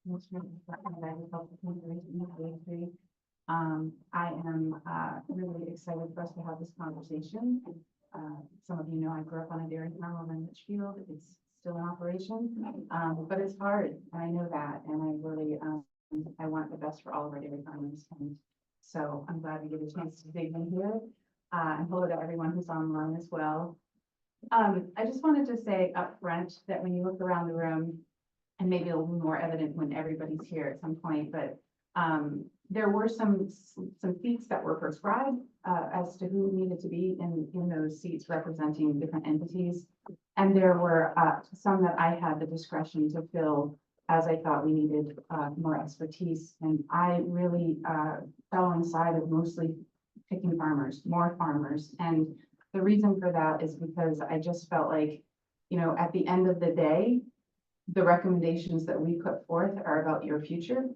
Commissioner of Agriculture Committee. I am really excited for us to have this conversation. Some of you know I grew up on a dairy farm in Litchfield. It's still in operation, but it's hard. And I know that, and I really I want the best for all of our dairy farmers. And so I'm glad we get a chance to dig in here. And hello to everyone who's online as well. I just wanted to say up front that when you look around the room, and maybe it'll be more evident when everybody's here at some point, but there were some seats that were prescribed as to who needed to be in those seats representing different entities. And there were some that I had the discretion to fill as I thought we needed more expertise. And I really fell on the side of mostly picking farmers, more farmers. And the reason for that is because I just felt like, you know, at the end of the day, the recommendations that we put forth are about your future,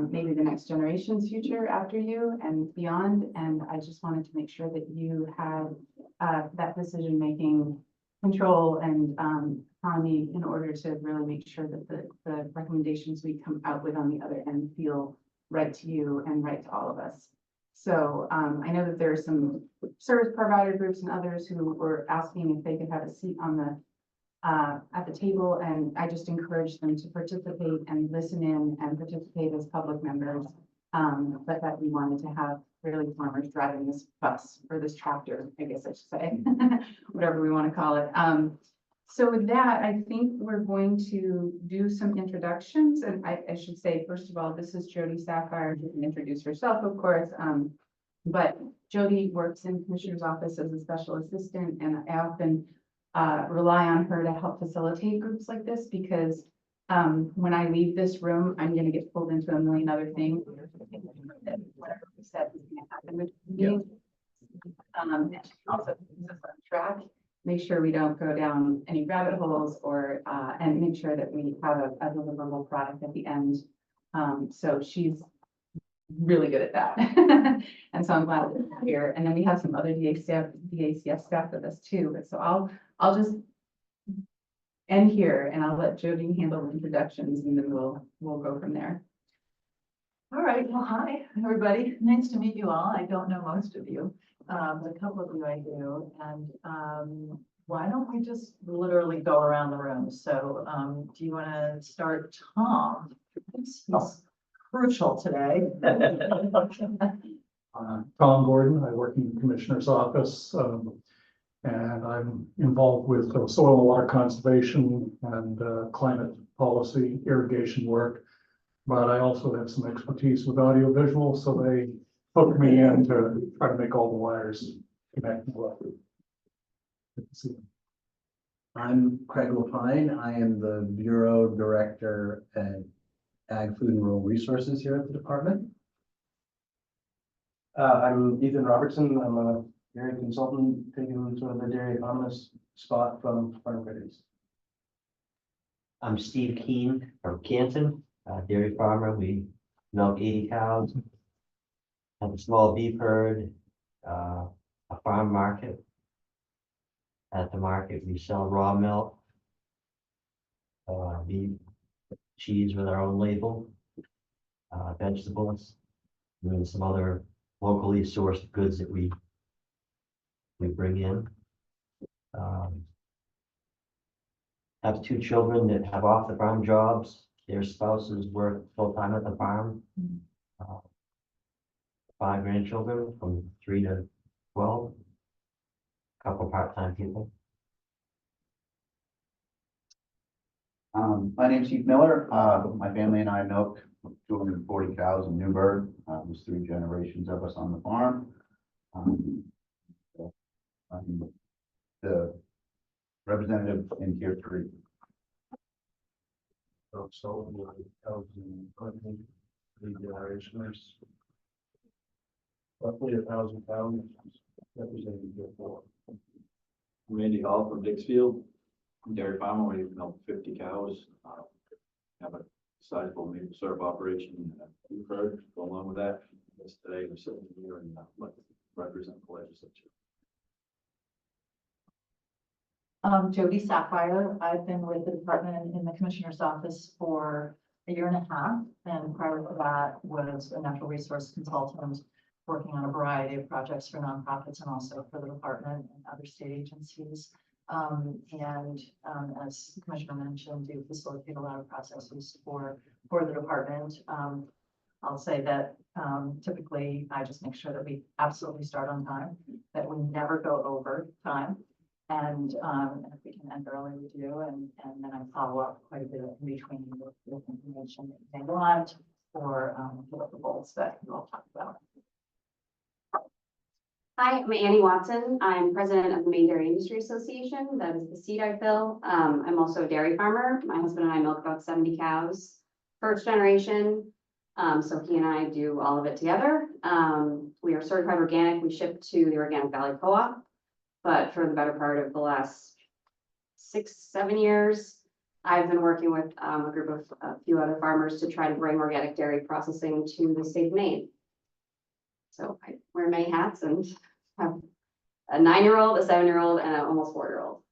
maybe the next generation's future after you and beyond. And I just wanted to make sure that you had that decision-making control and autonomy in order to really make sure that the recommendations we come out with on the other end feel right to you and right to all of us. So I know that there are some service provider groups and others who were asking if they could have a seat on the at the table, and I just encourage them to participate and listen in and participate as public members. But that we wanted to have really farmers driving this bus or this tractor, I guess I should say, whatever we want to call it. So with that, I think we're going to do some introductions, and I should say, first of all, this is Jody Sapphire. She can introduce herself, of course. But Jody works in Commissioner's office as a special assistant, and I often rely on her to help facilitate groups like this because when I leave this room, I'm going to get pulled into a million other things. Whatever we said is going to happen with me. Also keeps us on track. Make sure we don't go down any rabbit holes or and make sure that we have a deliverable product at the end. So she's really good at that. And so I'm glad that you're here. And then we have some other DACS staff with us too. But so I'll just end here and I'll let Jody handle the introductions and then we'll go from there. All right. Well, hi, everybody. Nice to meet you all. I don't know most of you. A couple of you I do. And why don't we just literally go around the room? So do you want to start, Tom? He's crucial today. Tom Gordon. I work in the Commissioner's office, and I'm involved with soil and water conservation and climate policy, irrigation work. But I also have some expertise with audiovisual, so they hooked me in to try to make all the wires connect well. Good to see you. I'm Craig Lapine. I am the Bureau Director at Ag, Food and Rural Resources here at the department. I'm Ethan Robertson. I'm a dairy consultant, taking sort of the dairy economist spot from Farm Credits. I'm Steve Keene from Canton, dairy farmer. We milk 80 cows, have a small beef herd, a farm market. At the market, we sell raw milk, beef, cheese with our own label, vegetables, and then some other locally sourced goods that we bring in. Have two children that have off the farm jobs. Their spouses work full time at the farm. 5 grandchildren from 3 to 12. Couple part-time people. My name's Steve Miller. My family and I milk 240 cows in Newburgh. There's 3 generations of us on the farm. I'm the representative in Tier 3. So cows and 3 generations. Roughly 1,000 cows represented here for. Randy Hall from Dixfield, dairy farmer. We milk 50 cows. Have a sizable maple syrup operation. You've heard go along with that. Yes, today we're sitting here and represent the legislature. Jody Sapphire. I've been with the department in the Commissioner's office for a year and a half, and prior to that was a natural resource consultant working on a variety of projects for nonprofits and also for the department and other state agencies. As Commissioner mentioned, do facilitate a lot of processes for the department. I'll say that typically I just make sure that we absolutely start on time, that we never go over time. And if we can end early, we do. And then I follow up quite a bit in between with information that they want or deliverables that we'll talk about. Hi, I'm Annie Watson. I'm president of the Maine Dairy Industry Association. That is the seat I fill. I'm also a dairy farmer. My husband and I milk about 70 cows, first generation. So he and I do all of it together. We are certified organic. We ship to the Organic Valley Co-op. But for the better part of the last 6-7 years, I've been working with a group of a few other farmers to try to bring organic dairy processing to the state of Maine. So I wear many hats and have a 9-year-old, a 7-year-old, and an almost 4-year-old.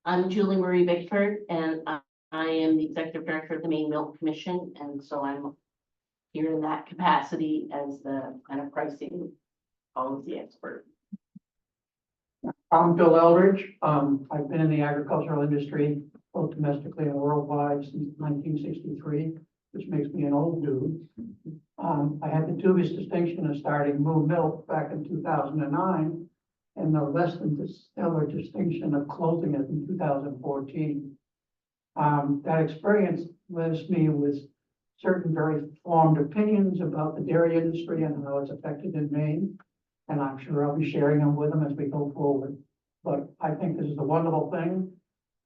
I'm Julie Marie Bickford, and I am the executive director of the Maine Milk Commission, and so I'm here in that capacity as the kind of pricing policy expert. I'm Bill Eldridge. I've been in the agricultural industry, both domestically and worldwide, since 1963, which makes me an old dude. I had the dubious distinction of starting Moo Milk back in 2009, and the less than stellar distinction of closing it in 2014. That experience leaves me with certain very formed opinions about the dairy industry and how it's affected in Maine. And I'm sure I'll be sharing them with them as we go forward. But I think this is a wonderful thing.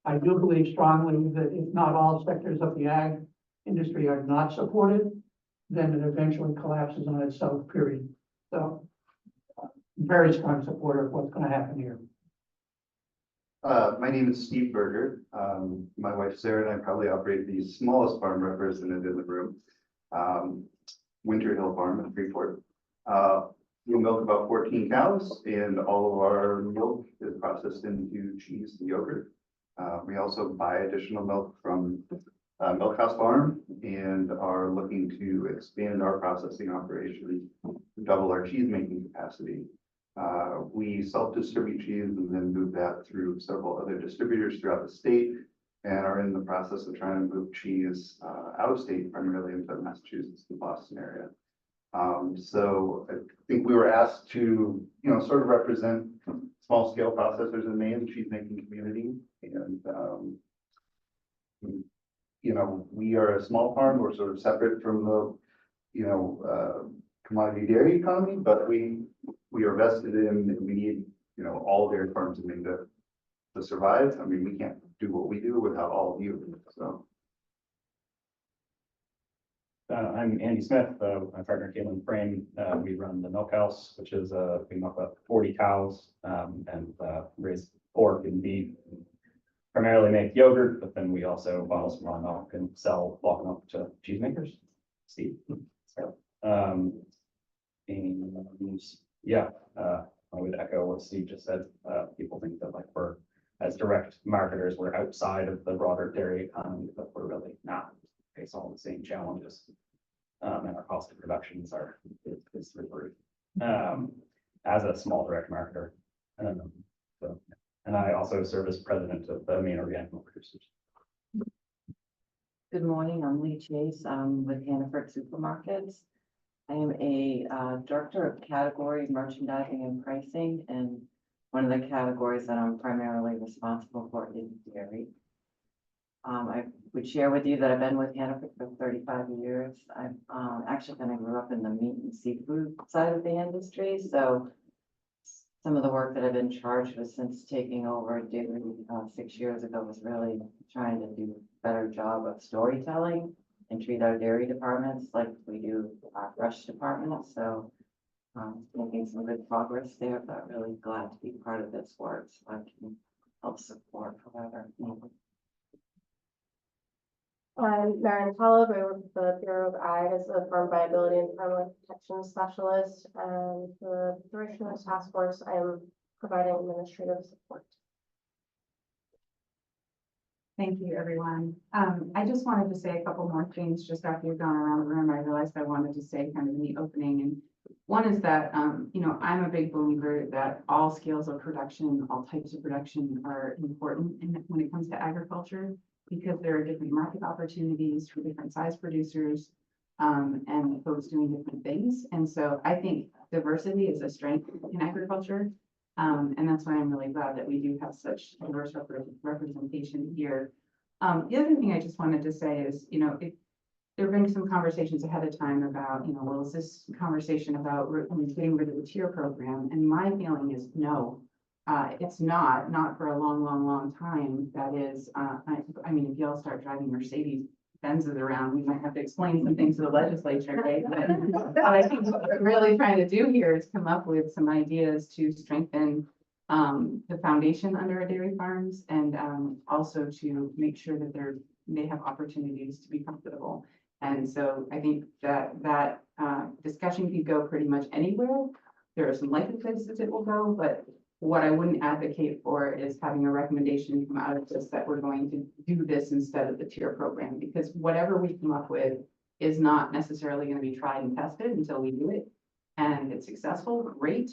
I do believe strongly that if not all sectors of the ag industry are not supported, then it eventually collapses on itself, period. So very strong supporter of what's going to happen here. My name is Steve Berger. My wife Sarah and I probably operate the smallest farm represented in the room. Winter Hill Farm in Freeport. We milk about 14 cows, and all of our milk is processed into cheese and yogurt. We also buy additional milk from Milk House Farm and are looking to expand our processing operation to double our cheese making capacity. We self-distribute cheese and then move that through several other distributors throughout the state, and are in the process of trying to move cheese out of state, primarily into Massachusetts and Boston area. So I think we were asked to, sort of represent small scale processors in Maine, the cheese making community. And, we are a small farm. We're sort of separate from the, commodity dairy economy, but we are vested in, we need, all dairy farms in Maine to survive. I mean, we can't do what we do without all of you, so. I'm Andy Smith, my partner Caitlin Frame. We run the Milk House, which is we milk about 40 cows and raise pork and beef. Primarily make yogurt, but then we also bottle some raw milk and sell bulk milk to cheesemakers. Steve. So, and yeah, I would echo what Steve just said. People think that like we're as direct marketers, we're outside of the broader dairy economy, but we're really not. Face all the same challenges. And our cost of productions is through the roof. As a small direct marketer. And I also serve as president of the Maine Organic Milk Producers. Good morning, I'm Lee Chase. I'm with Hannaford Supermarkets. I am a director of category merchandising and pricing, and one of the categories that I'm primarily responsible for is dairy. I would share with you that I've been with Hannaford for 35 years. I've actually kind of grew up in the meat and seafood side of the industry. So some of the work that I've been charged with since taking over dairy 6 years ago was really trying to do a better job of storytelling and treat our dairy departments like we do our fresh department. So making some good progress there, but really glad to be part of this work so I can help support however needed. I'm Marian Apollo. I work with the Bureau of Ag as a farm viability and farm protection specialist. And for the duration of this task force, I am providing administrative support. Thank you, everyone. I just wanted to say a couple more things just after you've gone around the room. I realized I wanted to say kind of in the opening. And one is that, I'm a big believer that all scales of production, all types of production are important when it comes to agriculture, because there are different market opportunities for different size producers, and folks doing different things. And so I think diversity is a strength in agriculture. And that's why I'm really glad that we do have such diverse representation here. The other thing I just wanted to say is, there have been some conversations ahead of time about, well, is this conversation about getting rid of the tier program? And my feeling is no, it's not for a long, long, long time. That is, I mean, if y'all start driving Mercedes Benzes around, we might have to explain some things to the legislature, right? But I think what we're really trying to do here is come up with some ideas to strengthen the foundation under our dairy farms, and also to make sure that they have opportunities to be profitable. And so I think that discussion could go pretty much anywhere. There are some likely places it will go, but what I wouldn't advocate for is having a recommendation come out of this that we're going to do this instead of the tier program, because whatever we come up with is not necessarily going to be tried and tested until we do it. And it's successful, great.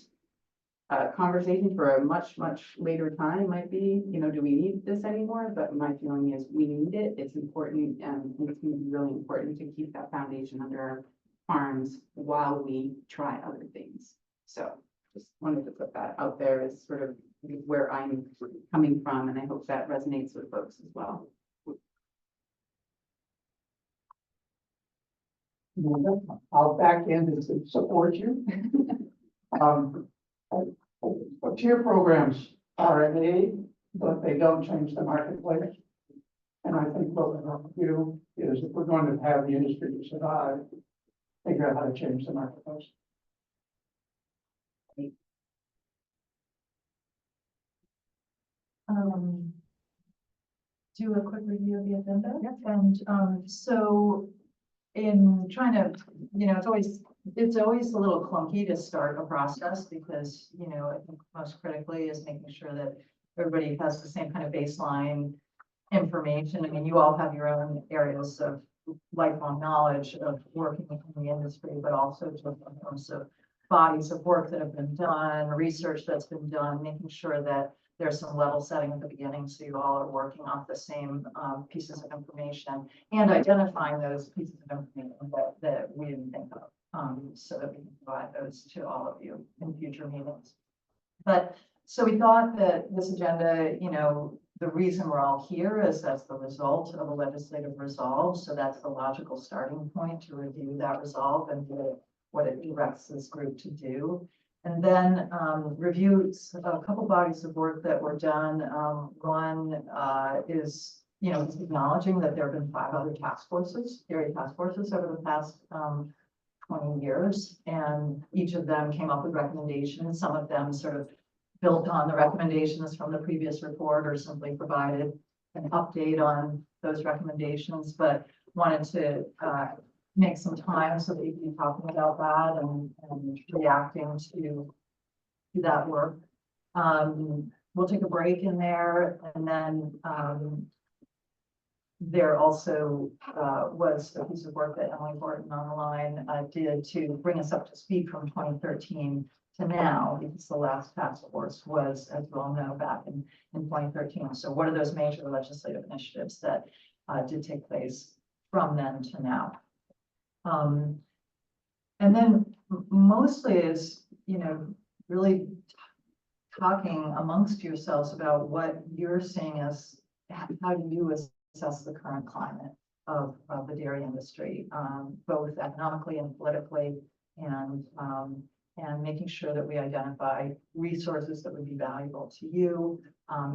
Conversation for a much, much later time might be, do we need this anymore? But my feeling is we need it. It's important, and it's going to be really important to keep that foundation under our farms while we try other things. So just wanted to put that out there as sort of where I'm coming from, and I hope that resonates with folks as well. I'll back in to support you. Tier programs are an aid, but they don't change the marketplace. And I think what we have to do is, if we're going to have the industry to survive, figure out how to change the marketplace. Do a quick review of the agenda. Yep. And so in trying to, it's always a little clunky to start a process because, I think most critically is making sure that everybody has the same kind of baseline information. I mean, you all have your own areas of lifelong knowledge of working in the industry, but also just in terms of bodies of work that have been done, research that's been done, making sure that there's some level setting at the beginning, so you all are working off the same pieces of information and identifying those pieces of information that we didn't think of, so that we can provide those to all of you in future meetings. But so we thought that this agenda, the reason we're all here is that's the result of a legislative resolve. So that's the logical starting point to review that resolve and what it directs this group to do. And then review a couple bodies of work that were done. One is, acknowledging that there have been 5 other task forces, dairy task forces over the past 20 years. And each of them came up with recommendations. Some of them sort of built on the recommendations from the previous report or simply provided an update on those recommendations, but wanted to make some time so that you can be talking about that and reacting to that work. We'll take a break in there, and then there also was a piece of work that Emily Horton on the line did to bring us up to speed from 2013 to now, because the last task force was, as we all know, back in 2013. So what are those major legislative initiatives that did take place from then to now? And then mostly is, really talking amongst yourselves about what you're seeing as, how do you assess the current climate of the dairy industry, both economically and politically, and making sure that we identify resources that would be valuable to you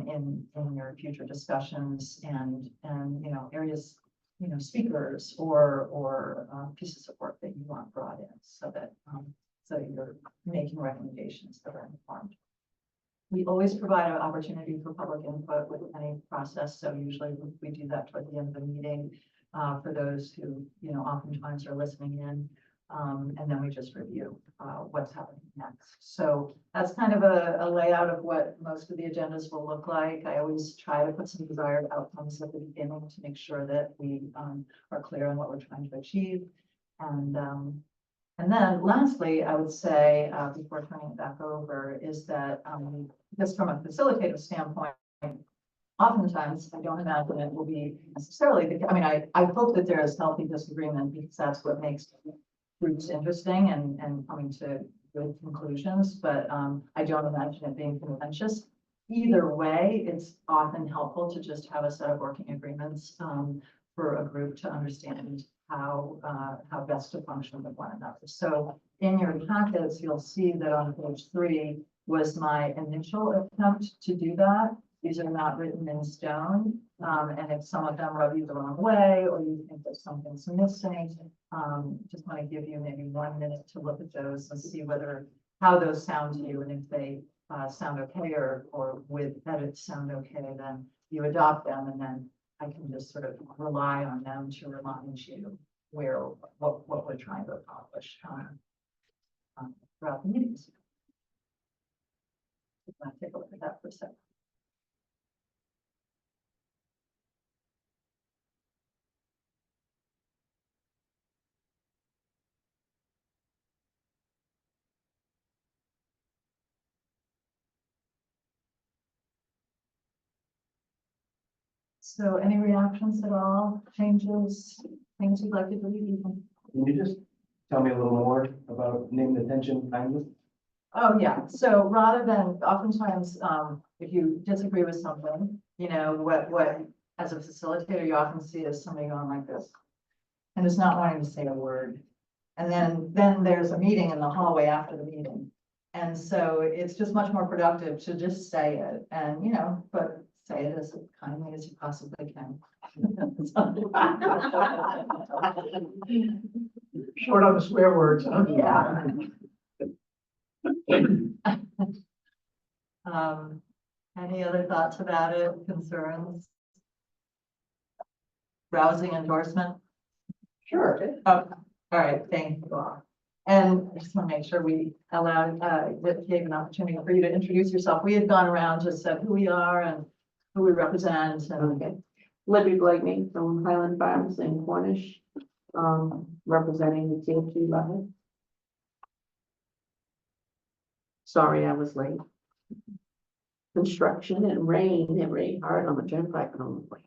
in your future discussions and areas, speakers or pieces of work that you want brought in, so that so you're making recommendations that are informed. We always provide an opportunity for public input with any process, so usually we do that toward the end of the meeting for those who oftentimes are listening in. And then we just review, what's happening next. So that's kind of a layout of what most of the agendas will look like. I always try to put some desired outcomes at the beginning to make sure that we, are clear on what we're trying to achieve. And then lastly, I would say, before turning it back over, is that, just from a facilitative standpoint, oftentimes I don't imagine it will be necessarily, I mean, I hope that there is healthy disagreement because that's what makes groups interesting and coming to good conclusions, but, I don't imagine it being contentious. Either way, it's often helpful to just have a set of working agreements, for a group to understand how best to function with one another. So in your packets, you'll see that on page 3 was my initial attempt to do that. These are not written in stone. And if some of them rub you the wrong way, or you think that something's missing, just want to give you maybe 1 minute to look at those and see how those sound to you. And if they sound okay, or with edits sound okay, then you adopt them, and then I can just sort of rely on them to remind you what we're trying to accomplish throughout the meetings. Let's take a look at that for a second. So any reactions at all, changes, things you'd like to delete even? Can you just tell me a little more about name the tension kindly? Oh, yeah. So rather than oftentimes, if you disagree with something, you know, what, as a facilitator, you often see is somebody going like this and is not wanting to say a word. And then there's a meeting in the hallway after the meeting. And so it's just much more productive to just say it and, you know, but say it as kindly as you possibly can. Short on the swear words, huh? Yeah. Any other thoughts about it, concerns? Rousing endorsement? Sure. Okay, all right, thank you all. And I just want to make sure we allowed, gave an opportunity for you to introduce yourself. We had gone around, just said who we are and who we represent. And Okay. Libby Blakeney from Highland Farms in Cornish, representing the TFG level. Sorry, I was late. Construction and rain, it rained hard on the turnpike and on the way.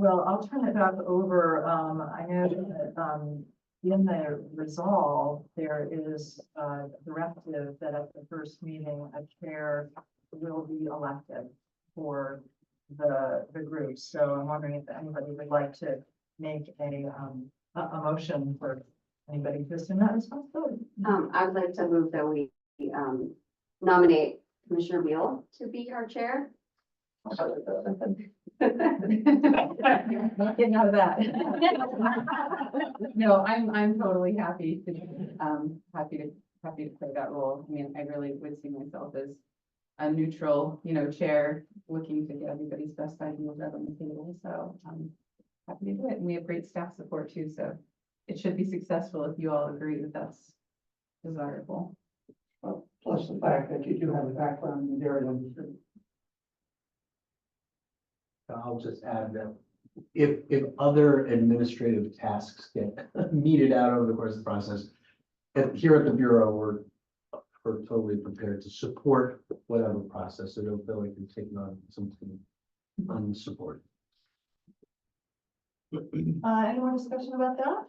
well, I'll turn it back over. I know that, in the resolve, there is a directive that at the first meeting, a chair will be elected for the group. So I'm wondering if anybody would like to make a motion for anybody to assume that responsibility. I would like to move that we, nominate Commissioner Beal to be our chair. Not getting out of that. No, I'm totally happy to, happy to play that role. I mean, I really would see myself as a neutral, chair, looking to get everybody's best ideas out on the table. So I'm happy to do it. And we have great staff support too. So it should be successful if you all agree that that's desirable. Well, plus the fact that you do have a background in the dairy industry. I'll just add that if other administrative tasks get meted out over the course of the process, here at the Bureau, we're totally prepared to support whatever process, so don't feel like you're taking on something unsupported. Any more discussion about that?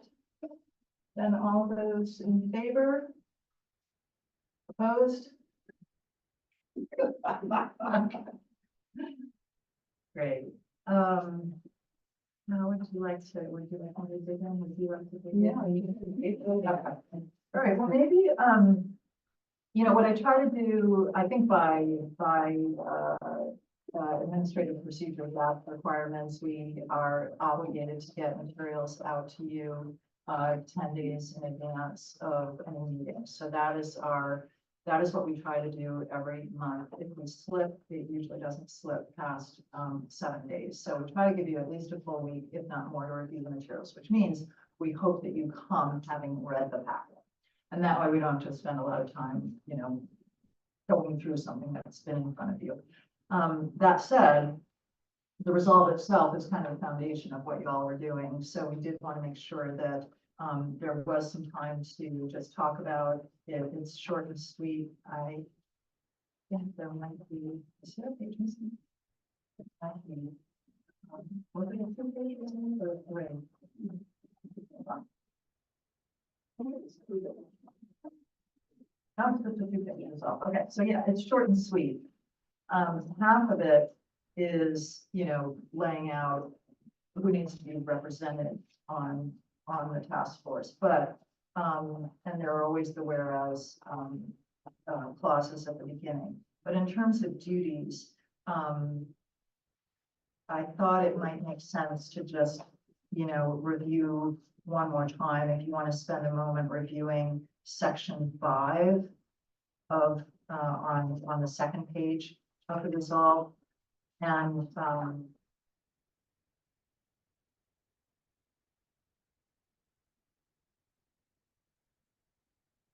Then all those in favor? Opposed? Great. Now, would you like me to dig in? Would you like to dig in? Yeah. Okay. All right, well, maybe, what I try to do, I think by Administrative Procedure Act requirements, we are obligated to get materials out to you 10 days in advance of any meeting. So that is our that is what we try to do every month. If we slip, it usually doesn't slip past 7 days. So we try to give you at least a full week, if not more, to review the materials, which means we hope that you come having read the packet. And that way we don't have to spend a lot of time, you know, going through something that's been in front of you. That said, the resolve itself is kind of the foundation of what you all were doing. So we did want to make sure that there was some time to just talk about it. It's short and sweet. I think there might be, is there a page missing? It might be. Was it a 2 pages or 3? I'll put the 2 pages off. Okay, so yeah, it's short and sweet. Half of it is, you know, laying out who needs to be represented on the task force, but, and there are always the whereas, clauses at the beginning. But in terms of duties, I thought it might make sense to just, you know, review one more time. If you want to spend a moment reviewing section 5 of, on the second page of the resolve. And,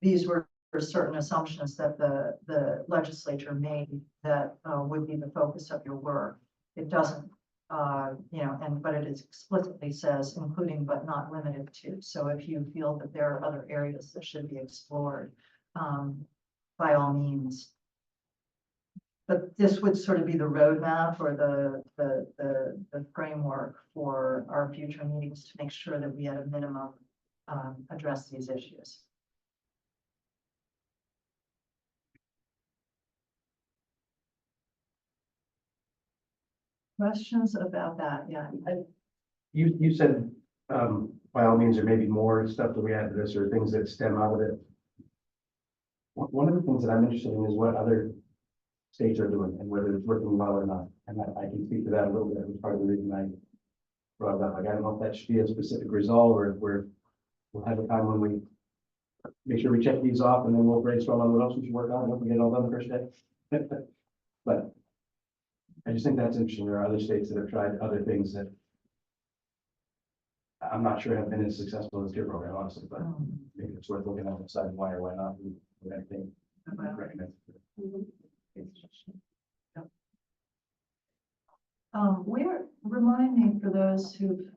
these were certain assumptions that the legislature made that would be the focus of your work. It doesn't, you know, but it is explicitly says including but not limited to. So if you feel that there are other areas that should be explored, by all means. But this would sort of be the roadmap or the framework for our future meetings to make sure that we at a minimum address these issues. Questions about that? Yeah. You said, by all means, there may be more stuff that we add to this or things that stem out of it. One of the things that I'm interested in is what other states are doing and whether it's working well or not. And I can speak to that a little bit. That was part of the reason I brought it up. Like, I don't know if that should be a specific resolve or if we'll have a time when we make sure we check these off and then we'll brainstorm on what else we should work on. Don't get it all done the first day. But I just think that's interesting. There are other states that have tried other things that I'm not sure have been as successful as your program, honestly, but maybe it's worth looking at and deciding why or why not. And anything recommend. Remind me for those who've,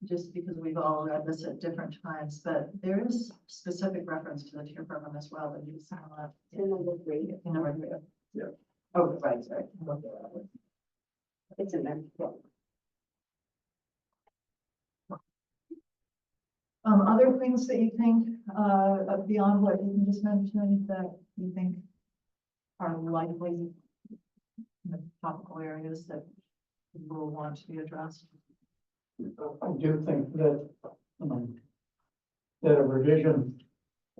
just because we've all read this at different times, but there is specific reference to the tier program as well that you saw In number 3. in number 3. Yeah. Oh, right, sorry. It's in there. Yeah. Other things that you think, beyond what you just mentioned that you think are likely the topical areas that will want to be addressed? I do think that, that a revision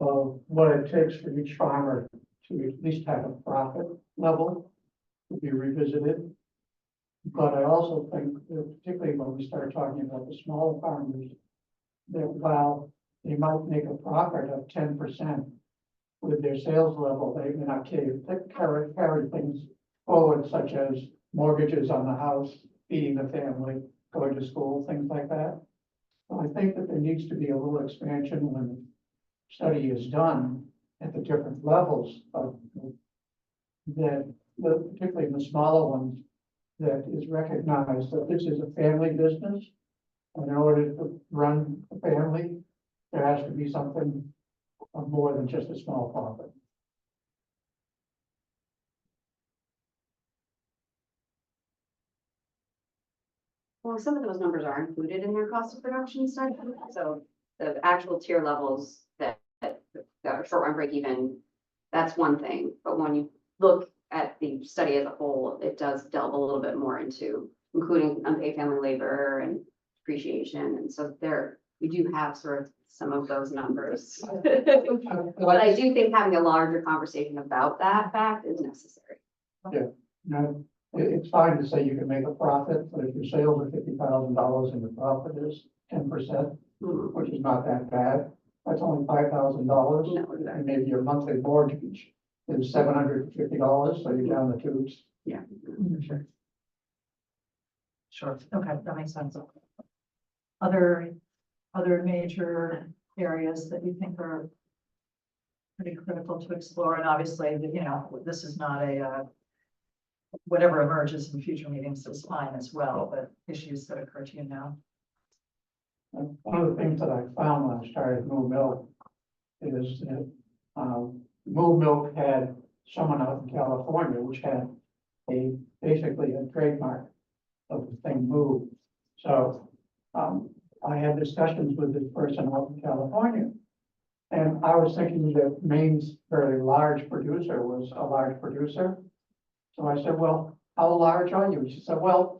of what it takes for each farmer to at least have a profit level to be revisited. But I also think that particularly when we start talking about the smaller farmers, that while they might make a profit of 10% with their sales level, they may not carry things forward, such as mortgages on the house, feeding the family, going to school, things like that. So I think that there needs to be a little expansion when the study is done at the different levels of that, particularly in the smaller ones, that is recognized that this is a family business. And in order to run a family, there has to be something of more than just a small profit. Well, some of those numbers are included in their cost of production study. So the actual tier levels that are short run break even, that's one thing. But when you look at the study as a whole, it does delve a little bit more into including unpaid family labor and depreciation. And so there, we do have sort of some of those numbers. But I do think having a larger conversation about that fact is necessary. Yeah, no, it's fine to say you can make a profit, but if your sales are $50,000 and your profit is 10%, which is not that bad, that's only $5,000. No, exactly. And maybe your monthly mortgage is $750, so you're down the tubes. Yeah. Sure. Sure, okay, that makes sense. Other major areas that you think are pretty critical to explore, and obviously, you know, this is not a, whatever emerges in future meetings is fine as well, but issues that occur to you now. And one of the things that I found when I started Moo Milk is that, Moo Milk had someone out in California which had basically a trademark of the thing Moo. So, I had discussions with this person out in California. And I was thinking that Maine's very large producer was a large producer. So I said, well, how large are you? She said, well,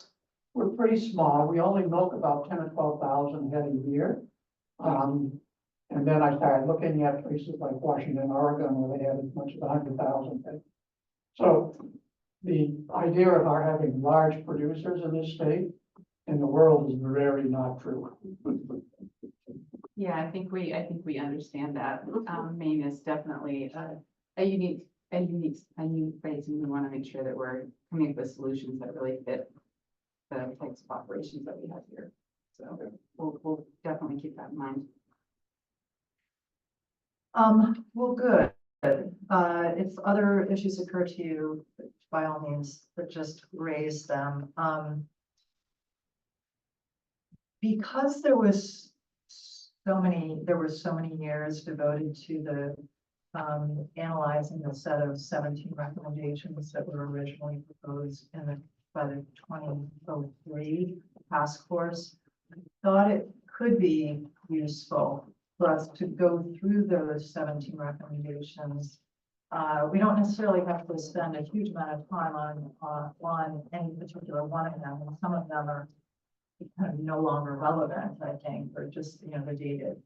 we're pretty small. We only milk about 10 or 12,000 head a year. And then I started looking at places like Washington, Oregon, where they have as much as 100,000 head. So the idea of our having large producers in this state in the world is very not true. Yeah, I think we understand that. Maine is definitely a unique place, and we want to make sure that we're coming up with solutions that really fit the types of operations that we have here. So we'll definitely keep that in mind. Well, good. If other issues occur to you, by all means, but just raise them. Because there were so many years devoted to the analyzing the set of 17 recommendations that were originally proposed by the 2003 task force. I thought it could be useful for us to go through those 17 recommendations. We don't necessarily have to spend a huge amount of time on any particular one of them, and some of them are kind of no longer relevant, I think, or just, you know, they're dated.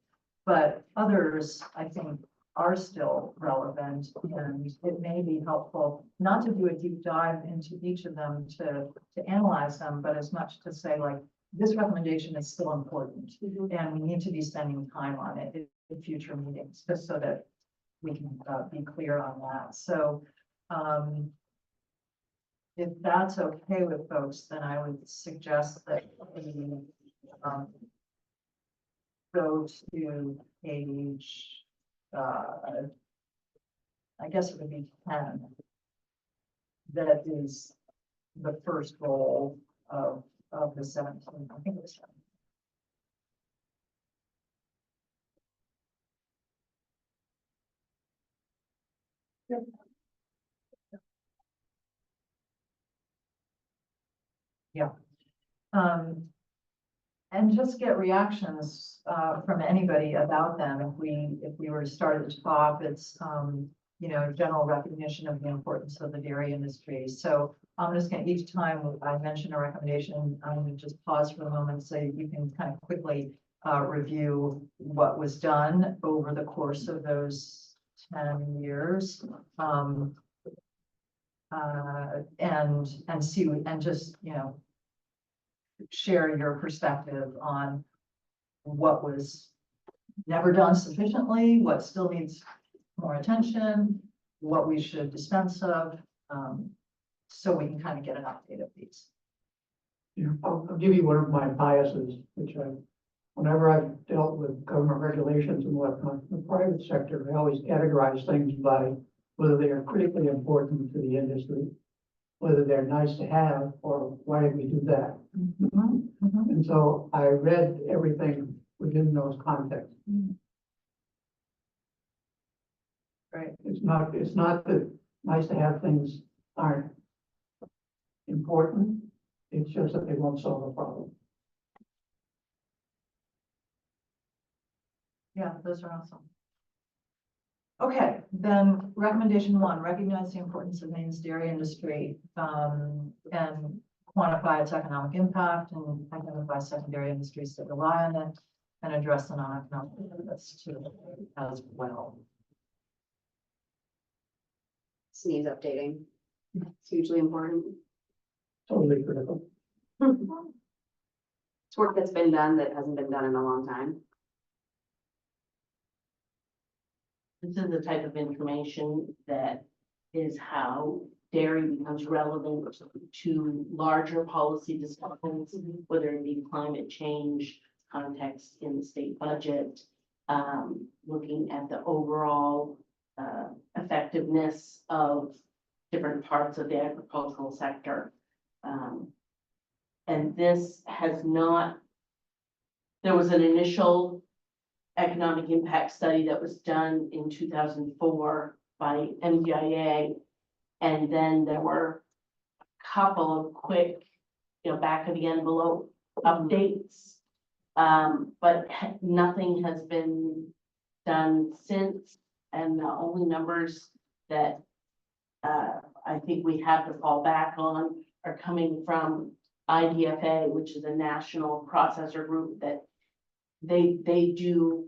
But others, I think, are still relevant, and it may be helpful not to do a deep dive into each of them to analyze them, but as much to say, like, this recommendation is still important, and we need to be spending time on it in future meetings, just so that we can be clear on that. So, if that's okay with folks, then I would suggest that we go to page, I guess it would be 10. That is the first roll of the 17, I think it was 17. Yep. Yeah. And just get reactions from anybody about them. If we were to start at the top, it's you know, general recognition of the importance of the dairy industry. So I'm just going to, each time I mention a recommendation, I'm going to just pause for a moment so you can kind of quickly review what was done over the course of those 10 years. And see, and just, you know, share your perspective on what was never done sufficiently, what still needs more attention, what we should dispense of, so we can kind of get an update of these. Yeah, I'll give you one of my biases, which whenever I've dealt with government regulations and whatnot, in the private sector, I always categorize things by whether they are critically important to the industry, whether they're nice to have, or why did we do that? And so I read everything within those contexts. Right. It's not that nice to have things aren't important. It's just that they won't solve the problem. Yeah, those are awesome. Okay, then recommendation 1, recognize the importance of Maine's dairy industry, and quantify its economic impact and identify secondary industries that rely on it and address the non-economic benefits to it as well. This needs updating. It's hugely important. Totally critical. It's work that's been done that hasn't been done in a long time. this is the type of information that is how dairy becomes relevant to larger policy discussions, whether it be climate change, context in the state budget, looking at the overall effectiveness of different parts of the agricultural sector. And this has not, there was an initial economic impact study that was done in 2004 by MDIA. And then there were a couple of quick, back of the envelope updates. But nothing has been done since. And the only numbers that I think we have to fall back on are coming from IDFA, which is a national processor group that they do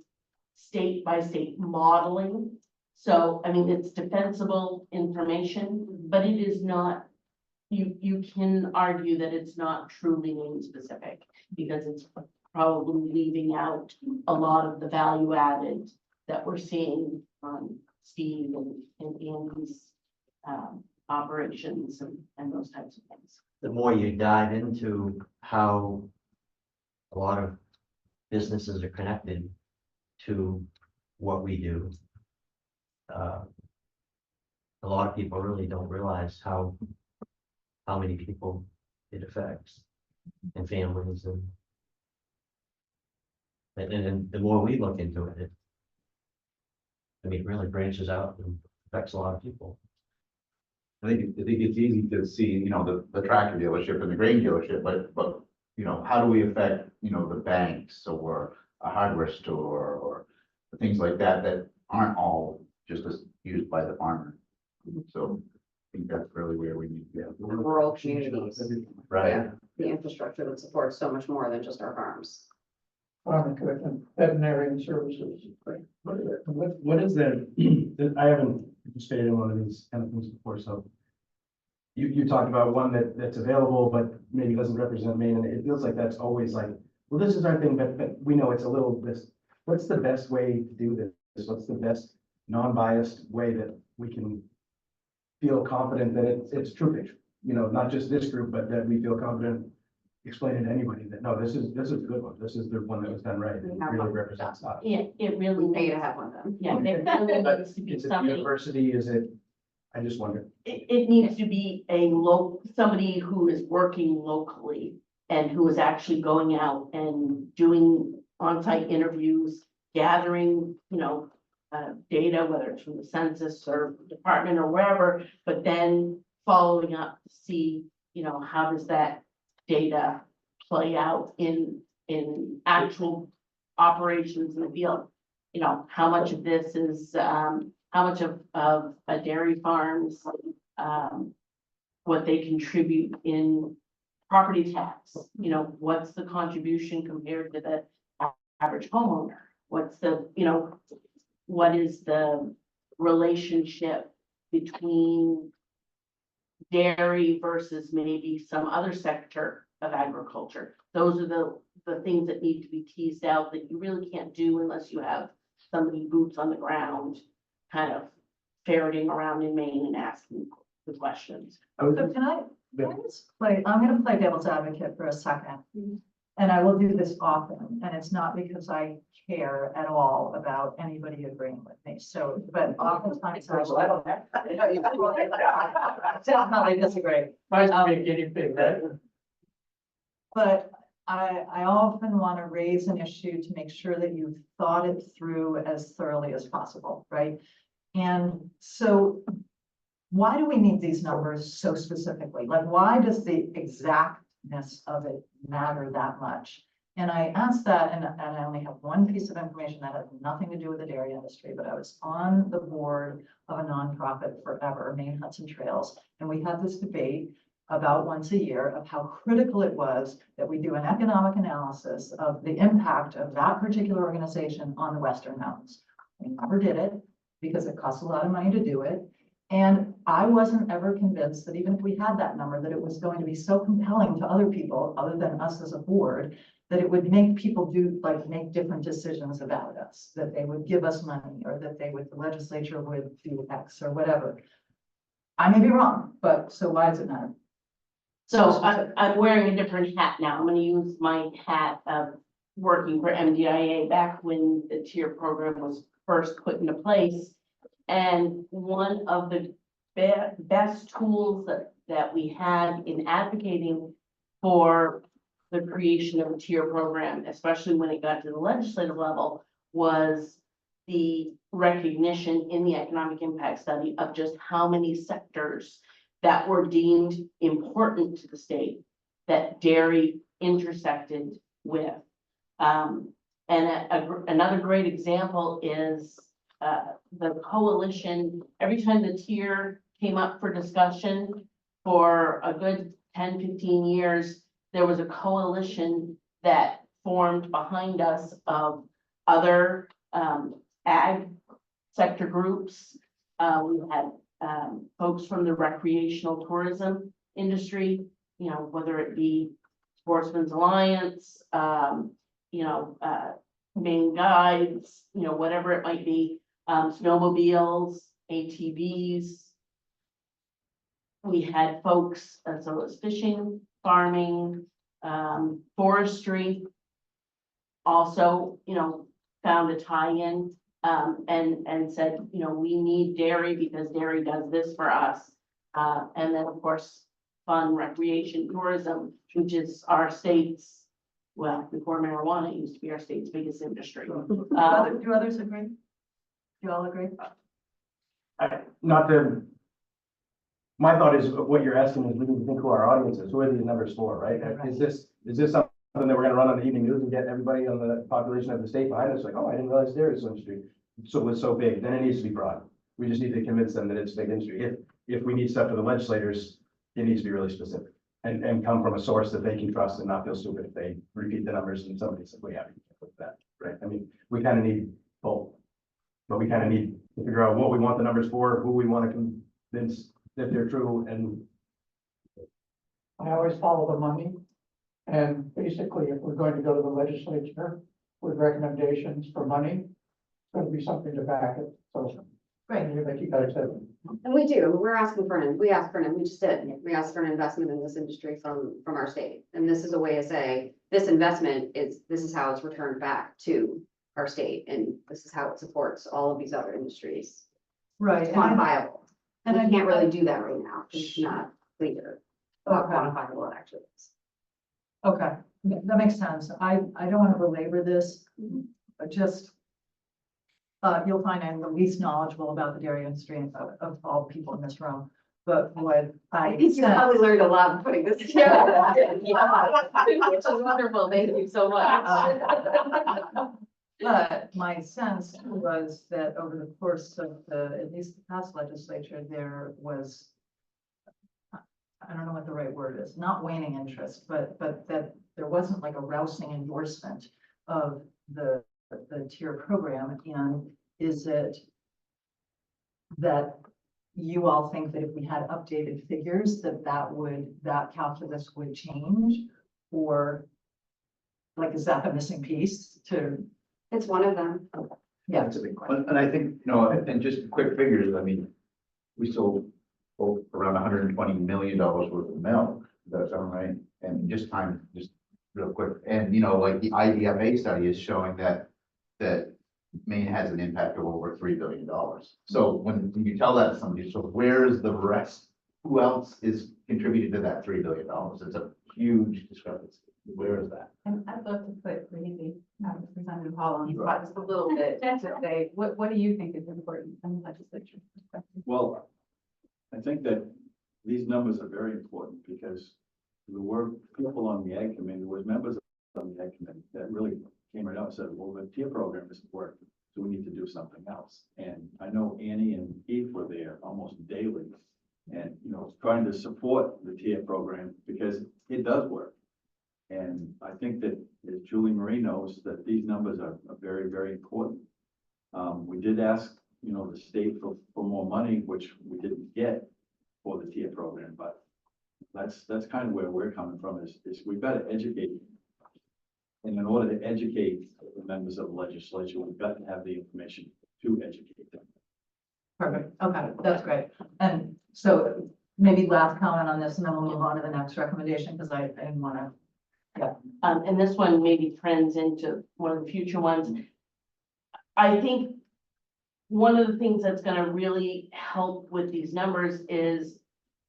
state by state modeling. So, I mean, it's defensible information, but it is not, you can argue that it's not truly name specific because it's probably leaving out a lot of the value added that we're seeing on Steve and Andy's operations and those types of things. The more you dive into how a lot of businesses are connected to what we do, a lot of people really don't realize how many people it affects and families and the more we look into it, it really branches out and affects a lot of people. I think it's easy to see, the tractor dealership and the grain dealership, but, how do we affect, the banks or a hardware store or things like that, that aren't all just used by the farmer? So I think that's really where we need to be. Rural communities, Right. the infrastructure that supports so much more than just our farms. Farm equipment, veterinarian services. What is the, I haven't participated in one of these kind of things before, so. You talked about one that's available, but maybe doesn't represent Maine, and it feels like that's always like, well, this is our thing, but we know it's a little this. What's the best way to do this? What's the best non-biased way that we can feel confident that it's true picture? Not just this group, but that we feel confident explaining to anybody that, no, this is a good one. This is the one that was done right. It really represents us. It really We pay to needs, have one done. yeah, there really But needs to be is it something. university? Is it, I just wonder. It needs to be somebody who is working locally and who is actually going out and doing on-site interviews, gathering, data, whether it's from the census or department or wherever, but then following up to see, how does that data play out in actual operations in the field? How much of this is, how much of a dairy farm's, what they contribute in property tax? What's the contribution compared to the average homeowner? What's the, what is the relationship between dairy versus maybe some other sector of agriculture? Those are the things that need to be teased out that you really can't do unless you have somebody boots on the ground, kind of ferreting around in Maine and asking the questions. So can I just I'm gonna play devil's advocate for a second. And I will do this often, and it's not because I care at all about anybody agreeing with me, so, but oftentimes I will. Definitely disagree. Nice to be a guinea pig, right? But I often want to raise an issue to make sure that you've thought it through as thoroughly as possible, right? And so why do we need these numbers so specifically? Like, why does the exactness of it matter that much? And I asked that, and I only have one piece of information that has nothing to do with the dairy industry, but I was on the board of a nonprofit forever, Maine Hudson Trails, and we had this debate about once a year of how critical it was that we do an economic analysis of the impact of that particular organization on the Western Mountains. We never did it because it costs a lot of money to do it. And I wasn't ever convinced that even if we had that number, that it was going to be so compelling to other people, other than us as a board, that it would make people make different decisions about us, that they would give us money, or that the legislature would do X or whatever. I may be wrong, but so why does it matter? So I'm wearing a different hat now. I'm gonna use my hat of working for MDIA back when the tier program was first put into place. And one of the best tools that we had in advocating for the creation of a tier program, especially when it got to the legislative level, was the recognition in the economic impact study of just how many sectors that were deemed important to the state that dairy intersected with. Another great example is the coalition. Every time the tier came up for discussion for a good 10, 15 years, there was a coalition that formed behind us of other ag sector groups. We had folks from the recreational tourism industry, whether it be Sportsman's Alliance, Maine Guides, whatever it might be, snowmobiles, ATVs. We had folks, as well as fishing, farming, forestry, also, found a tie-in, and said, we need dairy because dairy does this for us. And then, of course, fun recreation tourism, which is our state's, well, before marijuana, it used to be our state's biggest industry. Do others agree? Do you all agree? My thought is, what you're asking is, we need to think who our audience is, who are these numbers for, right? Is this something that we're gonna run on the evening news and get everybody on the population of the state behind us, like, oh, I didn't realize dairy industry was so big, then it needs to be broad. We just need to convince them that it's a big industry. If we need stuff to the legislators, it needs to be really specific and come from a source that they can trust and not feel stupid if they repeat the numbers and somebody says, well, yeah, we can't put that, right? I mean, we kind of need both, but we kind of need to figure out what we want the numbers for, who we want to convince that they're true, and I always follow the money. And basically, if we're going to go to the legislature with recommendations for money, it's going to be something to back it. So, Great. like you guys said, And we do, we ask for we asked for an investment in this industry from our state. And this is a way to say, this investment this is how it's returned back to our state, and this is how it supports all of these other industries. Right. It's quantifiable. And We I can't really do that right now. It's not clear. How Okay. quantifiable it actually is. Okay, that makes sense. I don't want to belabor this, but just you'll find I'm the least knowledgeable about the dairy industry of all people in this room. But what I think you probably learned a lot putting this together. Which is wonderful. Thank you so much. But my sense was that over the course of at least the past legislature, there was, I don't know what the right word is, not waning interest, but that there wasn't like a rousing endorsement of the tier program. And is it that you all think that if we had updated figures, that calculus would change? Or like, is that the missing piece to? It's one of them. Yeah. it's a big question. And I think, and just quick figures, I mean, we sold around $120 million worth of milk. Does that sound right? And just real quick, and like the IDFA study is showing that Maine has an impact of over $3 billion. So when you tell that to somebody, so where's the rest? Who else is contributing to that $3 billion? It's a huge discrepancy. Where is that? And I'd love to put maybe Representative Hall on the spot just a little bit to say, what do you think is important from the legislature's perspective? Well, I think that these numbers are very important because there were people on the Ag Committee, there was members on the Ag Committee that really came right out and said, well, the tier program isn't working, so we need to do something else. And I know Annie and Keith were there almost daily and, trying to support the tier program because it does work. And I think that, as Julie Marie knows, that these numbers are very, very important. We did ask, the state for more money, which we didn't get for the tier program, but that's kind of where we're coming from is we better educate And in order to educate the members of the legislature, we've got to have the information to educate them. Perfect, okay, that's great. And so maybe last comment on this, and then we'll move on to the next recommendation, because I didn't want to. And this one maybe trends into one of the future ones. I think one of the things that's gonna really help with these numbers is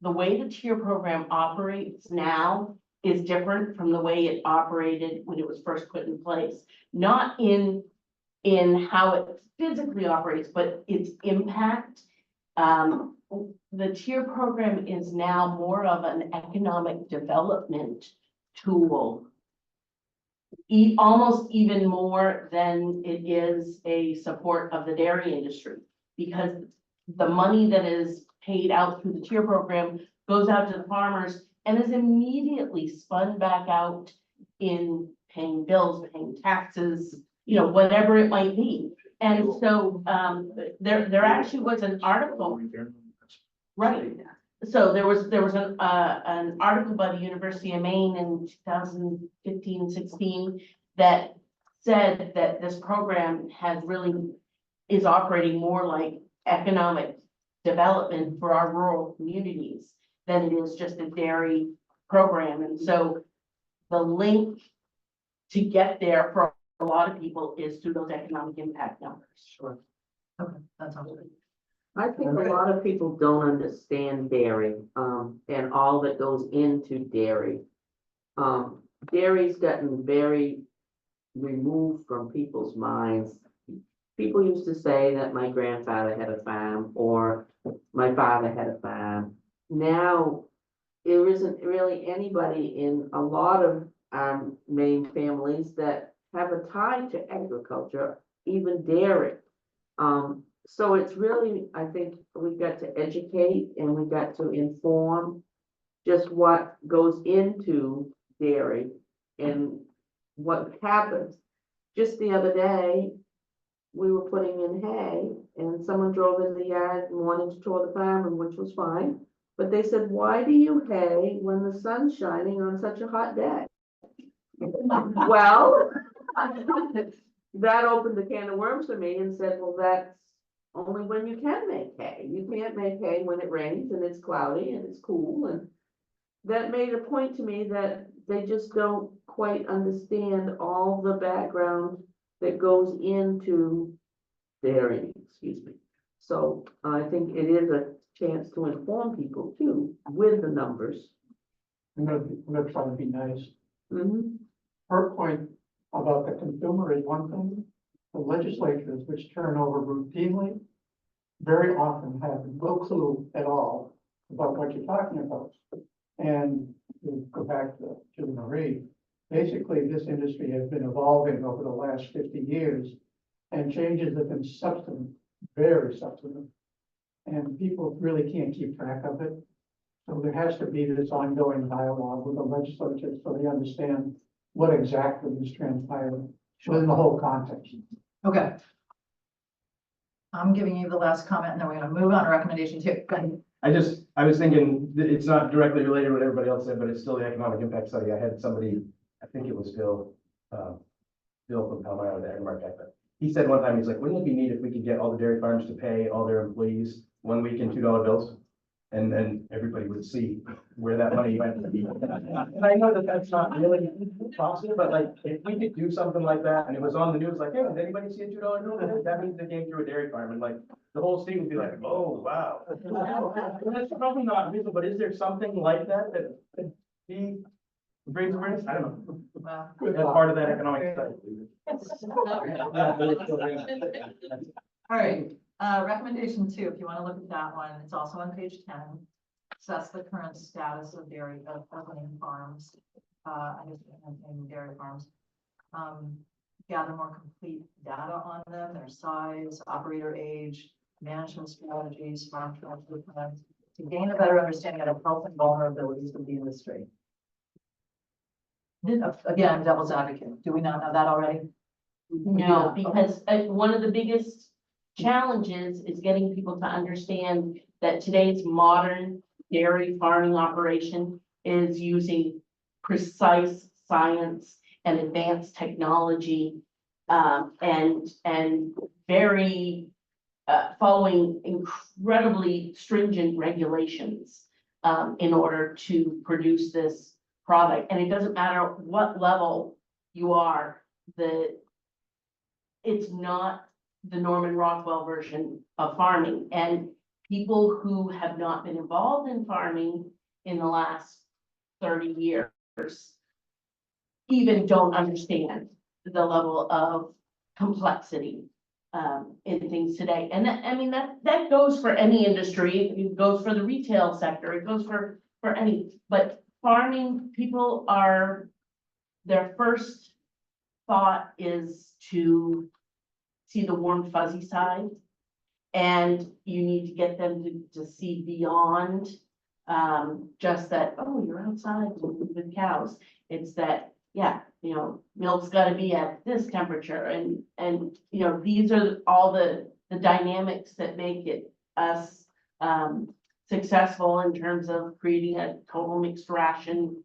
the way the tier program operates now is different from the way it operated when it was first put in place. Not in how it physically operates, but its impact. The tier program is now more of an economic development tool. Almost even more than it is a support of the dairy industry. Because the money that is paid out through the tier program goes out to the farmers and is immediately spun back out in paying bills, paying taxes, you know, whatever it might be. And so, there actually was an article. Right. So there was an article by the University of Maine in 2015-16 that said that this program is operating more like economic development for our rural communities than it is just a dairy program. And so the link to get there for a lot of people is through those economic impact numbers. Sure. Okay, that sounds good. I think a lot of people don't understand dairy, and all that goes into dairy. Dairy's gotten very removed from people's minds. People used to say that my grandfather had a farm or my father had a farm. Now, there isn't really anybody in a lot of Maine families that have a tie to agriculture, even dairy. So it's really, I think we've got to educate and we've got to inform just what goes into dairy and what happens. Just the other day, we were putting in hay and someone drove in the yard and wanted to tour the farm, and which was fine. But they said, why do you hay when the sun's shining on such a hot day? Well, that opened a can of worms for me and said, well, that's only when you can make hay. You can't make hay when it rains and it's cloudy and it's cool. And that made a point to me that they just don't quite understand all the background that goes into dairying, excuse me. So I think it is a chance to inform people too, with the numbers. I'm gonna try to be nice. Mhm. Her point about the consumer is one thing. The legislatures, which turn over routinely, very often have no clue at all about what you're talking about. And to go back to Marie, basically this industry has been evolving over the last 50 years, and changes have been substantive, very substantive. And people really can't keep track of it. So there has to be this ongoing dialogue with the legislature so they understand what exactly is transpiring within the whole context. Okay. I'm giving you the last comment, and then we're gonna move on to recommendation 2. Go ahead. I was thinking, that it's not directly related to what everybody else said, but it's still the economic impact study. I had somebody, I think it was Phil from Palmyra, the Agrimark guy, but he said one time, he's like, wouldn't it be neat if we could get all the dairy farms to pay all their employees 1 week in $2 bills? And then everybody would see where that money went. And I know that that's not really possible, but like, if we could do something like that, and it was on the news, like, hey, did anybody see a $2 bill today? That means they came through a dairy farm, and like, the whole state would be like, oh, wow. And that's probably not reasonable, but is there something like that that could be brings awareness? I don't know. Well, As part of that economic study. all right, recommendation 2, if you want to look at that one, it's also on page 10. Assess the current status of dairy, of Maine farms, and dairy farms. Gather more complete data on them, their size, operator age, management strategies, farm transfer plans, to gain a better understanding of the health and vulnerabilities of the industry. Again, devil's advocate, do we not know that already? No, because one of the biggest challenges is getting people to understand that today's modern dairy farming operation is using precise science and advanced technology, and very, following incredibly stringent regulations, in order to produce this product. And it doesn't matter what level you are, it's not the Norman Rockwell version of farming. And people who have not been involved in farming in the last 30 years even don't understand the level of complexity in things today. And that, I mean, that goes for any industry. It goes for the retail sector. It goes for any, but farming people their first thought is to see the warm fuzzy side. And you need to get them to see beyond just that, oh, you're outside with cows. It's that, yeah, you know, milk's gotta be at this temperature, and you know, these are all the dynamics that make it us successful in terms of creating a total mixed ration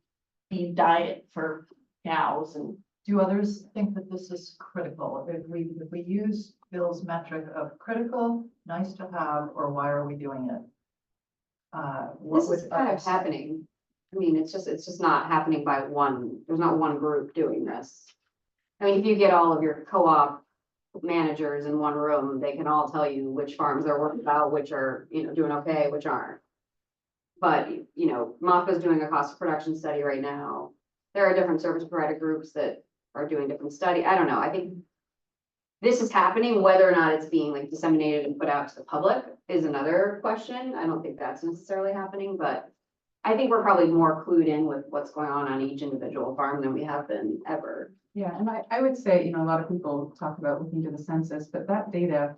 feed diet for cows. And Do others think that this is critical? If we use Bill's metric of critical, nice to have, or why are we doing it? This is kind of happening. I mean, it's just not happening by there's not one group doing this. I mean, if you get all of your co-op managers in one room, they can all tell you which farms they're worried about, which are, you know, doing okay, which aren't. But, you know, MAPA's doing a cost of production study right now. There are different service provider groups that are doing different study. I don't know. I think this is happening. Whether or not it's being like disseminated and put out to the public is another question. I don't think that's necessarily happening, but I think we're probably more clued in with what's going on each individual farm than we have been ever. Yeah, and I would say, you know, a lot of people talk about looking to the census, but that data,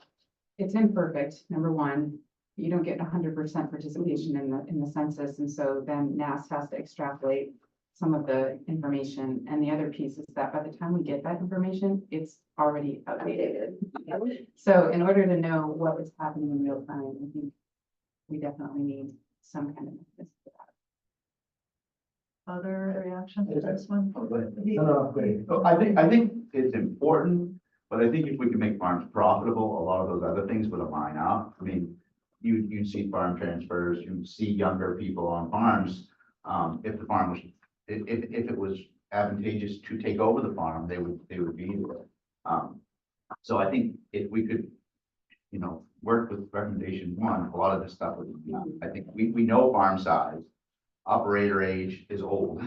it's imperfect, number one. You don't get 100% participation in the census, and so then NASS has to extrapolate some of the information. And the other piece is that by the time we get that information, it's already outdated. So in order to know what is happening in real time, I think we definitely need some kind of mechanism for that. Other reactions to this one? I think it's important, but I think if we can make farms profitable, a lot of those other things would line up. I mean, you see farm transfers, you see younger people on farms. If the farm was, if it was advantageous to take over the farm, they would be there. So I think if we could, you know, work with recommendation 1, a lot of this stuff would be done. I think we know farm size. Operator age is old.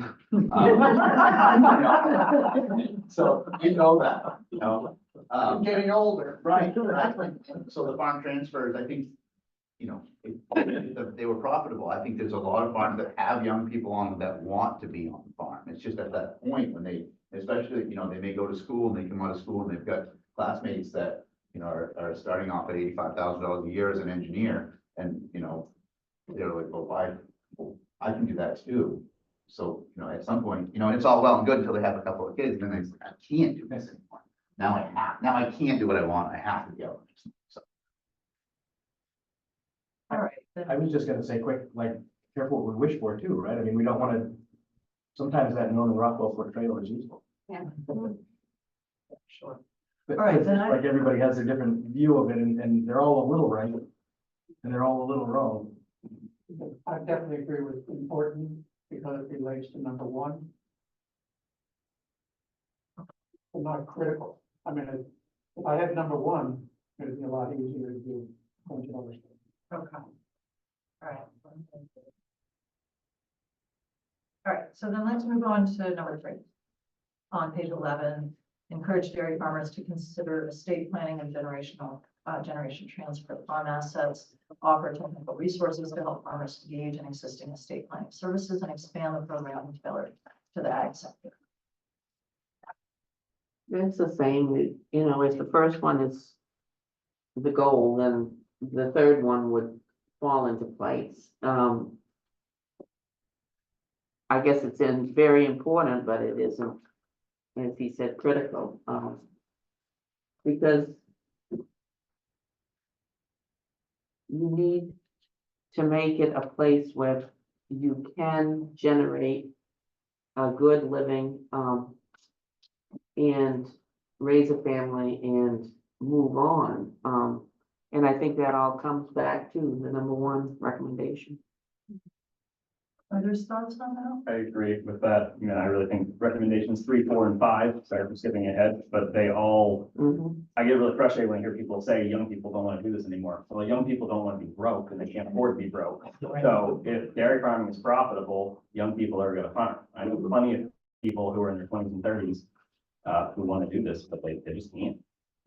So you know that, you know. Getting older. Right, exactly. So the farm transfers, I think, you know, if they were profitable, I think there's a lot of farms that have young people on them that want to be on the farm. It's just at that point when they, especially, you know, they may go to school and they come out of school and they've got classmates that, you know, are starting off at $85,000 a year as an engineer. And, you know, they're like, well, I can do that too. So, you know, at some point, you know, and it's all well and good until they have a couple of kids, and then they say, I can't do this anymore. Now I can't do what I want. I have to be able to. So. All right. I was just gonna say quick, like, careful what we wish for too, right? I mean, we don't wanna, sometimes that Norman Rockwell portrayal is useful. Yeah. Sure. But All right, it's then like everybody has a different view of it, and they're all a little right, and they're all a little wrong. I definitely agree with important because it relates to number 1. But not critical. I mean, if I had number 1, it'd be a lot easier to do a bunch of other stuff. Okay. All right. All right, so then let's move on to number 3. On page 11, encourage dairy farmers to consider estate planning and generation transfer of farm assets, offer technical resources to help farmers engage in existing estate planning services, and expand the program tailored to the ag sector. It's the same, you know, if the first one is the goal, then the third one would fall into place. I guess it's very important, but it isn't, as he said, critical, because you need to make it a place where you can generate a good living, and raise a family and move on. And I think that all comes back to the number one recommendation. Others thoughts on that? I agree with that. I mean, I really think recommendations 3, 4, and 5, sorry for skipping ahead, but they all, Mhm. I get really frustrated when I hear people say young people don't want to do this anymore. Well, young people don't want to be broke and they can't afford to be broke. So if dairy farming is profitable, young people are going to farm. I know plenty of people who are in their 20s and 30s who want to do this, but they just can't.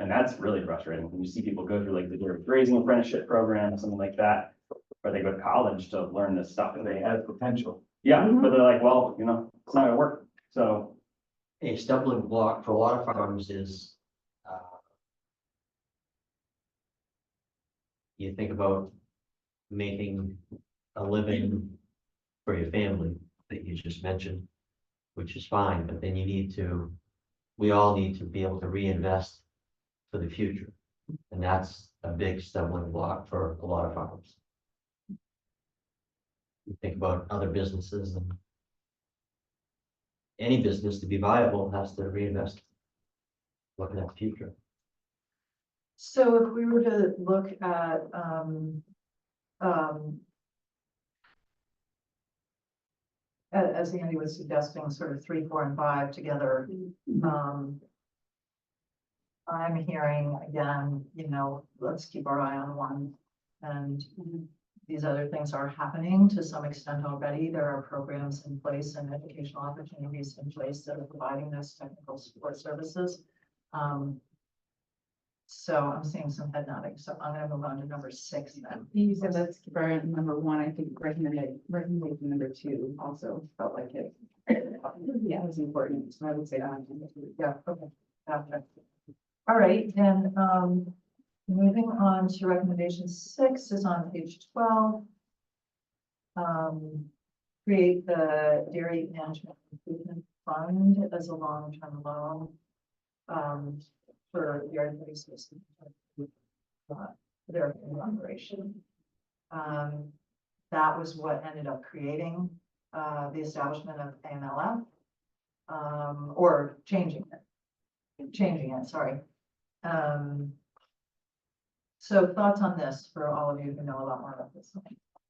And that's really frustrating when you see people go through like the dairy grazing apprenticeship program or something like that, where they go to college to learn this stuff. They have potential. Yeah, but they're like, well, it's not gonna work. So A stumbling block for a lot of farms is, you think about making a living for your family that you just mentioned, which is fine, but then we all need to be able to reinvest for the future. And that's a big stumbling block for a lot of farms. You think about other businesses, and any business to be viable has to reinvest, looking at the future. So if we were to look at, as Andy was suggesting, sort of 3, 4, and 5 together, I'm hearing again, let's keep our eye on 1. And these other things are happening to some extent already. There are programs in place and educational opportunities in place that are providing those technical support services. So I'm seeing some head nodding, so I'm gonna move on to number 6 then. You said let's keep our number 1, I think recommendation number 2 also felt like it. Yeah, it was important, so I would say that. Yeah, okay, gotcha. All right, then, moving on to recommendation 6 is on page 12. Create the Dairy Management Improvement Fund as a long-term loan. For dairy producers. Their operation. That was what ended up creating, the establishment of AMLF. Or changing it, sorry. So thoughts on this for all of you who know a lot more about this?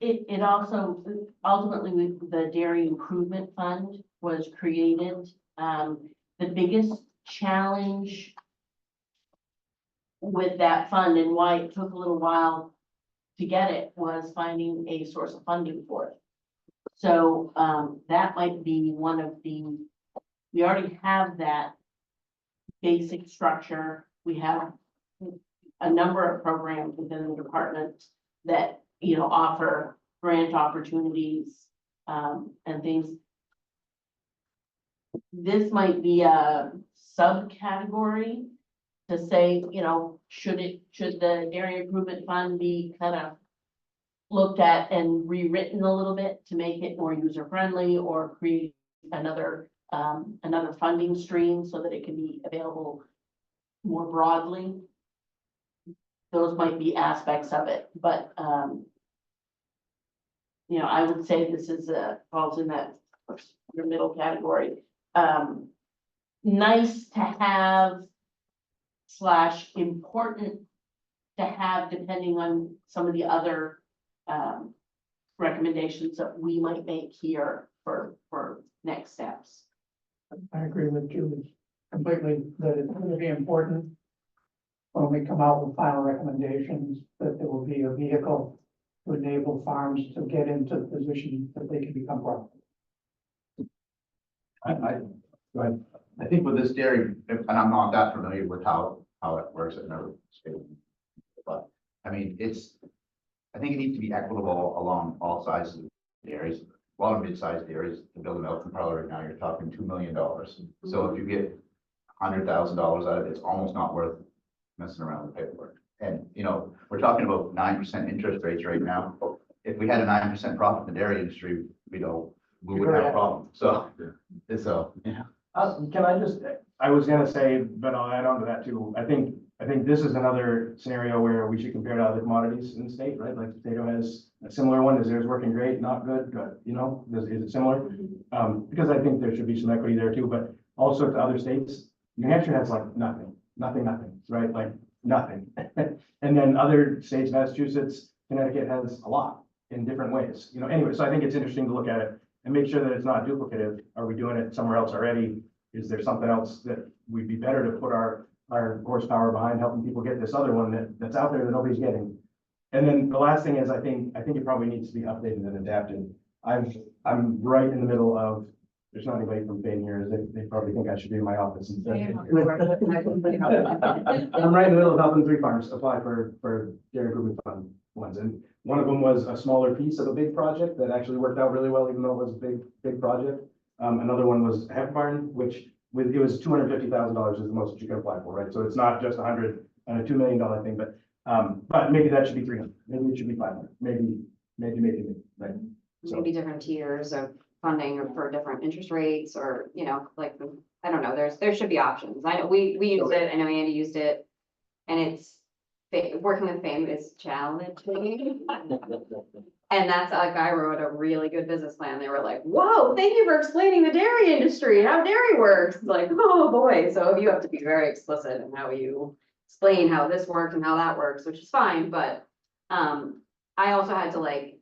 It also, ultimately, the Dairy Improvement Fund was created. The biggest challenge with that fund and why it took a little while to get it was finding a source of funding for it. So that might be one of we already have that basic structure. We have a number of programs within the department that, offer grant opportunities and things. This might be a subcategory to say, should the Dairy Improvement Fund be kind of looked at and rewritten a little bit to make it more user-friendly, or create another funding stream so that it can be available more broadly? Those might be aspects of it, but I would say this is falls in that your middle category. Nice to have / important to have, depending on some of the other recommendations that we might make here for next steps. I agree with Julie completely, that it's going to be important when we come out with final recommendations, that there will be a vehicle to enable farms to get into the position that they can become profitable. Go ahead. I think with this dairy, and I'm not that familiar with how it works at another state. But I mean, I think it needs to be equitable along all sizes of dairies. A lot of mid-sized dairies to build a milking parlor right now, you're talking $2 million. So if you get $100,000 out of it, it's almost not worth messing around with paperwork. And we're talking about 9% interest rates right now. If we had a 9% profit in the dairy industry, we would have a problem. So yeah. Can I was gonna say, but I'll add on to that too. I think this is another scenario where we should compare to other commodities in the state, right? Like potato has a similar one. Is theirs working great, not good, but is it similar? Because I think there should be some equity there too, but also to other states. New Hampshire has like nothing, right? Like nothing. And then other states, Massachusetts, Connecticut has a lot in different ways, you know, anyway, so I think it's interesting to look at it and make sure that it's not duplicative. Are we doing it somewhere else already? Is there something else that we'd be better to put our horsepower behind helping people get this other one that's out there that nobody's getting? And then the last thing is, I think it probably needs to be updated and adapted. I'm right in the middle of, there's not anybody from Bain here, they probably think I should be in my office. I'm right in the middle of helping 3 farms apply for dairy improvement fund ones. And one of them was a smaller piece of a big project that actually worked out really well, even though it was a big project. Another one was a heifer barn, which it was $250,000 is the most you can apply for, right? So it's not just 100 and a $2 million thing, but maybe that should be 300, maybe it should be 500, maybe, right? So, Maybe different tiers of funding or for different interest rates or, you know, like, I don't know, there should be options. I know we used it, I know Andy used it. And it's, working with FAME is challenging. And that's like, I wrote a really good business plan. They were like, whoa, thank you for explaining the dairy industry and how dairy works. It's like, oh boy, so you have to be very explicit in how you explain how this works and how that works, which is fine, but I also had to like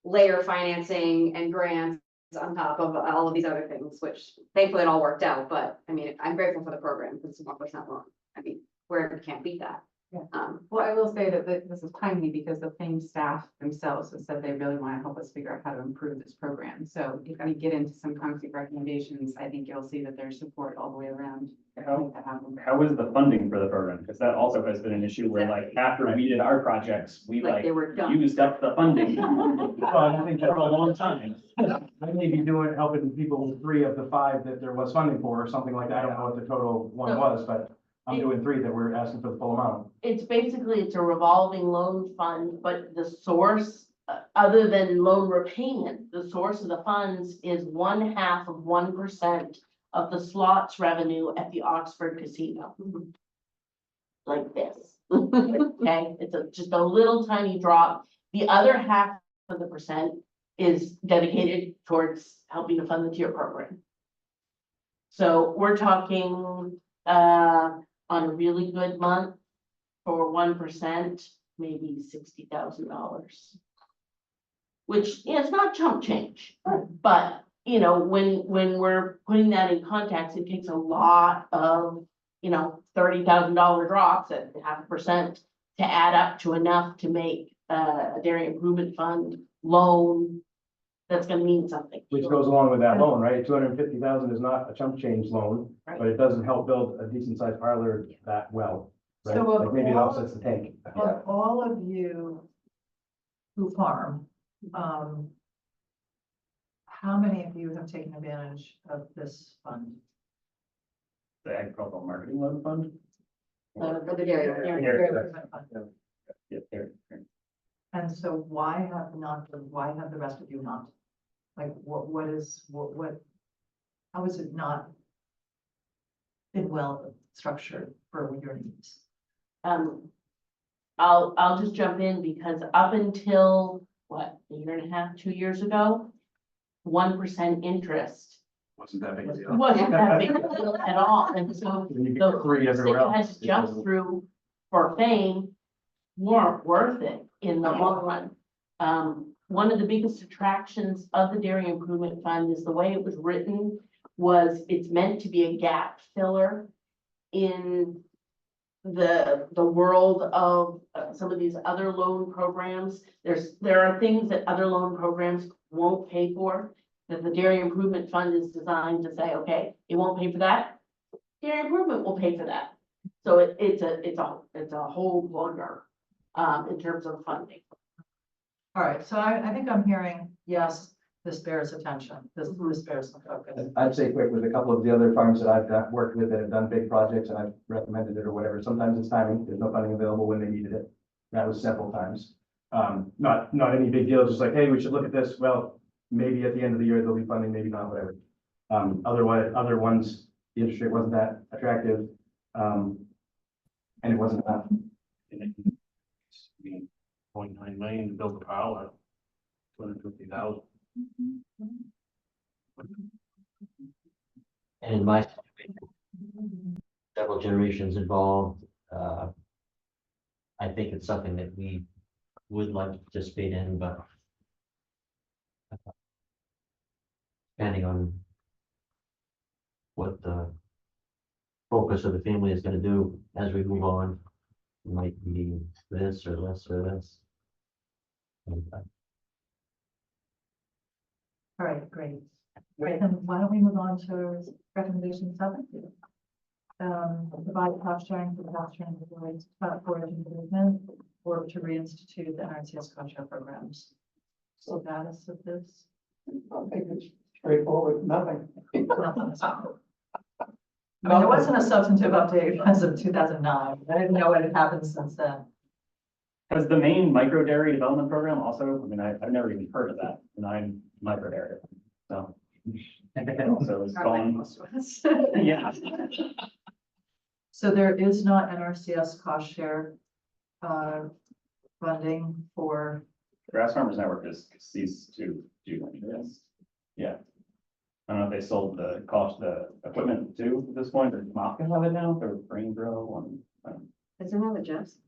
layer financing and grants on top of all of these other things, which thankfully it all worked out, but I mean, I'm grateful for the program, because it's 1% loan. I mean, where you can't beat that. Yeah. Well, I will say that this is timely because the FAME staff themselves have said they really want to help us figure out how to improve this program. So if we get into some concrete recommendations, I think you'll see that there's support all the way around. How is the funding for the program? Because that also has been an issue where like after we did our projects, we Like they were done. used up the funding. well, I think For a long time. I may be helping people with 3 of the 5 that there was funding for, or something like that. I don't know what the total one was, but I'm doing 3 that we're asking for the full amount. It's basically, it's a revolving loan fund, but the source, other than loan repayment, the source of the funds is 1/2 of 1% of the slots revenue at the Oxford Casino. Like this, okay, it's just a little tiny drop. The other 1/2 of the percent is dedicated towards helping to fund the tier program. So we're talking, on a really good month for 1%, maybe $60,000. Which is not chump change, but you know, when we're putting that in context, it takes a lot of, you know, $30,000 drops at 0.5% to add up to enough to make a dairy improvement fund loan. That's gonna mean something. Which goes along with that loan, right? 250,000 is not a chump change loan, Right. but it doesn't help build a decent sized parlor that well. Right? So of Like maybe it all- offsets the tank. Of all of you who farm, how many of you have taken advantage of this fund? The agricultural marketing loan fund? For the dairy. Dairy Improvement Fund. Yeah, there. And so why have the rest of you not? Like, how is it not been well structured for your needs? I'll just jump in because up until what, 1.5 years, 2 years ago, 1% interest Wasn't that big a deal. wasn't that big a deal at all, and so Then you the get 3 hoops that everywhere you had else. to jump through for fame weren't worth it in the long run. One of the biggest attractions of the Dairy Improvement Fund is the way it was written was it's meant to be a gap filler in the world of some of these other loan programs. There are things that other loan programs won't pay for, that the Dairy Improvement Fund is designed to say, okay, it won't pay for that. Dairy Improvement will pay for that. So it's a whole plugger in terms of funding. All right, so I think I'm hearing, yes, this bears attention, this bears some focus. I'd say quick with a couple of the other farms that I've worked with that have done big projects and I've recommended it or whatever. Sometimes it's timing. There's no funding available when they needed it. That was several times. Not any big deal, just like, hey, we should look at this. Well, maybe at the end of the year, there'll be funding, maybe not, whatever. Otherwise, other ones, the interest rate wasn't that attractive. And it wasn't enough. 0.9 million to build the power, 250,000. And in my situation, several generations involved. I think it's something that we would like to participate in, but depending on what the focus of the family is gonna do as we move on, it might be this or this or this. All right, great. Great, then why don't we move on to recommendation 7? Provide cost sharing for the cost sharing for improvement or to reinstitute the NRCS cost share programs. Status of this. I think it's straightforward, nothing. Nothing is wrong. I mean, there wasn't a substantive update as of 2009. I didn't know what had happened since then. Has the main micro dairy development program also, I mean, I've never even heard of that, and I'm micro dairy, so. Also is going, yeah. So there is not NRCS cost share funding for, Grass Farmers Network has ceased to do any of this. Yeah. I don't know if they sold the equipment too at this point, or Moffitt have it now, or Grain Grill, and, Isn't that what Jeff's?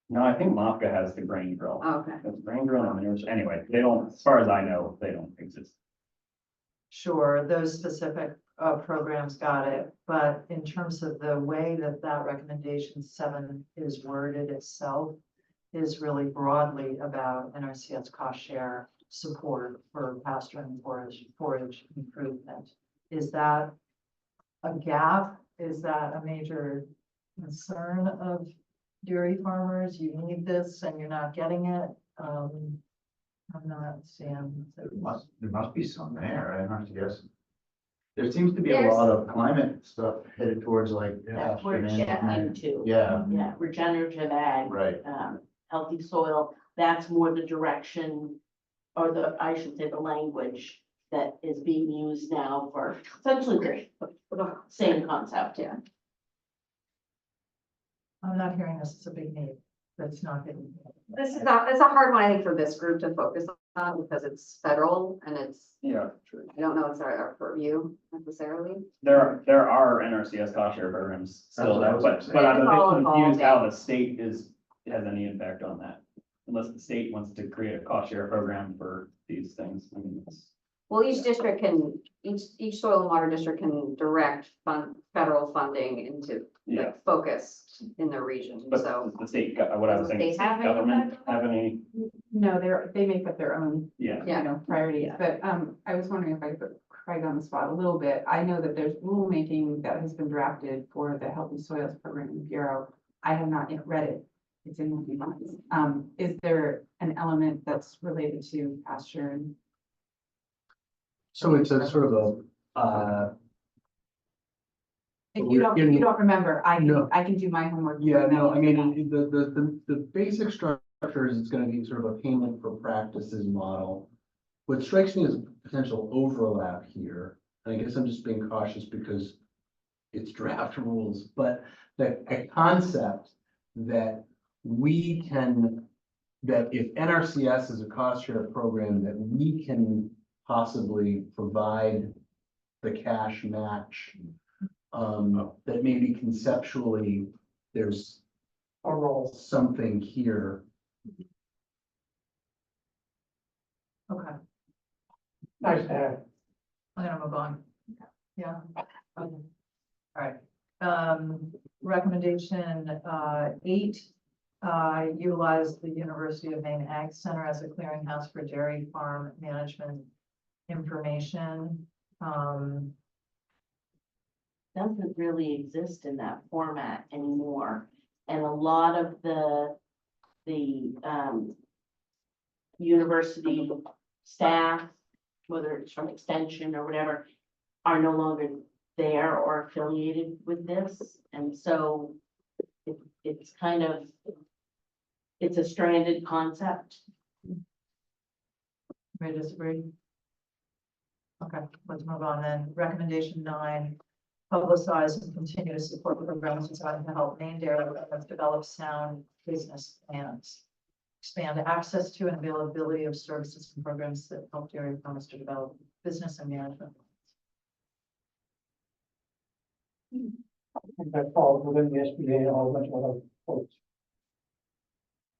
no, I think Moffitt has the Grain Grill. Oh, okay. It's Grain Grill, and anyway, they don't, as far as I know, they don't exist. sure, those specific programs got it. But in terms of the way that that recommendation 7 is worded itself is really broadly about NRCS cost share support for pasture and forage improvement. Is that a gap? Is that a major concern of dairy farmers? You need this and you're not getting it? I'm not seeing. There must be some there, I have to guess. There seems to be a There's- lot of climate stuff headed towards like. That's where it's pasture getting management. into. Yeah, Yeah, regenerative ag. right. Healthy soil, that's more the direction, or I should say, the language that is being used now for essentially the same concept. Yeah. I'm not hearing this as a big need. That's not getting. This is not, it's a hard one, I think, for this group to focus on because it's federal and it's, Yeah. I don't know, it's our purview necessarily. There are NRCS cost share programs still, That's what I was gonna say. but I'm It's all a bit confused how evolving. the state has any impact on that. Unless the state wants to create a cost share program for these things. I mean, Well, each district can, each soil and water district can direct federal funding into yeah, like focus in their region, but so. does the state, what I was Does the saying, state have any government impact on have any, No, they make up their own, yeah. Yeah. you know, priorities, but, I was wondering if I could put Craig on the spot a little bit. I know that there's rulemaking that has been drafted for the Healthy Soils Program in the Bureau. I have not yet read it. It's in my minds. Is there an element that's related to pasture and? So it's a sort of a, If you don't remember, No. I can do my homework. yeah, no, I mean, the basic structure is it's gonna be sort of a payment for practices model. What strikes me as a potential overlap here, and I guess I'm just being cautious because it's draft rules, but a concept that we can, that if NRCS is a cost share program, that we can possibly provide the cash match. That maybe conceptually, there's A role. something here. Okay, Nice to have. I'm gonna move on. Yeah. Okay. All right. Recommendation 8, utilize the University of Maine Ag Center as a clearinghouse for dairy farm management information. Doesn't really exist in that format anymore. And a lot of the university staff, whether it's from extension or whatever, are no longer there or affiliated with this. And so it's kind of, it's a stranded concept. May disagree? Okay, let's move on then. Recommendation 9, publicize and continue to support programs designed to help Maine dairy farmers develop sound business plans. Expand access to and availability of services and programs that help dairy farmers to develop business and management. And that falls within the SBA and a whole bunch of other folks.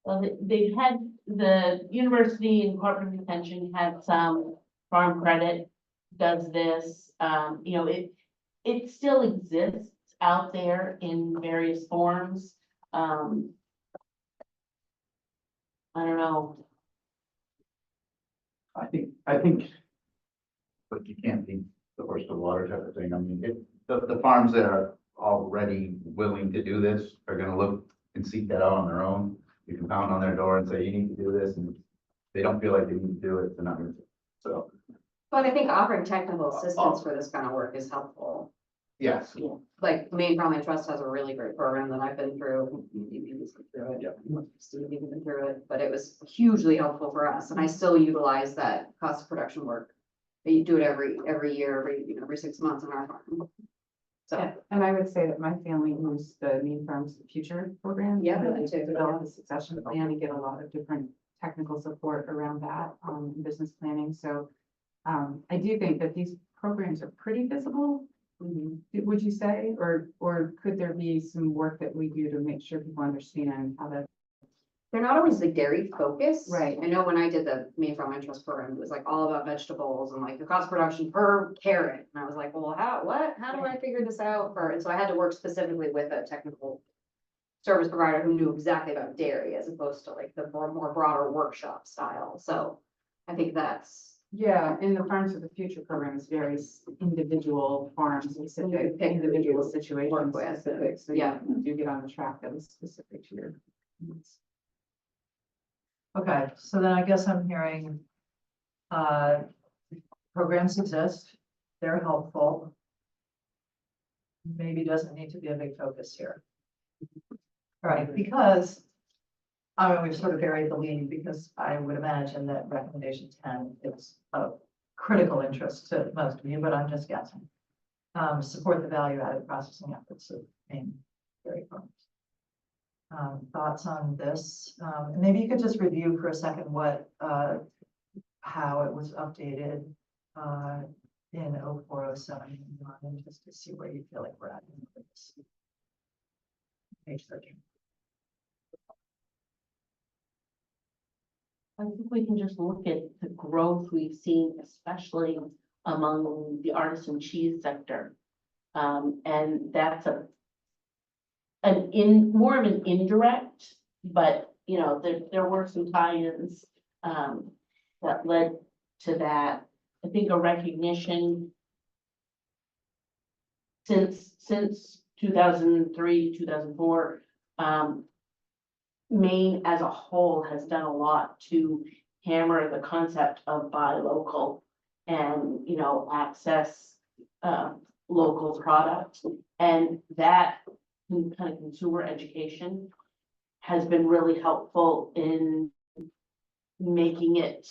Well, they've had, the University and Department of Detention had some, Farm Credit does this, you know, it still exists out there in various forms. I don't know. I think, But you can't be the horse to water type of thing. I mean, if the farms that are already willing to do this are gonna look and seek that out on their own. You can pound on their door and say, you need to do this, and if they don't feel like they need to do it, they're not gonna do it. So, But I think offering technical assistance for this kind of work is helpful. yes. Like Maine Farmland Trust has a really great program that I've been through. You've been through it. Steve, you've been through it, but it was hugely helpful for us, and I still utilize that cost of production work. You do it every year, every 6 months on our farm. So, Yeah, and I would say that my family used the Maine Farms Future program. Yeah, to me too. develop a succession plan and get a lot of different technical support around that, business planning. So, I do think that these programs are pretty visible. Would you say, or could there be some work that we do to make sure people understand how to? they're not always like dairy focused. Right. I know when I did the Maine Farm Trust program, it was like all about vegetables and like the cost of production per carrot. And I was like, well, how do I figure this out and so I had to work specifically with a technical service provider who knew exactly about dairy as opposed to like the more broader workshop style. So I think that's. Yeah, in the Farms of the Future program is very individual farm specific, Pick individual work situations with, specific. So yeah. you do get on the track that is specific to your needs. Okay, so then I guess I'm hearing, programs exist, they're helpful. Maybe doesn't need to be a big focus here. All right, because, I mean, we've sort of buried the lead because I would imagine that recommendation 10 is of critical interest to most of you, but I'm just guessing. Support the value-added processing efforts of Maine dairy farms. Thoughts on this? And maybe you could just review for a second what, how it was updated, in 0407, just to see where you feel like we're at. In this. Page 13. I think we can just look at the growth we've seen, especially among the artisan cheese sector. And that's more of an indirect, but you know, there were some tie-ins that led to that. I think a recognition since 2003, 2004, Maine as a whole has done a lot to hammer the concept of buy local and, you know, access local products. And that kind of consumer education has been really helpful in making it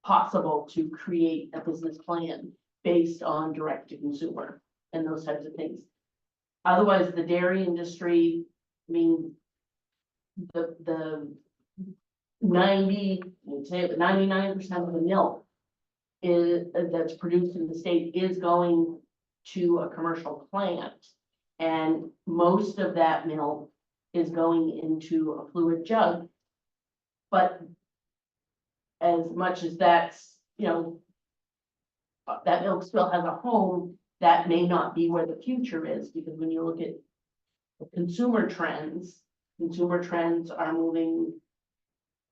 possible to create a business plan based on direct to consumer and those types of things. Otherwise, the dairy industry, I mean, the 99% of the milk that's produced in the state is going to a commercial plant. And most of that milk is going into a fluid jug. But as much as that's, you know, that milk still has a home, that may not be where the future is, because when you look at the consumer trends are moving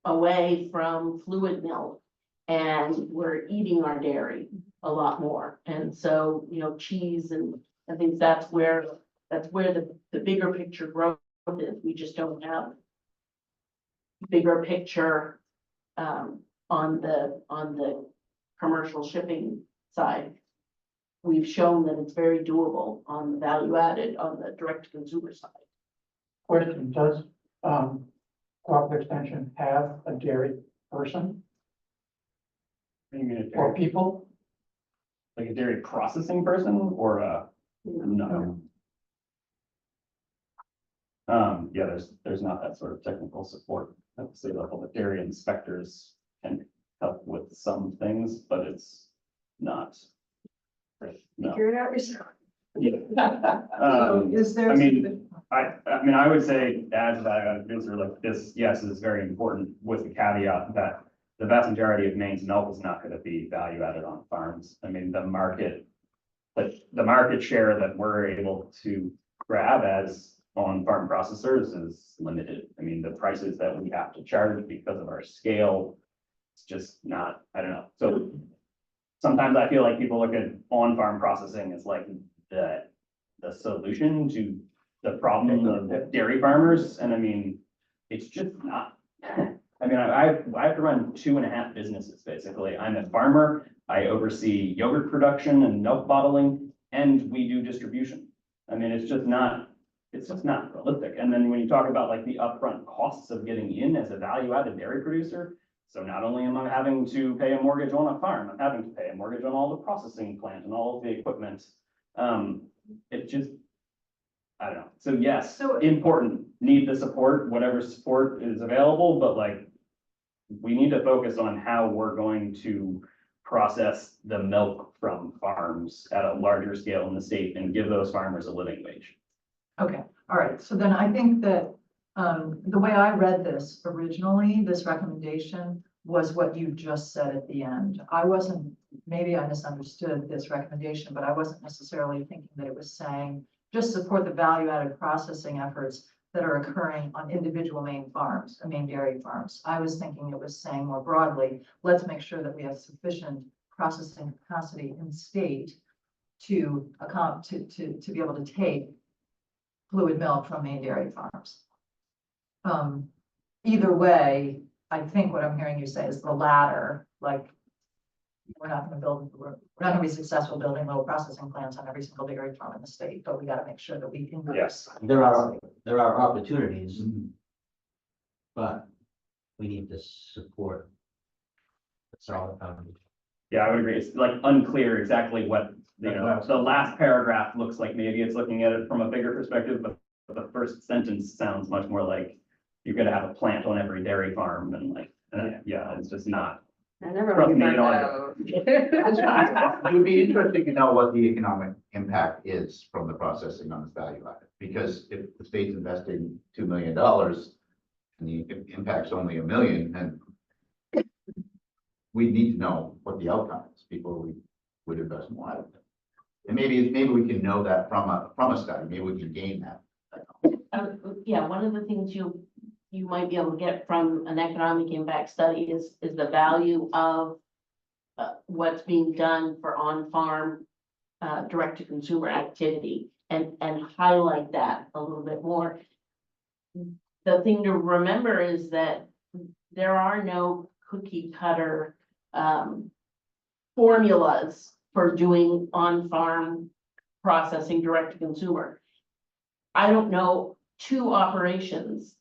away from fluid milk, and we're eating our dairy a lot more. And so, you know, cheese, and I think that's where the bigger picture growth is. We just don't have bigger picture on the commercial shipping side. We've shown that it's very doable on the value added, on the direct to consumer side. Question, does, Cooperative Extension have a dairy person You mean a or dairy, people? like a dairy processing person or a, no? Yeah, there's not that sort of technical support at the state level. The dairy inspectors can help with some things, but it's not. No. Figure it out yourself. So is there? I mean, I would say as a producer like this, yes, is very important with the caveat that the vast majority of Maine's milk is not gonna be value added on farms. I mean, the market share that we're able to grab as on-farm processors is limited. I mean, the prices that we have to charge because of our scale, it's just not, I don't know. So sometimes I feel like people look at on-farm processing as like the solution to the problem of dairy farmers, and I mean, it's just not. I mean, I have to run 2.5 businesses, basically. I'm a farmer, I oversee yogurt production and milk bottling, and we do distribution. I mean, it's just not realistic. And then when you talk about like the upfront costs of getting in as a value-added dairy producer, so not only am I having to pay a mortgage on a farm, I'm having to pay a mortgage on all the processing plant and all of the equipment. It just, I don't know. So yes, important, need the support, whatever support is available, but like, we need to focus on how we're going to process the milk from farms at a larger scale in the state and give those farmers a living wage. Okay, all right, so then I think that, the way I read this originally, this recommendation was what you just said at the end. Maybe I misunderstood this recommendation, but I wasn't necessarily thinking that it was saying, just support the value-added processing efforts that are occurring on individual Maine farms, Maine dairy farms. I was thinking it was saying more broadly, let's make sure that we have sufficient processing capacity in state to be able to take fluid milk from Maine dairy farms. Either way, I think what I'm hearing you say is the latter, like, we're not gonna be successful building little processing plants on every single dairy farm in the state, but we gotta make sure that we increase. Yes. There are opportunities, but we need to support the solid foundation. Yeah, I would agree. It's like unclear exactly what, the last paragraph looks like. Maybe it's looking at it from a bigger perspective, but the first sentence sounds much more like you're gonna have a plant on every dairy farm and like, yeah, it's just not. I never Trust really me, found you know, out. It would be interesting to know what the economic impact is from the processing on this value added, because if the state's investing $2 million and the impact's only $1 million, then we need to know what the outcome is before we would invest more out of it. And maybe we can know that from a study, maybe we can gain that. Yeah, one of the things you might be able to get from an economic impact study is the value of what's being done for on-farm direct-to-consumer activity and highlight that a little bit more. The thing to remember is that there are no cookie cutter formulas for doing on-farm processing direct-to-consumer. I don't know 2 operations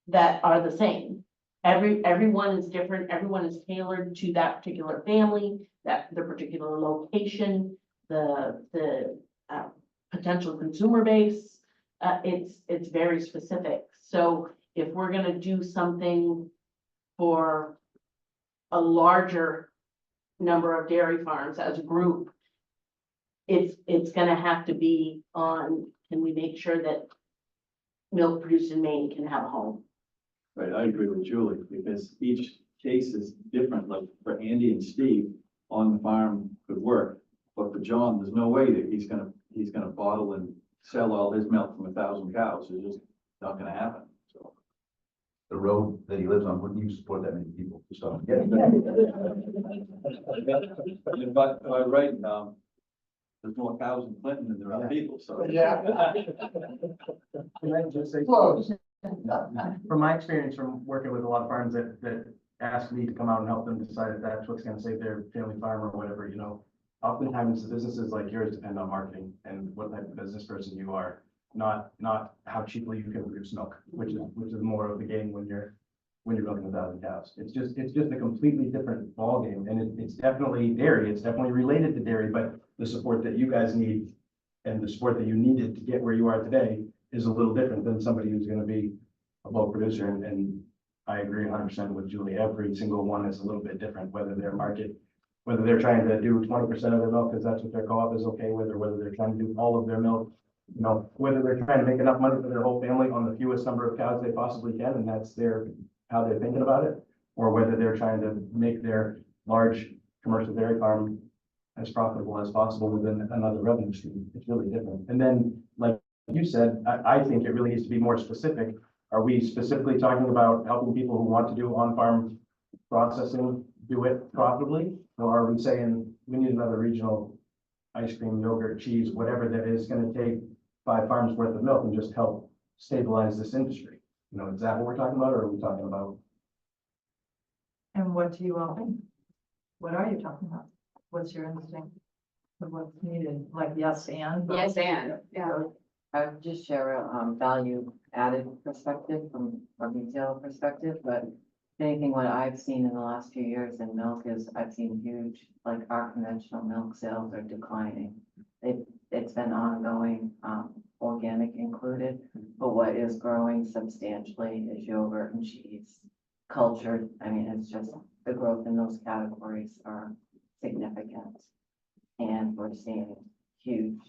that are the same. Everyone is different. Everyone is tailored to that particular family, the particular location, the potential consumer base. It's very specific. So if we're going to do something for a larger number of dairy farms as a group, it's going to have to be on, can we make sure that milk produced in Maine can have a home? Right, I agree with Julie, because each case is different. Like for Andy and Steve, on the farm could work, but for John, there's no way that he's gonna bottle and sell all his milk from 1,000 cows. It's just not gonna happen, so. The road that he lives on wouldn't even support that many people, so. But right, there's more cows in Clinton than there are people, so. Yeah. Can I just say? From my experience from working with a lot of farms that ask me to come out and help them decide if that's what's gonna save their family farm or whatever, oftentimes the businesses like yours depend on marketing and what type of business person you are, not how cheaply you can produce milk, which is more of the game when you're milking 1,000 cows. It's just a completely different ballgame, and it's definitely dairy. It's definitely related to dairy, but the support that you guys need and the support that you needed to get where you are today is a little different than somebody who's going to be a bulk producer. And I agree 100% with Julie. Every single one is a little bit different, whether their market whether they're trying to do 20% of their milk, because that's what their co-op is okay with, or whether they're trying to do all of their milk. You know, whether they're trying to make enough money for their whole family on the fewest number of cows they possibly can, and that's how they're thinking about it. Or whether they're trying to make their large commercial dairy farm as profitable as possible within another revenue stream. It's really different. And then, like you said, I think it really needs to be more specific. Are we specifically talking about helping people who want to do on-farm processing, do it profitably? Or are we saying we need another regional ice cream, yogurt, cheese, whatever that is gonna take 5 farms worth of milk and just help stabilize this industry? You know, is that what we're talking about, or are we talking about? And what do you all think? What are you talking about? What's your instinct of what's needed? Like, yes, and? Yes, and, yeah. I would just share a value added perspective from a retailer perspective, but if anything, what I've seen in the last few years in milk is I've seen huge, like our conventional milk sales are declining. It's been ongoing, organic included, but what is growing substantially is yogurt and cheese. Cultured, I mean, it's just the growth in those categories are significant. And we're seeing huge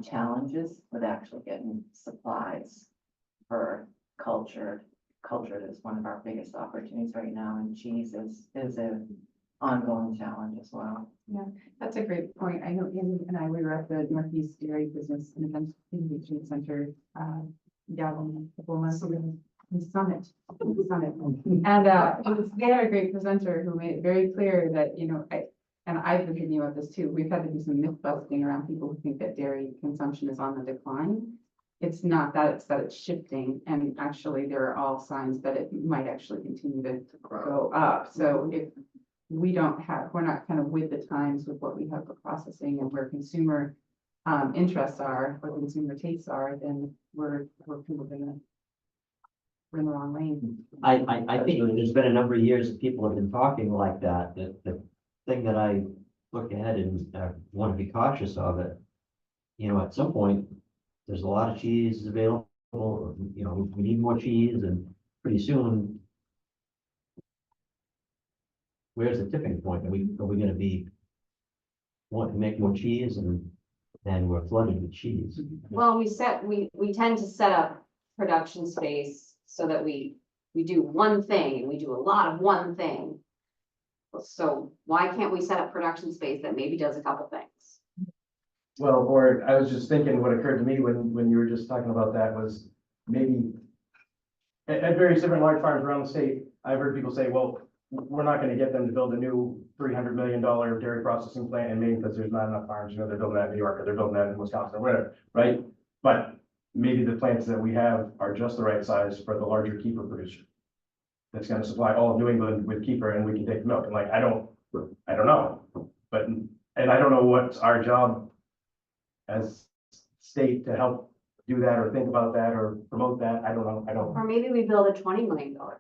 challenges with actually getting supplies for cultured. Cultured is one of our biggest opportunities right now, and cheese is an ongoing challenge as well. Yeah, that's a great point. I know Andy and I, we were at the Northeast Dairy Business and Events Innovation Center, down a couple of months ago. In Summit. And they had a great presenter who made it very clear that, you know, I've been thinking about this too. We've had to do some myth busting around people who think that dairy consumption is on the decline. It's not that, it's that it's shifting, and actually there are all signs that it might actually continue to go up. So if we're not kind of with the times with what we have for processing and where consumer interests are, or consumer tastes are, then we're in the wrong lane. I think there's been a number of years that people have been talking like that. The thing that I look ahead and want to be cautious of it, you know, at some point, there's a lot of cheese available, you know, we need more cheese, and pretty soon, where's the tipping point? Are we gonna be wanting to make more cheese, and then we're flooded with cheese? Well, we tend to set up production space so that we do one thing, and we do a lot of one thing. So why can't we set up production space that maybe does a couple things? Well, or I was just thinking, what occurred to me when you were just talking about that was maybe at various different large farms around the state, I've heard people say, well, we're not gonna get them to build a new $300 million dairy processing plant in Maine because there's not enough farms, you know, they're building that in New York, or they're building that in Wisconsin, or whatever, right? But maybe the plants that we have are just the right size for the larger keeper producer. That's gonna supply all of New England with keeper, and we can take the milk. And like, I don't know, but, and I don't know what's our job as state to help do that, or think about that, or promote that. I don't know. Or maybe we build a $20 million plant.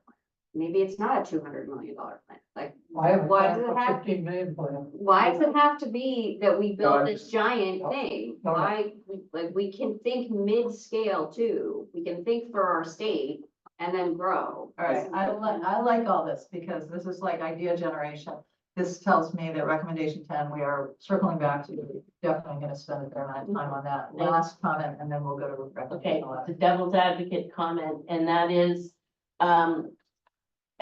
Maybe it's not a $200 million plant. Like, I have a why plan does it for have, 15 million plan. why does it have to be that we No, build I'm this just- giant thing? No, no. Why, we can think mid-scale too. We can think for our state and then grow. All right, I like all this, because this is like idea generation. This tells me that recommendation 10, we are circling back to, definitely gonna spend a fair amount of time on that. Last comment, and then we'll go to Okay, recommendation 11. the devil's advocate comment, and that is,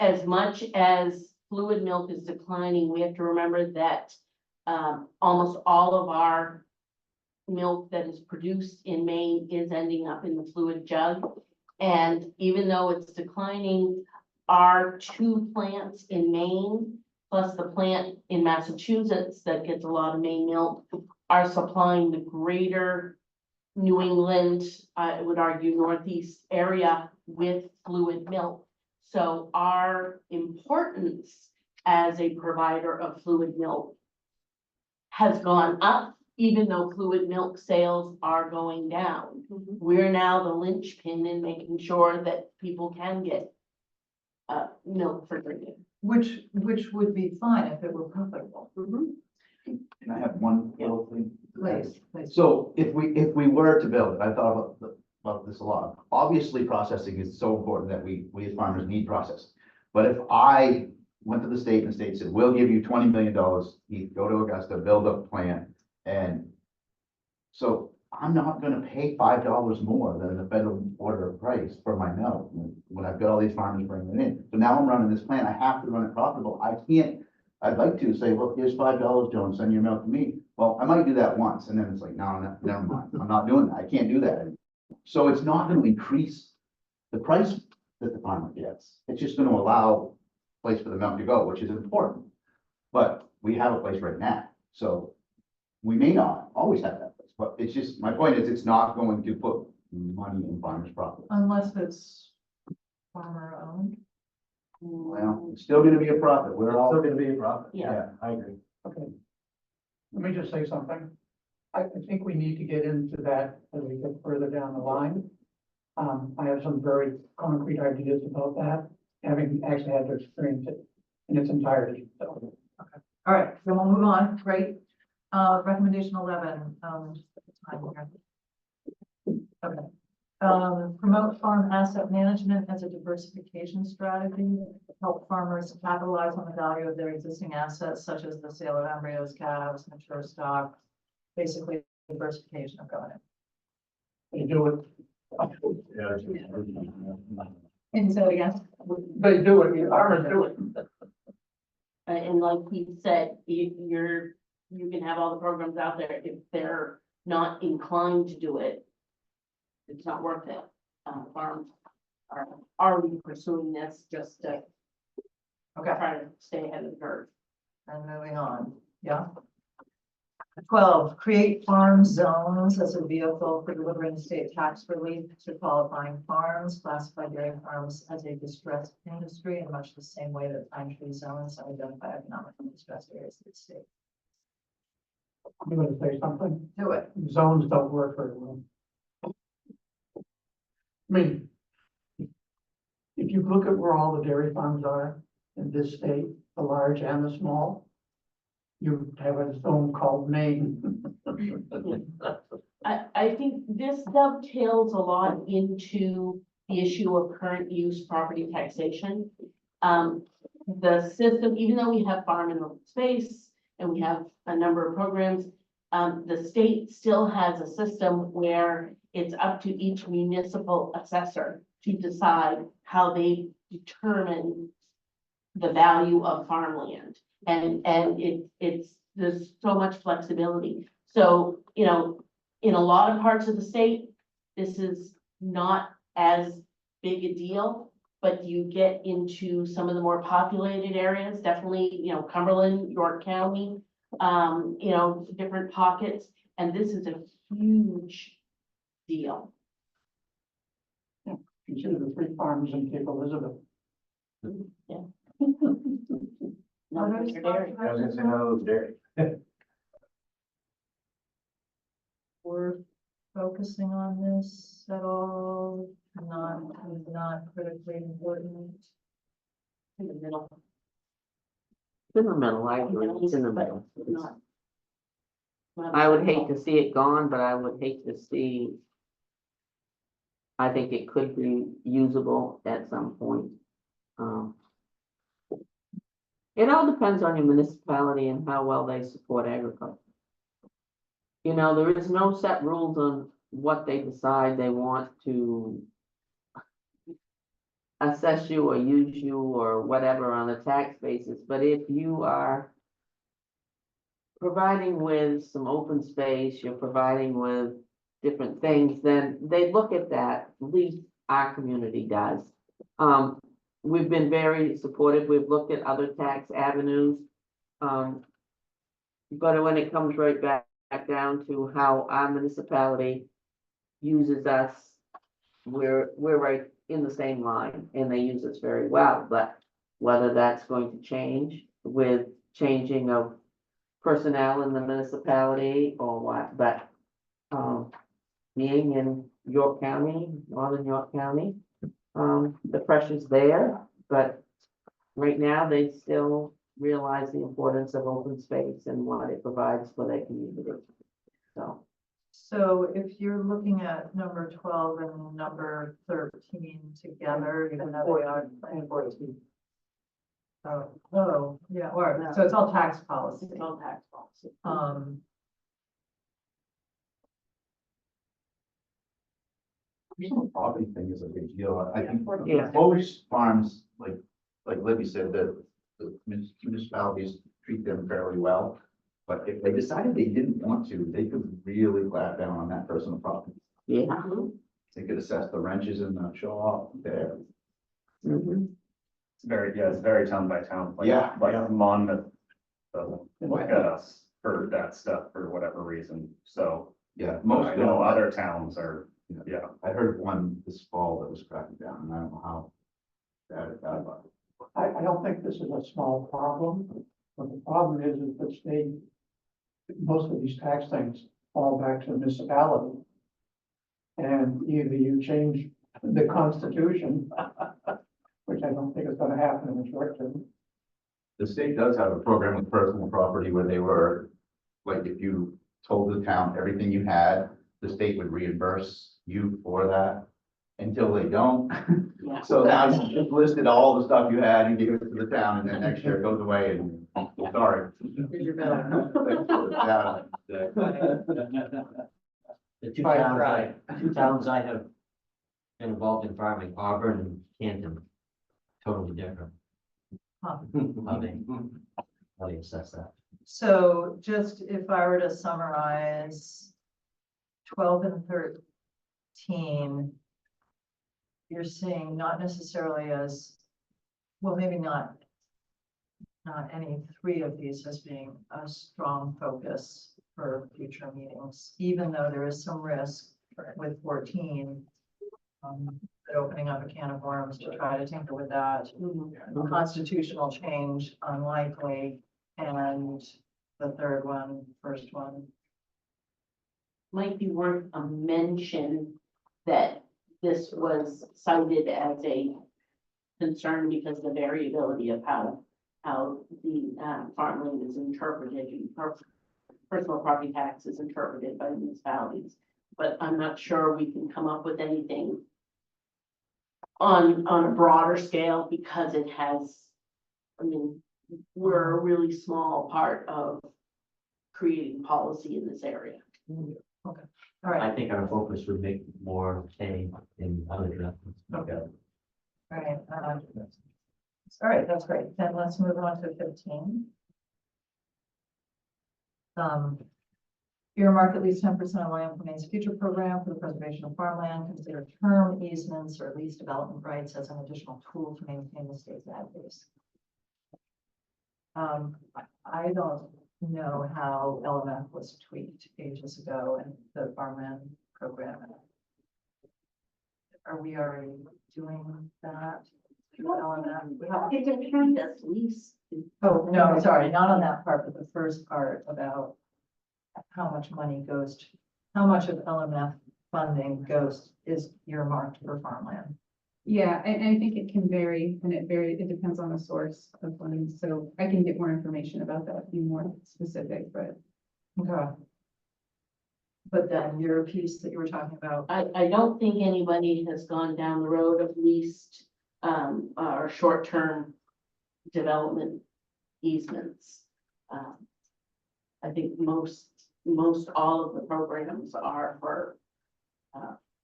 as much as fluid milk is declining, we have to remember that almost all of our milk that is produced in Maine is ending up in the fluid jug. And even though it's declining, our 2 plants in Maine, plus the plant in Massachusetts that gets a lot of Maine milk, are supplying the greater New England, I would argue Northeast area with fluid milk. So our importance as a provider of fluid milk has gone up, even though fluid milk sales are going down. We're now the linchpin in making sure that people can get milk for drinking. Which would be fine if it were profitable. Can I have one little thing? Please. So if we were to build it, I thought about this a lot. Obviously, processing is so important that we as farmers need processing. But if I went to the state and the state said, we'll give you $20 million. You go to Augusta, build a plant. And so I'm not gonna pay $5 more than the federal order price for my milk when I've got all these farmers bringing it in. So now I'm running this plant. I have to run it profitable. I can't, I'd like to say, well, here's $5, Joan, send your milk to me. Well, I might do that once and then it's like, no, never mind. I'm not doing that. I can't do that anymore. So it's not gonna increase the price that the farmer gets. It's just gonna allow a place for the milk to go, which is important. But we have a place right now. So we may not always have that place, but it's just, my point is, it's not going to put money in farmers' profit. Unless it's farmer owned. Well, it's still gonna be a profit. We're all, Still gonna be a profit. Yeah. I agree. Okay. Let me just say something. I think we need to get into that as we get further down the line. I have some very concrete ideas about that, having actually had to experience it in its entirety, so. All right, so we'll move on. Great. Recommendation 11, just at the time here. Okay. Promote farm asset management as a diversification strategy, help farmers capitalize on the value of their existing assets, such as the sale of embryos, calves, mature stock, basically diversification of going They do it. in. Say it again. They do it, the farmers do it. And like he said, you can have all the programs out there, if they're not inclined to do it, it's not worth it. Farms are already pursuing this just to try to stay ahead of the curve. And moving on, yeah. 12, create farm zones as a vehicle for delivering state tax relief to qualifying farms, classify dairy farms as a distressed industry in much the same way that pine tree zones identify economically distressed areas of the state. I'm gonna say something. Do it. Zones don't work very well. I mean, if you look at where all the dairy farms are in this state, the large and the small, you have a zone called Maine. I think this dovetails a lot into the issue of current use property taxation. The system, even though we have farm and open space and we have a number of programs, the state still has a system where it's up to each municipal assessor to decide how they determine the value of farmland. And there's so much flexibility. So, you know, in a lot of parts of the state, this is not as big a deal, but you get into some of the more populated areas, definitely, you know, Cumberland, York County, you know, different pockets, and this is a huge deal. Consider the 3 farms in Cape Elizabeth. Yeah. Others? I was gonna say, no, dairy. We're focusing on this at all, not critically important. In the middle. In the middle, I agree, it's in the middle. Not- I would hate to see it gone, but I would hate to see. I think it could be usable at some point. It all depends on your municipality and how well they support agriculture. You know, there is no set rules on what they decide they want to assess you or use you or whatever on a tax basis, but if you are providing with some open space, you're providing with different things, then they look at that, at least our community does. We've been very supportive, we've looked at other tax avenues. But when it comes right back down to how our municipality uses us, we're right in the same line and they use us very well, but whether that's going to change with changing of personnel in the municipality or what, but being in York County, northern York County, the pressure's there, but right now they still realize the importance of open space and what it provides for their community. So if you're looking at number 12 and number 13 together, even though they are. And 14. Oh, yeah, or, so it's all tax policy. It's all tax policy. Personal property thing is a big deal. I think Yeah. most farms, like Libby said, the municipalities treat them fairly well. But if they decided they didn't want to, they could really clap down on that personal property. Yeah. They could assess the wrenches and the show off there. Mhm. It's very town by town. Like- Yeah, Like yeah. Monmouth doesn't look at us for that stuff for whatever reason, so. Yeah, Most, most I know don't. other towns are, yeah. I heard one this fall that was cracking down, and I don't know how bad it got, but I don't think this is a small problem, but the problem is that state, most of these tax things fall back to the municipality. And either you change the constitution, which I don't think is gonna happen in the short term. the state does have a program with personal property where they were, like, if you told the town everything you had, the state would reimburse you for that until they don't. Yeah. So now you just listed all the stuff you had and gave it to the town, and then next year it goes away and, sorry. Here's your bill. Thanks for the data. The two Right, towns, right. two towns I have been involved in farming, Auburn and Canton, totally different. Huh. How they assess that. So just if I were to summarize 12 and 13, you're seeing not necessarily as, well, maybe not any three of these as being a strong focus for future meetings, even though there is some risk with 14. But opening up a can of worms to try to tinker with that. Constitutional change unlikely, and the third one, first one. Might be worth a mention that this was cited as a concern because the variability of how the farmland is interpreted, personal property tax is interpreted by municipalities. But I'm not sure we can come up with anything on a broader scale because it has, I mean, we're a really small part of creating policy in this area. All right, I think our focus would make more hay in other directions. okay. All right, all right, that's great. Then let's move on to 15. Earmark at least 10% of land for Maine's future program for the preservation of farmland. Consider term easements or lease development rights as an additional tool to maintain the state's ag base. I don't know how LMF was tweaked ages ago and the farmland program. Are we already doing that? through LMF? We have- It depends at least. Oh, no, sorry, not on that part, but the first part about how much money goes to, how much of LMF funding is earmarked for farmland. Yeah, and I think it can vary, and it depends on the source of funding, so I can get more information about that, be more specific, but. Okay. But then your piece that you were talking about, I don't think anybody has gone down the road of least, or short-term development easements. I think most all of the programs are for,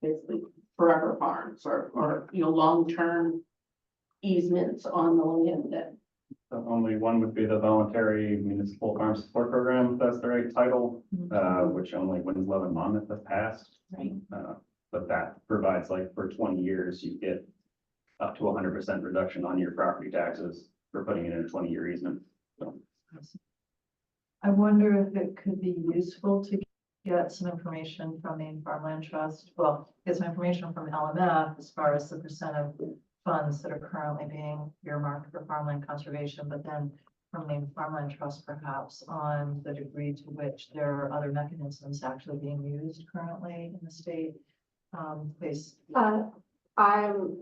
basically forever farms or, long-term easements on the land that. The only one would be the voluntary municipal farm support program, if that's the right title, which only Winslow and Monmouth have passed. Right. But that provides like for 20 years, you get up to 100% reduction on your property taxes for putting it in a 20-year easement. So I wonder if it could be useful to get some information from the Farmland Trust, well, get some information from LMF as far as the percent of funds that are currently being earmarked for farmland conservation, but then from the Farmland Trust perhaps on the degree to which there are other mechanisms actually being used currently in the state. Please. I'm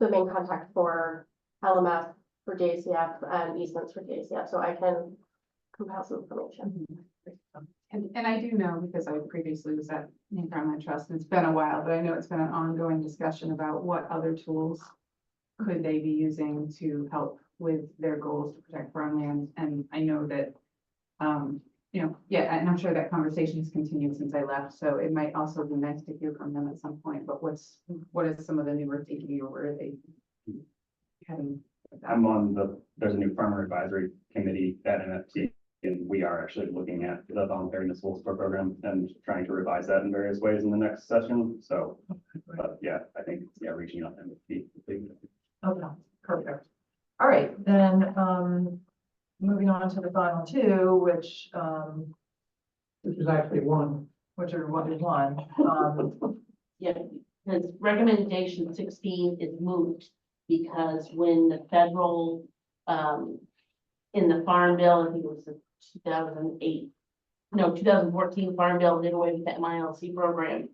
the main contact for LMF, for JCF and easements for JCF, so I can compile some information. And I do know, because I previously was at Maine Farmland Trust, and it's been a while, but I know it's been an ongoing discussion about what other tools could they be using to help with their goals to protect farmland. And I know that, yeah, and I'm sure that conversation has continued since I left. So it might also be nice to hear from them at some point, but what is some of the newer thinking or where are they heading? I'm on there's a new farmer advisory committee at NFT, and we are actually looking at the voluntary municipal support program and trying to revise that in various ways in the next session. So, yeah, I think, yeah, reaching out to them would be big. Okay, perfect. All right, then, moving on to the final two, which Which is actually one. which are what is one. Yeah, because recommendation 16 is moved because when the federal, in the Farm Bill, I think it was the 2014 Farm Bill did away with the MILC program.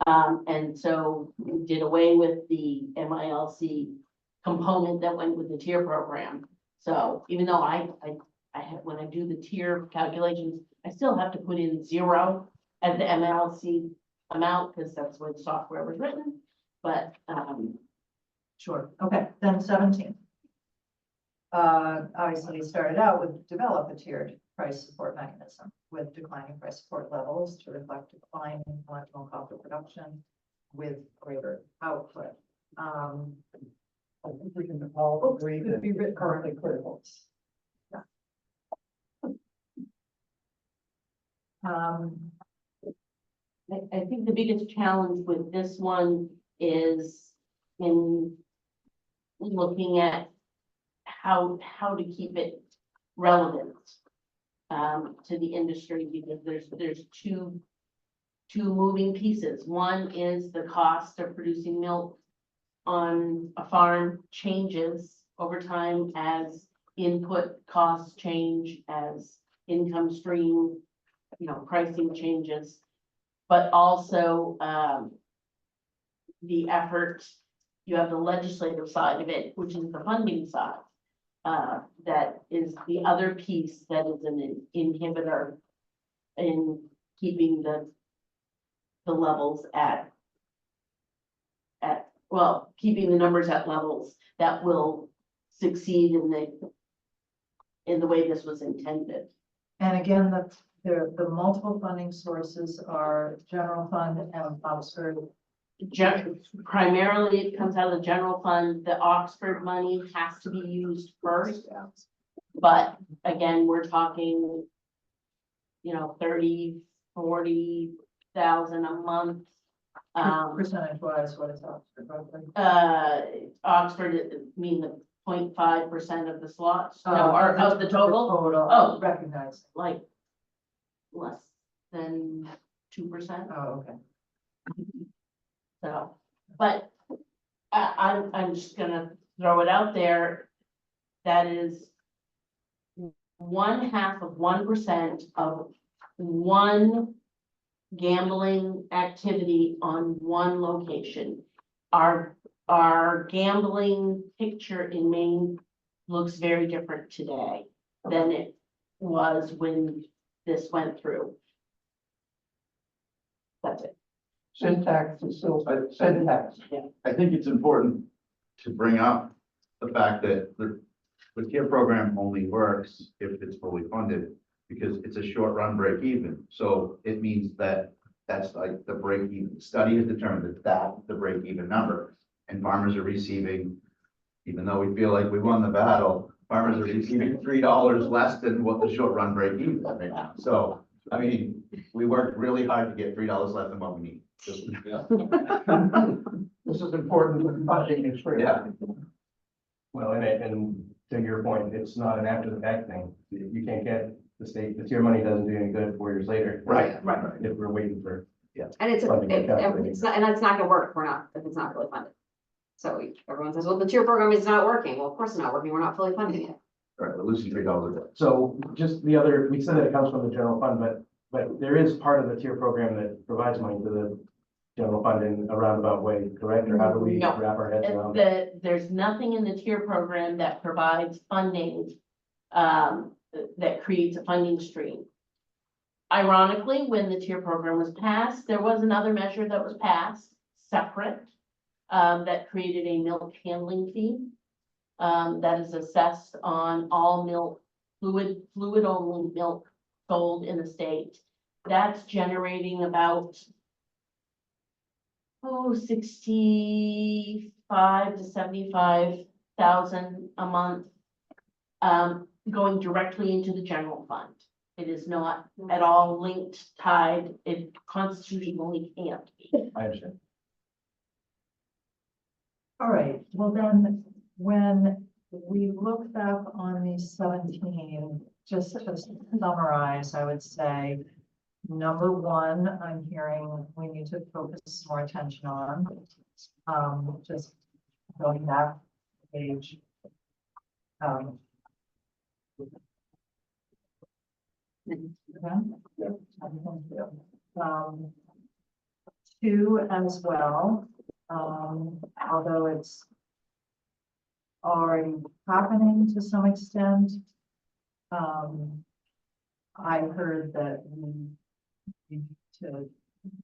And so we did away with the MILC component that went with the tier program. So even though I have, when I do the tier calculations, I still have to put in 0 as the MLC amount, because that's where the software was written, but, Sure, okay, then 17. Obviously, it started out with develop a tiered price support mechanism with declining price support levels to reflect decline in marginal cost of production with greater output. I think we can all agree Could that be written it's currently critical. I think the biggest challenge with this one is in looking at how to keep it relevant to the industry, because there's two moving pieces. One is the cost of producing milk on a farm changes over time as input costs change, as income stream, pricing changes, but also the effort. You have the legislative side of it, which is the funding side. That is the other piece that is an inhibitor in keeping the levels keeping the numbers at levels that will succeed in the way this was intended. And again, the multiple funding sources are general fund and Oxford. Primarily, it comes out of the general fund. The Oxford money has to be used first. But again, we're talking, 30, 40,000 a month. Percentage wise, what is Oxford roughly? Oxford, the 0.5% of the slots, or of the total, Total, recognized. like less than 2%. Oh, okay. So, but I'm just gonna throw it out there. That is 0.5% of one gambling activity on one location. Our gambling picture in Maine looks very different today than it was when this went through. That's it. Syntax is still syntax. I think it's important to bring up the fact that the tier program only works if it's fully funded, because it's a short run break even. So it means that that's like the break even. Study has determined that's the break even number. And farmers are receiving, even though we feel like we won the battle, farmers are receiving $3 less than what the short run break even is right now. So, I mean, we worked really hard to get $3 less than what we need. This is important when budgeting is free. Yeah. Well, and to your point, it's not an after the fact thing. You can't get the tier money doesn't do any good 4 years later. Right. If we're waiting for. And it's Funding and it's not, and it's not gonna work if it's not really funded. So everyone says, well, the tier program is not working. Well, of course it's not working. We're not fully funding it. Right, we're losing $3 a day. So just we said that it comes from the general fund, but there is part of the tier program that provides money to the general fund in a roundabout way, correct? Or how do we No. wrap our heads around it? There's nothing in the tier program that provides funding, that creates a funding stream. Ironically, when the tier program was passed, there was another measure that was passed, separate, that created a milk handling fee. that is assessed on all milk, fluid only milk sold in the state. That's generating about 65 to 75,000 a month, going directly into the general fund. It is not at all linked, tied, it constitutionally can't be. I understand. All right, well then, when we look back on these 17, just to summarize, I would say, number one, I'm hearing we need to focus more attention on, just going back the page. Two as well, although it's already happening to some extent. I heard that we need to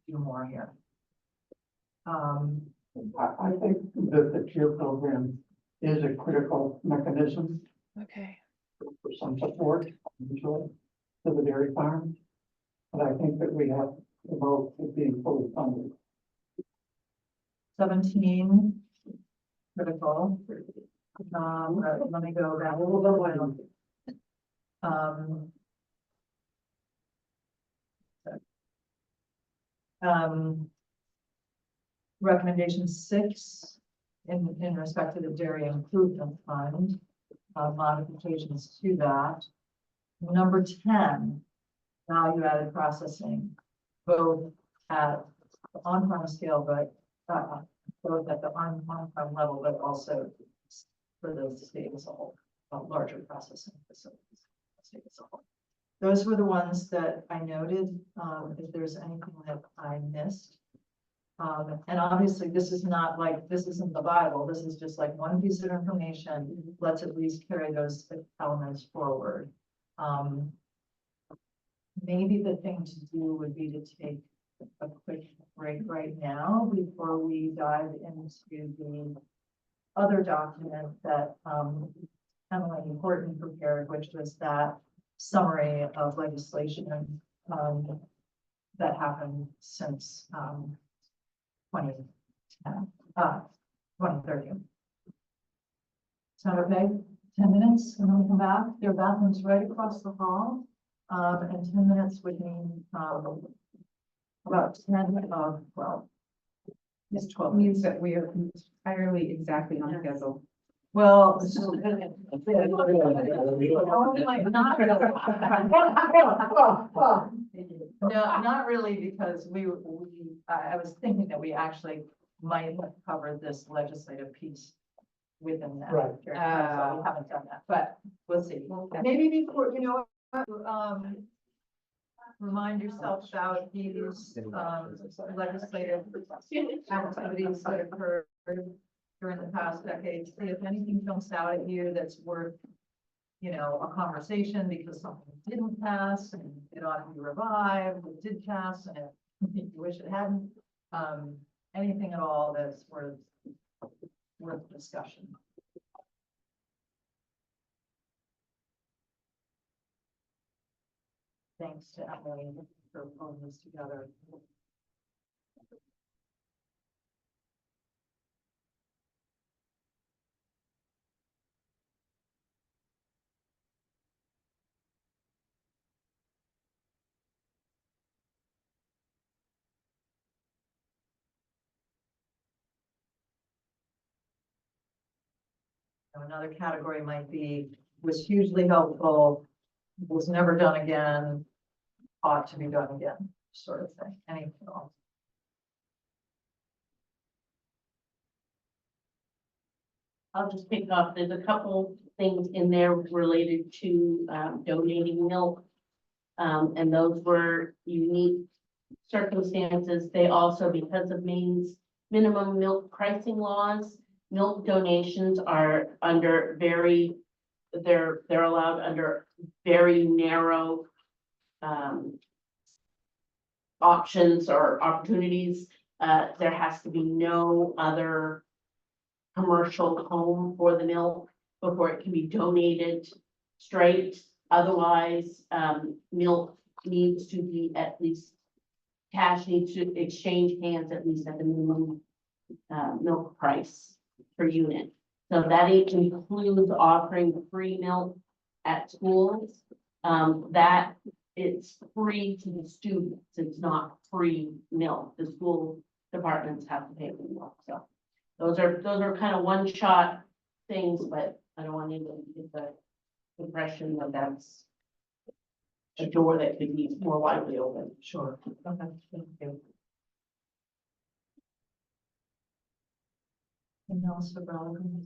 do more here. I think that the tier program is a critical mechanism Okay. for some support, usually, to the dairy farm. But I think that we have to vote for being fully funded. 17, critical. Let me go back a little bit. Recommendation 6, in respect to the dairy improvement fund, modifications to that. Number 10, value added processing, both at the on-farm scale, but both at the on-farm level, but also for the state as a whole, larger processing facilities, state as a whole. Those were the ones that I noted. If there's anything that I missed. And obviously, this is not like, this isn't the Bible. This is just like one piece of information. Let's at least carry those elements forward. Maybe the thing to do would be to take a quick break right now before we dive into the other document that Emily Horton prepared, which was that summary of legislation that happened since 2013. Sound okay? 10 minutes and then we'll come back. There are bathrooms right across the hall. And 10 minutes would mean about 10, 12. It's 12 Means minutes. that we are entirely exactly on schedule. Well. No, not really, because I was thinking that we actually might have covered this legislative piece within that. Right. period of time, so we haven't done that, but we'll see. Maybe before, you know, remind yourself about these, legislative activities that occurred during the past decade. See if anything jumps out at you that's worth, you know, a conversation because something didn't pass and it ought to be revived. It did pass and you wish it hadn't. Anything at all that's worth discussion. Thanks to Emily for pulling this together. Another category might be, was hugely helpful, was never done again, ought to be done again, sort of thing, anything else. I'll just pick up, there's a couple things in there related to donating milk. And those were unique circumstances. They also, because of Maine's minimum milk pricing laws, milk donations are under they're allowed under very narrow options or opportunities. There has to be no other commercial home for the milk. before it can be donated straight. Otherwise, milk needs to be at least, cash needs to exchange hands at least at the minimum milk price per unit. So that includes offering free milk at schools. That it's free to the students. It's not free milk. The school departments have to pay for the milk. So those are kind of one-shot things, but I don't want anyone to get the impression that that's a door that could be more widely open. Sure. Okay, thank you. And also relevant.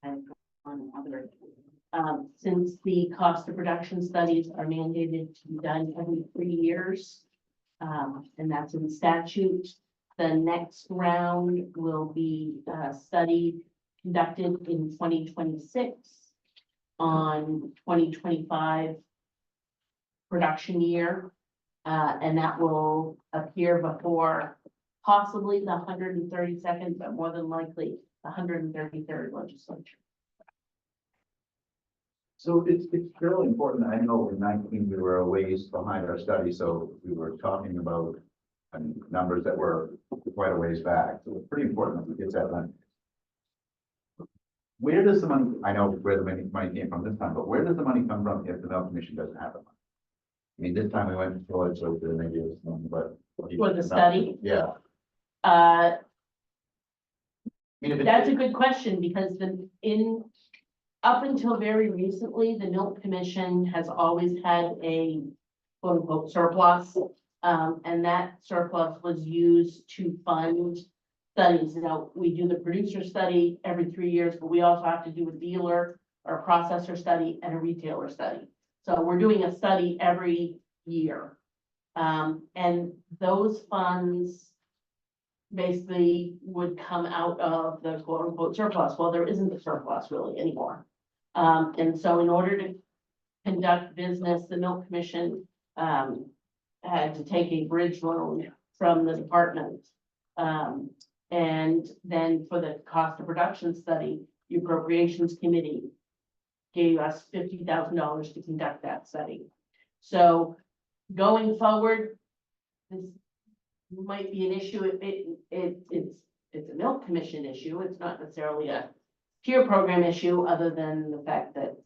And on other, since the cost of production studies are mandated to be done every 3 years, and that's in statute, the next round will be a study conducted in 2026 on 2025 production year, and that will appear before possibly the 132nd, but more than likely the 133rd legislature. So it's really important. I know in 19, we were a ways behind our study, so we were talking about numbers that were quite a ways back. So it's pretty important that we get that done. Where does the money, I know where the money came from this time, but where does the money come from if the Milk Commission doesn't have the money? I mean, this time we went to Floyd, so maybe it was something, but. For the study? Yeah. Uh, I mean, if That's a good question, because up until very recently, the Milk Commission has always had a quote unquote surplus. And that surplus was used to fund studies. Now, we do the producer study every 3 years, but we also have to do a dealer or a processor study and a retailer study. So we're doing a study every year. And those funds basically would come out of the quote unquote surplus. Well, there isn't a surplus really anymore. And so in order to conduct business, the Milk Commission had to take a bridge loan from the department. And then for the cost of production study, the Appropriations Committee gave us $50,000 to conduct that study. So going forward, this might be an issue. It's a Milk Commission issue. It's not necessarily a tier program issue, other than the fact that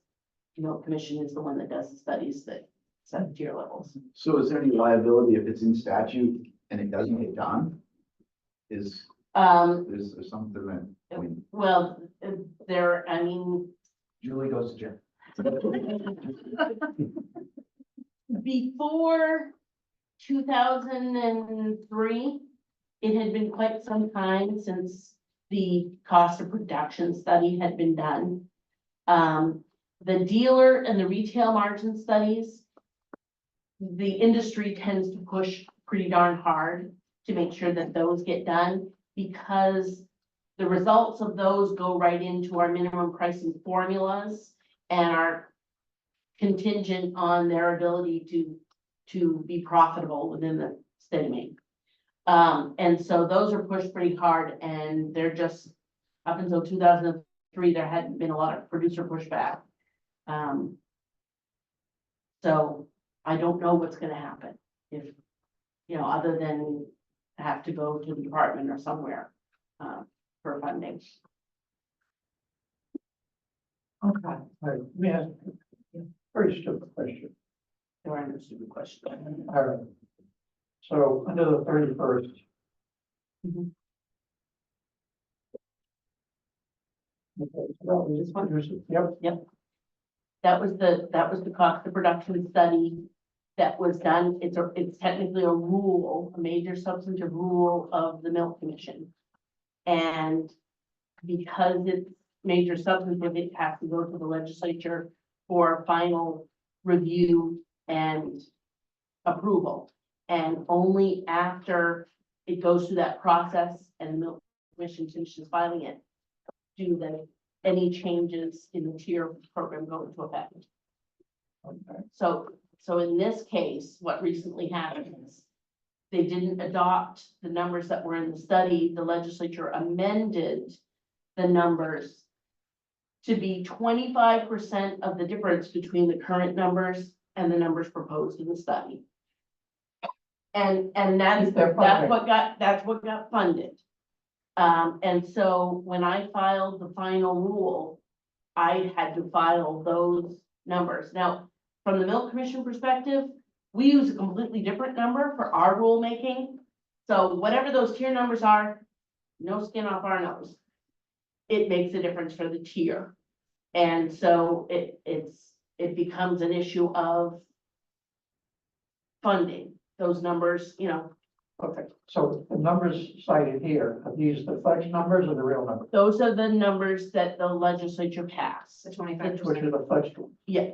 the Milk Commission is the one that does the studies that set tier levels. So is there any liability if it's in statute and it doesn't get done? Is there something that, I mean, Well, I mean, Julie goes to jail? before 2003, it had been quite some time since the cost of production study had been done. The dealer and the retail margin studies, the industry tends to push pretty darn hard to make sure that those get done, because the results of those go right into our minimum pricing formulas and are contingent on their ability to be profitable within the state of Maine. And so those are pushed pretty hard, and they're just, up until 2003, there hadn't been a lot of producer pushback. So I don't know what's gonna happen if, other than have to go to the department or somewhere, for funding. Okay, all right, let me ask a very stupid question. There are no stupid questions. All right. So under the 31st. Mhm. Okay, well, This one? Yep. Yep. That was the cost of production study that was done. It's technically a rule, a major substantive rule of the Milk Commission. And because it's major substantive, it has to go to the legislature for final review and approval. And only after it goes through that process and the Milk Commission finishes filing it, do then any changes in the tier program go into effect. So in this case, what recently happened is they didn't adopt the numbers that were in the study. The legislature amended the numbers to be 25% of the difference between the current numbers and the numbers proposed in the study. And that's what got funded. And so when I filed the final rule, I had to file those numbers. Now, from the Milk Commission perspective, we use a completely different number for our rulemaking. So whatever those tier numbers are, no skin off our nose. It makes a difference for the tier. And so it becomes an issue of funding those numbers, you know. Okay, so the numbers cited here, are these the fudge numbers or the real numbers? Those are the numbers that the legislature passed. The Which 25%. are the fudge? Yeah,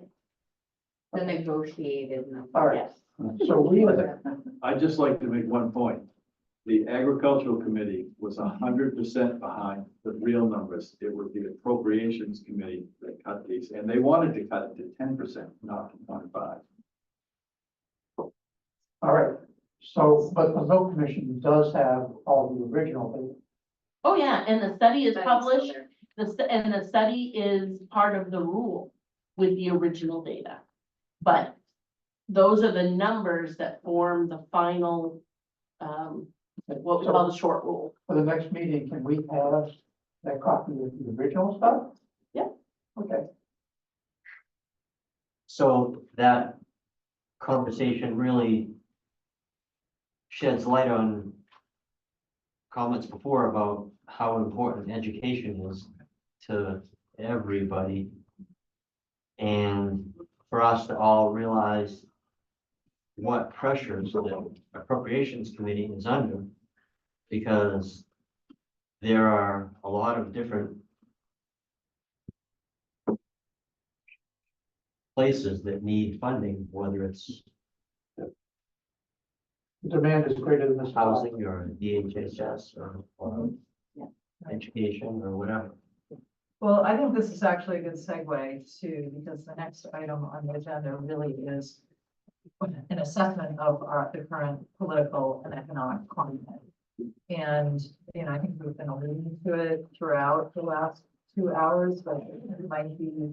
The negotiated number. All right, yes. so we, I'd just like to make one point. The agricultural committee was 100% behind the real numbers. It was the appropriations committee that cut these, and they wanted to cut it to 10%, not to 25. all right, so, but the Milk Commission does have all the original data. Oh, yeah, and the study is But it's still published, there. and the study is part of the rule with the original data. But those are the numbers that form the final, what we call the short rule. For the next meeting, can we have that copy of the original stuff? Yeah. Okay, So that conversation really sheds light on comments before about how important education is to everybody. And for us to all realize what pressures the appropriations committee is under, because there are a lot of different places that need funding, whether it's the demand is greater than the supply. housing or DHHS or education or whatever. Well, I think this is actually a good segue to, because the next item on the agenda really is an assessment of the current political and economic climate. And, you know, I think we've been alluding to it throughout the last 2 hours, but it might be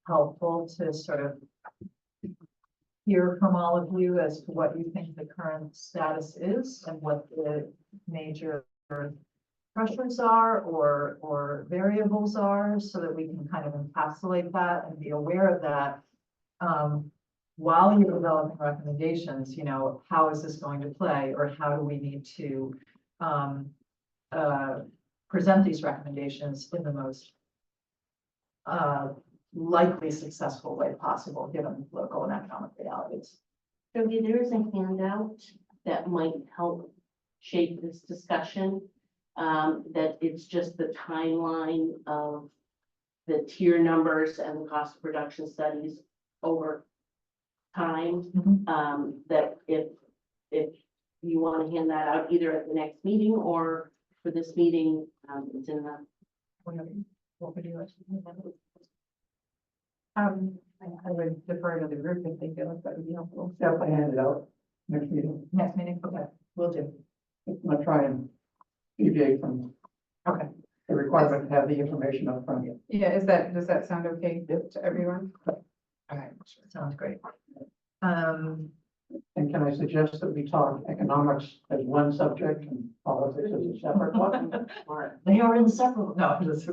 helpful to sort of hear from all of you as to what you think the current status is and what the major pressures are or variables are, so that we can kind of encapsulate that and be aware of that. While you're developing recommendations, you know, how is this going to play, or how do we need to present these recommendations in the most likely successful way possible, given local and economic realities. Jody, there is a handout that might help shape this discussion. That it's just the timeline of the tier numbers and the cost of production studies over time. That if you want to hand that out either at the next meeting or for this meeting, it's in the. What would you like to do? I would defer to the group if they feel like that would be helpful. Yeah, if I hand it out next meeting, Next meeting, okay, will do. I'm gonna try and deviate from Okay. the requirement to have the information up front. Yeah, does that sound okay to everyone? All right. Sounds great. And can I suggest that we talk economics as one subject and politics as a separate one? They are inseparable. No, just.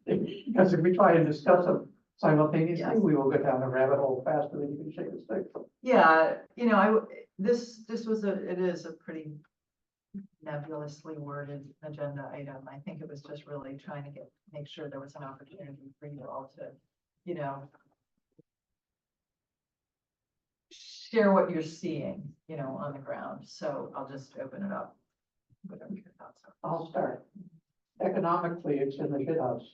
Because if we try and discuss them simultaneously, Yes. we will go down the rabbit hole faster than you can shake a stick. Yeah, you know, this was it is a pretty nebulously worded agenda item. I think it was just really trying to make sure there was an opportunity for you all to you know, share what you're seeing, you know, on the ground. So I'll just open it up. Whatever your thoughts are. I'll start. Economically, it's in the shithouse.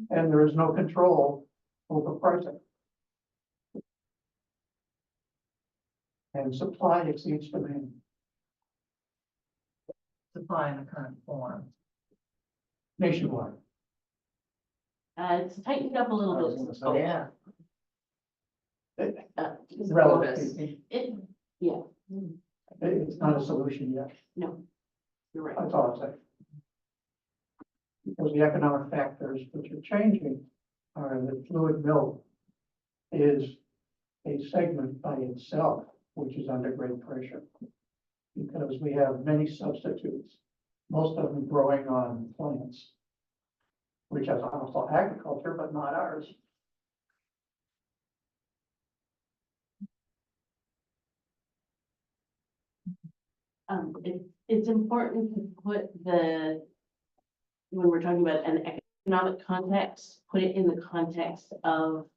And there is no control over pricing. And supply exceeds demand. Supply in the current form. Nationwide. It's tightened up a little bit. Yeah. Just Relative. bonus. It, yeah, It's not a solution yet. no, you're right. That's all I'm saying. Because the economic factors which are changing are that fluid milk is a segment by itself, which is under great pressure. Because we have many substitutes, most of them growing on plants, which is also agriculture, but not ours. It's important to put when we're talking about an economic context, put it in the context of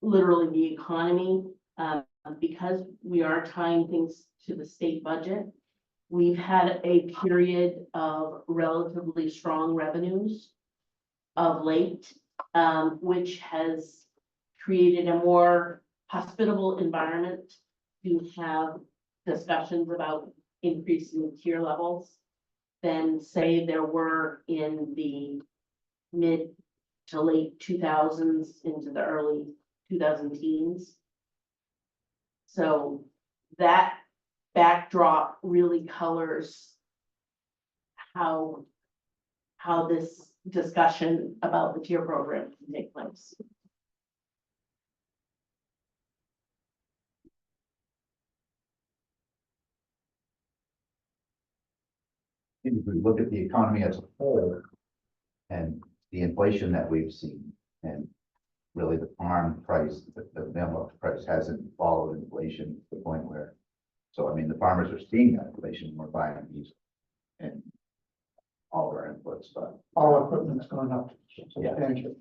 literally the economy, because we are tying things to the state budget. We've had a period of relatively strong revenues of late, which has created a more hospitable environment to have discussions about increasing the tier levels than say there were in the mid to late 2000s into the early 2010s. So that backdrop really colors how this discussion about the tier program can take place. If we look at the economy as a whole and the inflation that we've seen, and really the farm price, the milk price hasn't followed inflation to the point where, so I mean, the farmers are seeing that inflation, we're buying these and all of our inputs, but All equipment's gone up substantially.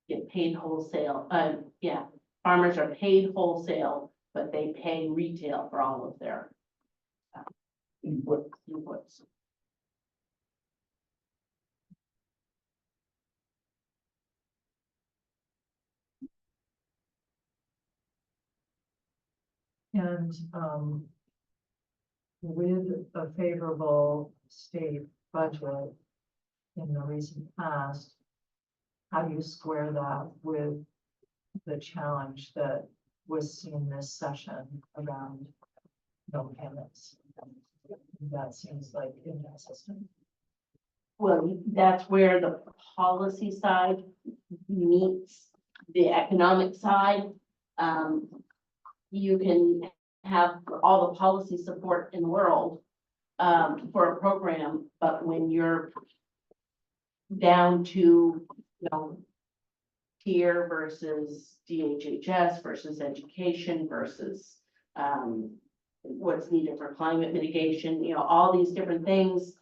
Get paid wholesale, yeah, farmers are paid wholesale, but they pay retail for all of their Input. inputs. And with a favorable state budget in the recent past, how do you square that with the challenge that was seen this session around no payments? That seems like inconsistent. Well, that's where the policy side meets the economic side. You can have all the policy support in the world for a program, but when you're down to, you know, tier versus DHHS versus education versus what's needed for climate mitigation, you know, all these different things.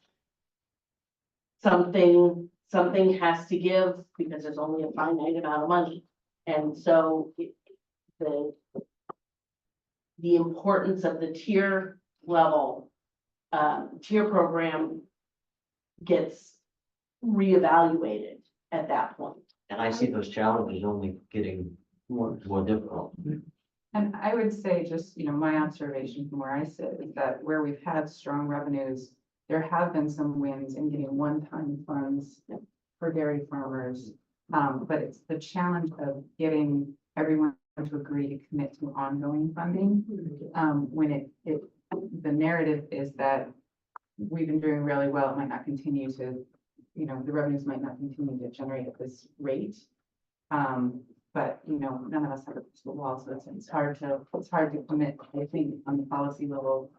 Something has to give because there's only a finite amount of money. And so the importance of the tier level, tier program gets reevaluated at that point. And I see those challenges only getting more difficult. And I would say just, you know, my observation from where I sit is that where we've had strong revenues, there have been some wins in getting one-time funds for dairy farmers. But it's the challenge of getting everyone to agree to commit to ongoing funding. When the narrative is that we've been doing really well, it might not continue to, you know, the revenues might not continue to generate at this rate. But, you know, none of us have a crystal ball, so it's hard to commit, I think, on the policy level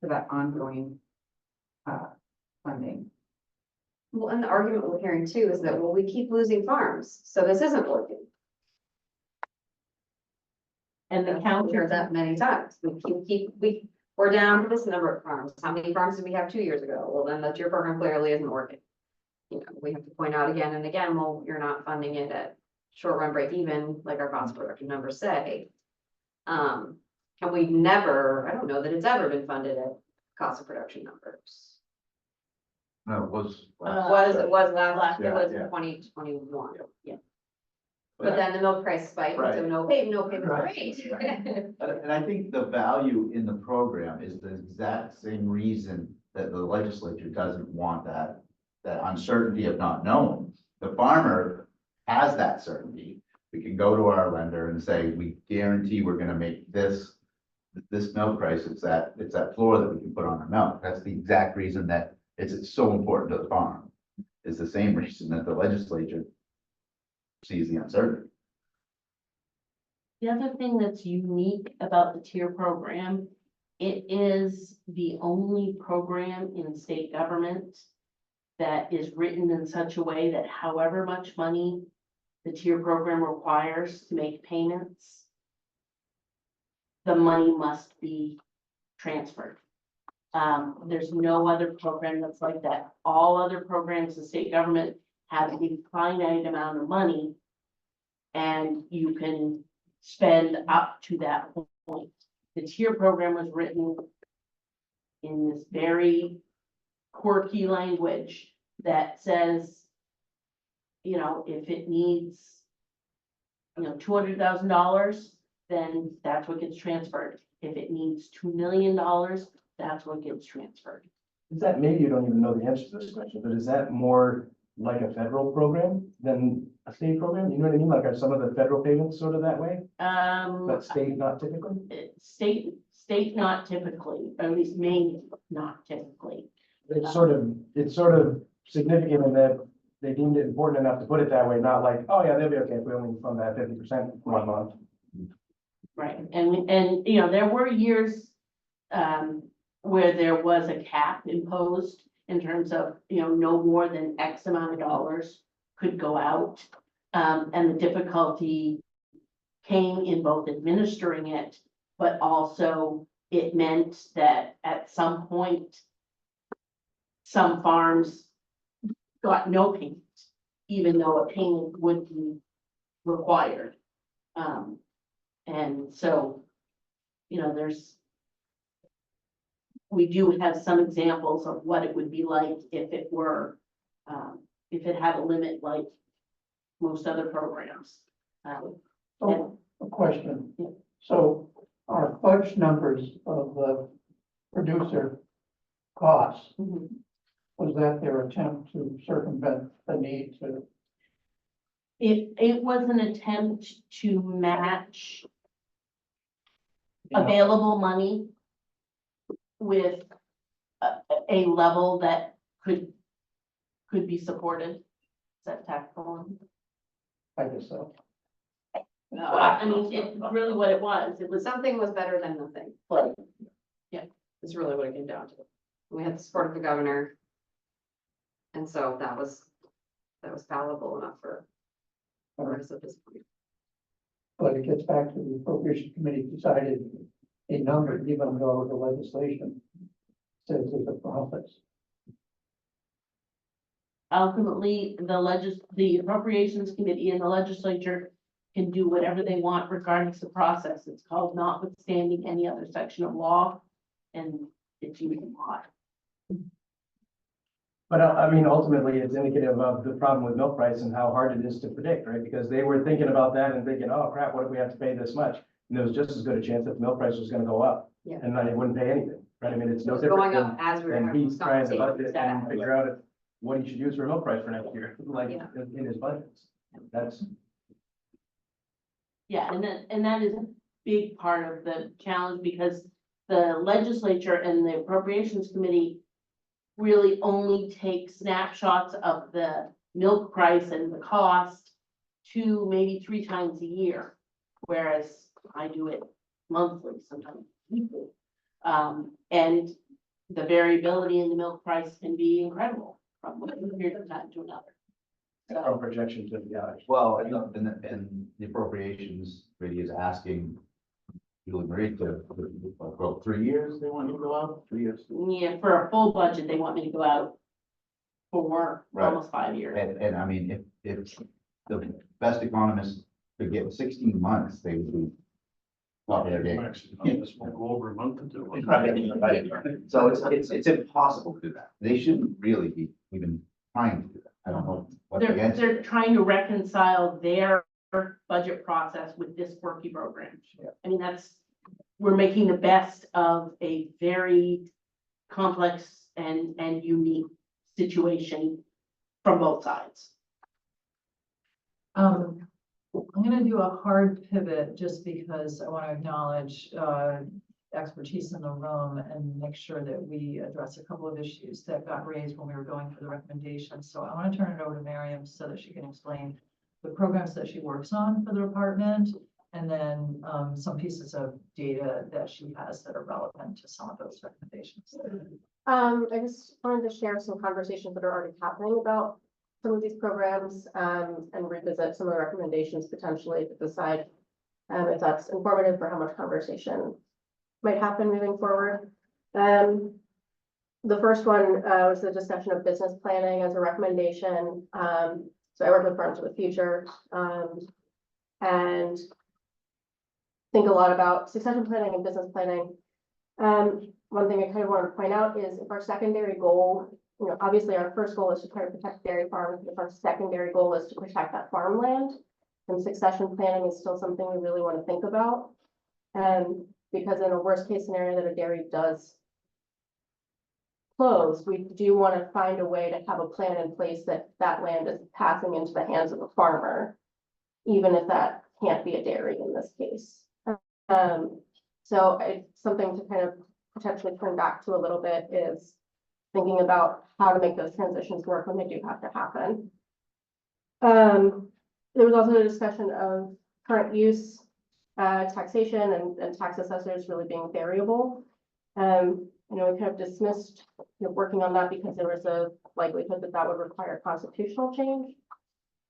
for that ongoing funding. Well, and the argument we're hearing too is that, well, we keep losing farms, so this isn't working. And the We've counter, heard that many times. We're down to this number of farms. How many farms did we have 2 years ago? Well, then the tier program clearly isn't working. you know, we have to point out again and again, well, you're not funding it at short run break even, like our cost production numbers say. And we never, I don't know that it's ever been funded at cost of production numbers. No, it was. It was last, it Yeah, was yeah. 2021, yeah. But then the milk price spiked, so Right. no payment was Right. great. And I think the value in the program is the exact same reason that the legislature doesn't want that uncertainty of not knowing. The farmer has that certainty. We can go to our lender and say, we guarantee we're gonna make this milk price, it's that floor that we can put on our milk. That's the exact reason that it's so important to the farm. It's the same reason that the legislature sees the uncertainty. The other thing that's unique about the tier program, it is the only program in state government that is written in such a way that however much money the tier program requires to make payments, the money must be transferred. There's no other program that's like that. All other programs in state government have a finite amount of money, and you can spend up to that point. The tier program was written in this very quirky language that says, you know, if it needs, you know, $200,000, then that's what gets transferred. If it needs $2 million, that's what gets transferred. Is that, maybe you don't even know the answer to this question, but is that more like a federal program than a state program? You know what I mean? Like, are some of the federal payments sort of that way, but state not typically? State not typically, or at least Maine not typically. It's sort of significant in that they deemed it important enough to put it that way, not like, oh yeah, they'll be okay if we only fund that 50% 1 month. Right, and, you know, there were years, where there was a cap imposed in terms of, you know, no more than X amount of dollars could go out. And the difficulty came in both administering it, but also it meant that at some point, some farms got no payment, even though a payment would be required. And so, you know, we do have some examples of what it would be like if it were, if it had a limit like most other programs. So, a question. Yeah. So our fudge numbers of the producer costs, Mhm. was that their attempt to circumvent the need to? It was an attempt to match you know, available money with a level that could be supported. Is that tactful? I guess so. I mean, it's really what it was. It was Something was better than nothing. like, yeah. Is really what it came down to. We had the support of the governor. And so that was palatable enough for us at this point. But it gets back to the appropriation committee decided a number, even though the legislation says it's a profit. Ultimately, the appropriations committee and the legislature can do whatever they want regarding the process. It's called notwithstanding any other section of law, and it's using law. But I mean, ultimately, it's indicative of the problem with milk price and how hard it is to predict, right? Because they were thinking about that and thinking, oh crap, what if we have to pay this much? And there was just as good a chance that the milk price was gonna go up. Yeah. And then they wouldn't pay anything, right? I mean, it's It no was different going up than, as we were than having he's trying to conversations. budget and figure out what he should use for milk price for next year, like Yeah. in his budgets. That's, Yeah, and that is a big part of the challenge, because the legislature and the appropriations committee really only take snapshots of the milk price and the cost 2, maybe 3 times a year, whereas I do it monthly, sometimes weekly. And the variability in the milk price can be incredible from one period of time to another. from projection to reality. Well, and the appropriations committee is asking Julie Marie to, well, 3 years, they want you to go out, 3 years. Yeah, for a full budget, they want me to go out for Right. almost 5 years. And I mean, if the best economists could get 16 months, they would be top of their game. This won't go over a month or two. Right. So it's impossible to do that. They shouldn't really be even trying to do that. I don't know what's They're, against it. they're trying to reconcile their budget process with this quirky program. Yeah. I mean, we're making the best of a very complex and unique situation from both sides. I'm gonna do a hard pivot just because I want to acknowledge expertise in the room and make sure that we address a couple of issues that got raised when we were going through the recommendations. So I want to turn it over to Miriam so that she can explain the programs that she works on for the department, and then some pieces of data that she has that are relevant to some of those recommendations. I just wanted to share some conversations that are already happening about some of these programs, and revisit some of the recommendations potentially to decide if that's informative for how much conversation might happen moving forward. The first one was the discussion of business planning as a recommendation. So I work with Farms of the Future, and think a lot about succession planning and business planning. One thing I kind of want to point out is if our secondary goal, you know, obviously our first goal is to try to protect dairy farms, if our secondary goal is to protect that farmland, then succession planning is still something we really want to think about. Because in a worst case scenario that a dairy does close, we do want to find a way to have a plan in place that that land is passing into the hands of a farmer, even if that can't be a dairy in this case. So it's something to kind of potentially turn back to a little bit is thinking about how to make those transitions work when they do have to happen. There was also a discussion of current use, taxation and tax assessors really being variable. You know, we kind of dismissed, you know, working on that because there was a likelihood that that would require constitutional change.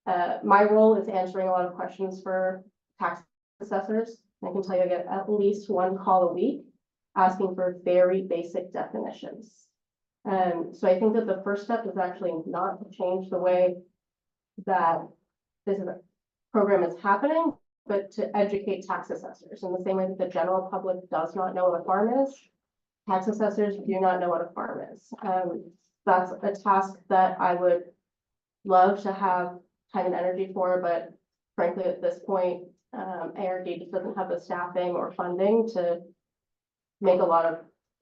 My role is answering a lot of questions for tax assessors. I can tell you I get at least one call a week asking for very basic definitions. So I think that the first step is actually not to change the way that this program is happening, but to educate tax assessors in the same way that the general public does not know what a farm is. Tax assessors do not know what a farm is. That's a task that I would love to have time and energy for, but frankly, at this point, ARD just doesn't have the staffing or funding to make a lot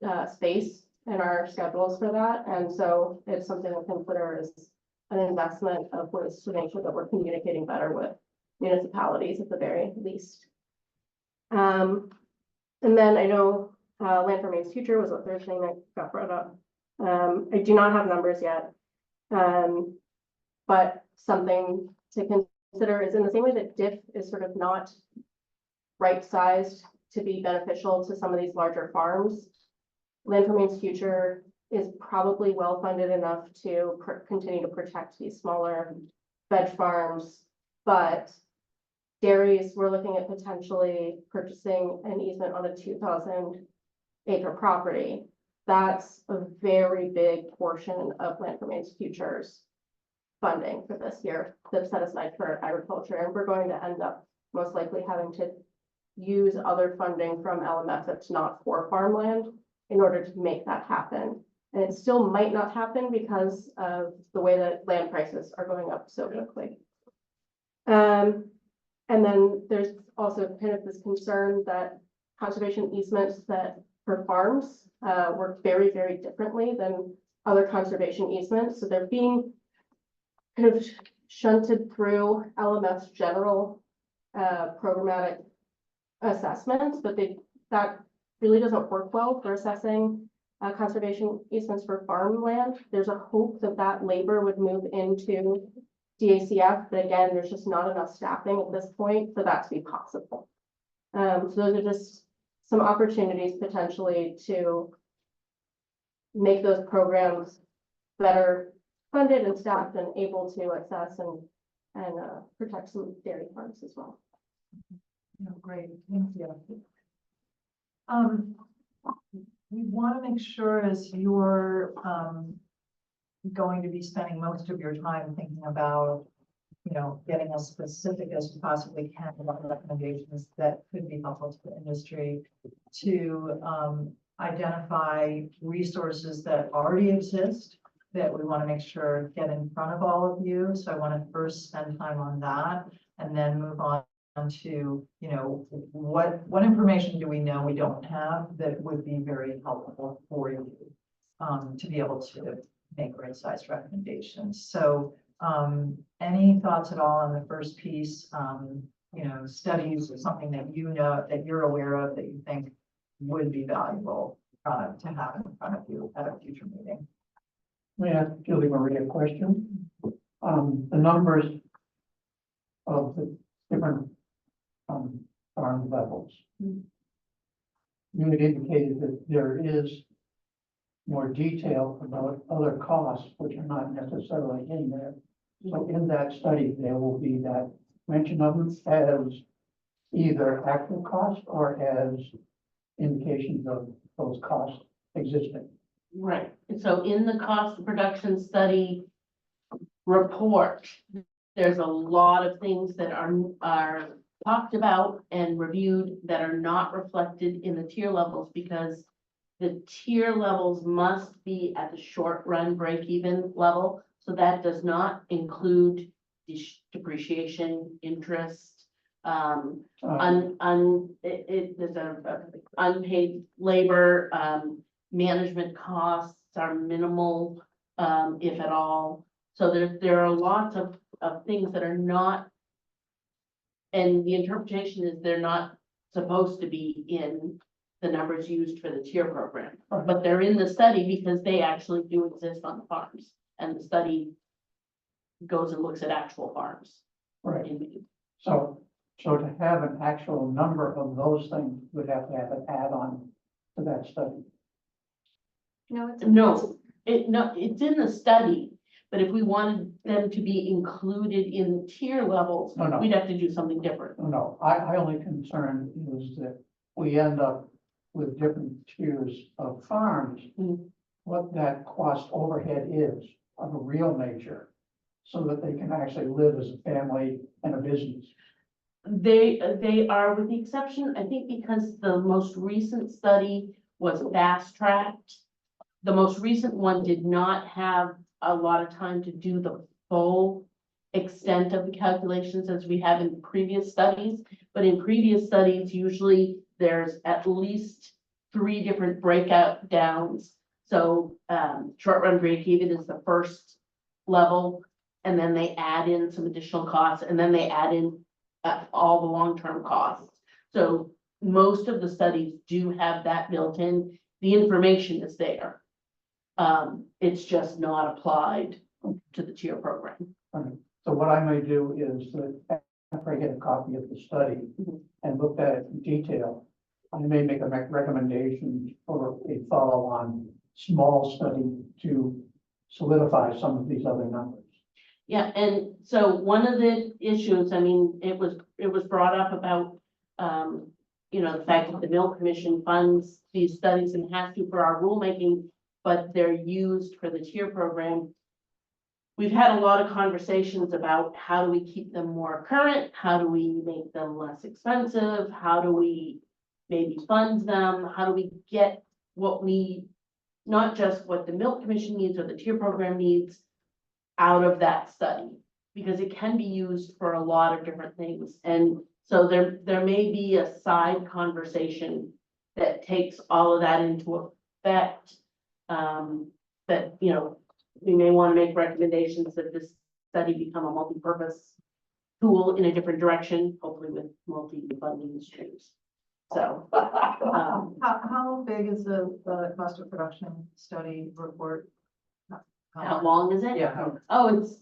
of space in our schedules for that. And so it's something to consider as an investment of ways to make sure that we're communicating better with municipalities at the very least. And then I know Land Remains Future was a third thing that got brought up. I do not have numbers yet. But something to consider is in the same way that DIF is sort of not right-sized to be beneficial to some of these larger farms. Land Remains Future is probably well-funded enough to continue to protect these smaller veg farms, but dairies, we're looking at potentially purchasing an easement on a 2,000 acre property. That's a very big portion of Land Remains Future's funding for this year that's set aside for agriculture. And we're going to end up most likely having to use other funding from LMF that's not for farmland in order to make that happen. And it still might not happen because of the way that land prices are going up so quickly. And then there's also kind of this concern that conservation easements that for farms work very, very differently than other conservation easements. So they're being kind of shunted through LMF's general programmatic assessments, but that really doesn't work well for assessing conservation easements for farmland. There's a hope that that labor would move into DACF, but again, there's just not enough staffing at this point for that to be possible. So those are just some opportunities potentially to make those programs better funded and staffed and able to assess and protect some dairy farms as well. No, great, thank you. We want to make sure as you're going to be spending most of your time thinking about, you know, getting as specific as you possibly can about recommendations that could be helpful to the industry to identify resources that already exist that we want to make sure get in front of all of you. So I want to first spend time on that and then move on to, you know, what information do we know we don't have that would be very helpful for you to be able to make right-sized recommendations. So any thoughts at all on the first piece, you know, studies or something that you know, that you're aware of that you think would be valuable to have in front of you at a future meeting? May I ask Julie Marie a question? The numbers of the different farm levels. You had indicated that there is more detail about other costs which are not necessarily in there. So in that study, there will be that mention of them as either actual cost or as indications of those costs existing. Right, and so in the cost of production study report, there's a lot of things that are talked about and reviewed that are not reflected in the tier levels because the tier levels must be at the short run break-even level. So that does not include depreciation, interest, there's a unpaid labor, management costs are minimal, if at all. So there are lots of things that are not, and the interpretation is they're not supposed to be in the numbers used for the tier program, but they're in the study because they actually do exist on the farms. And the study goes and looks at actual farms. Right. So to have an actual number of those things, we'd have to have an add-on to that study. No, it's in the study, but if we wanted them to be included in the tier levels, No. we'd have to do something different. No, I only concern is that we end up with different tiers of farms. What that cost overhead is of a real nature, so that they can actually live as a family and a business. They are, with the exception, I think, because the most recent study was fast-tracked. The most recent one did not have a lot of time to do the full extent of the calculations as we have in previous studies. But in previous studies, usually there's at least 3 different breakout downs. So short run break even is the first level, and then they add in some additional costs, and then they add in all the long-term costs. So most of the studies do have that built in. The information is there. It's just not applied to the tier program. So what I may do is that after I get a copy of the study and look at it in detail, I may make a recommendation for a follow-on small study to solidify some of these other numbers. Yeah, and so one of the issues, I mean, it was brought up about, you know, the fact that the Mill Commission funds these studies and has to for our rulemaking, but they're used for the tier program. We've had a lot of conversations about how do we keep them more current? How do we make them less expensive? How do we maybe fund them? How do we get what we, not just what the Milk Commission needs or the tier program needs out of that study? Because it can be used for a lot of different things. And so there may be a side conversation that takes all of that into effect. That, you know, we may want to make recommendations that this study become a multi-purpose tool in a different direction, hopefully with multi-funding streams. So. How big is the cost of production study report? How long is it? Yeah. Oh, it's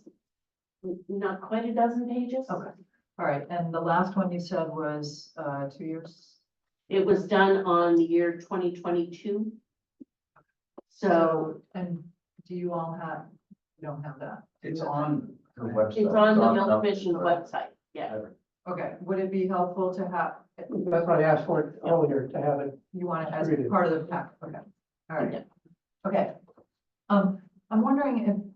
not quite a dozen pages. Okay, all right, and the last one you said was 2 years? It was done on the year 2022. So, and do you all have, you don't have that? It's on the website. it's on the Milk Commission website, yeah. Okay, would it be helpful to have, That's what I asked for earlier, to have it. you want it as Treated. part of the pack, okay, all right, Yeah. okay. I'm wondering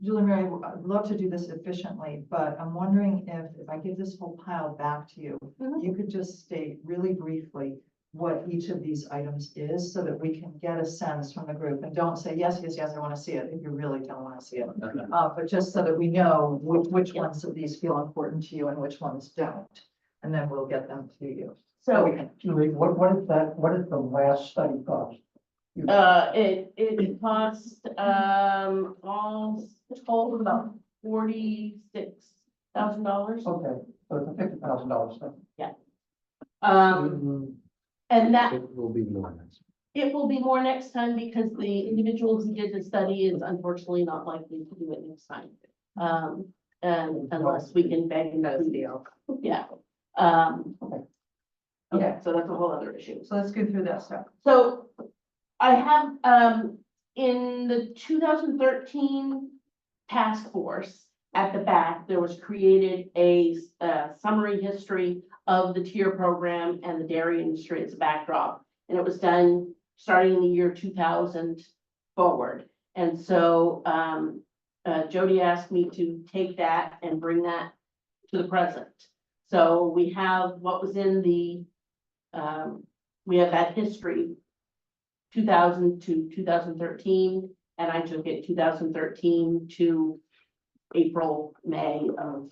Julie Mary, I'd love to do this efficiently, but I'm wondering if I give this whole pile back to you, Mhm. you could just state really briefly what each of these items is so that we can get a sense from the group, and don't say, yes, yes, yes, I want to see it, if you really don't want to see it. But just so that we know which ones of these feel important to you and which ones don't, and then we'll get them to you. So we So, can, Julie, what is that, what is the last study cost? it cost, all told about $46,000. Okay, so it's a $50,000 study. And that, It will be more next. it will be more next time because the individual who did the study is unfortunately not likely to do it next time. And unless we can beg and that's the do, deal. yeah. Yeah, so that's a whole other issue. So let's go through that stuff. So I have, in the 2013 task force, at the back, there was created a summary history of the tier program and the dairy industry as a backdrop. And it was done starting in the year 2000 forward. And so Jody asked me to take that and bring that to the present. So we have what was in the, we have that history, 2000 to 2013, and I took it 2013 to April, May of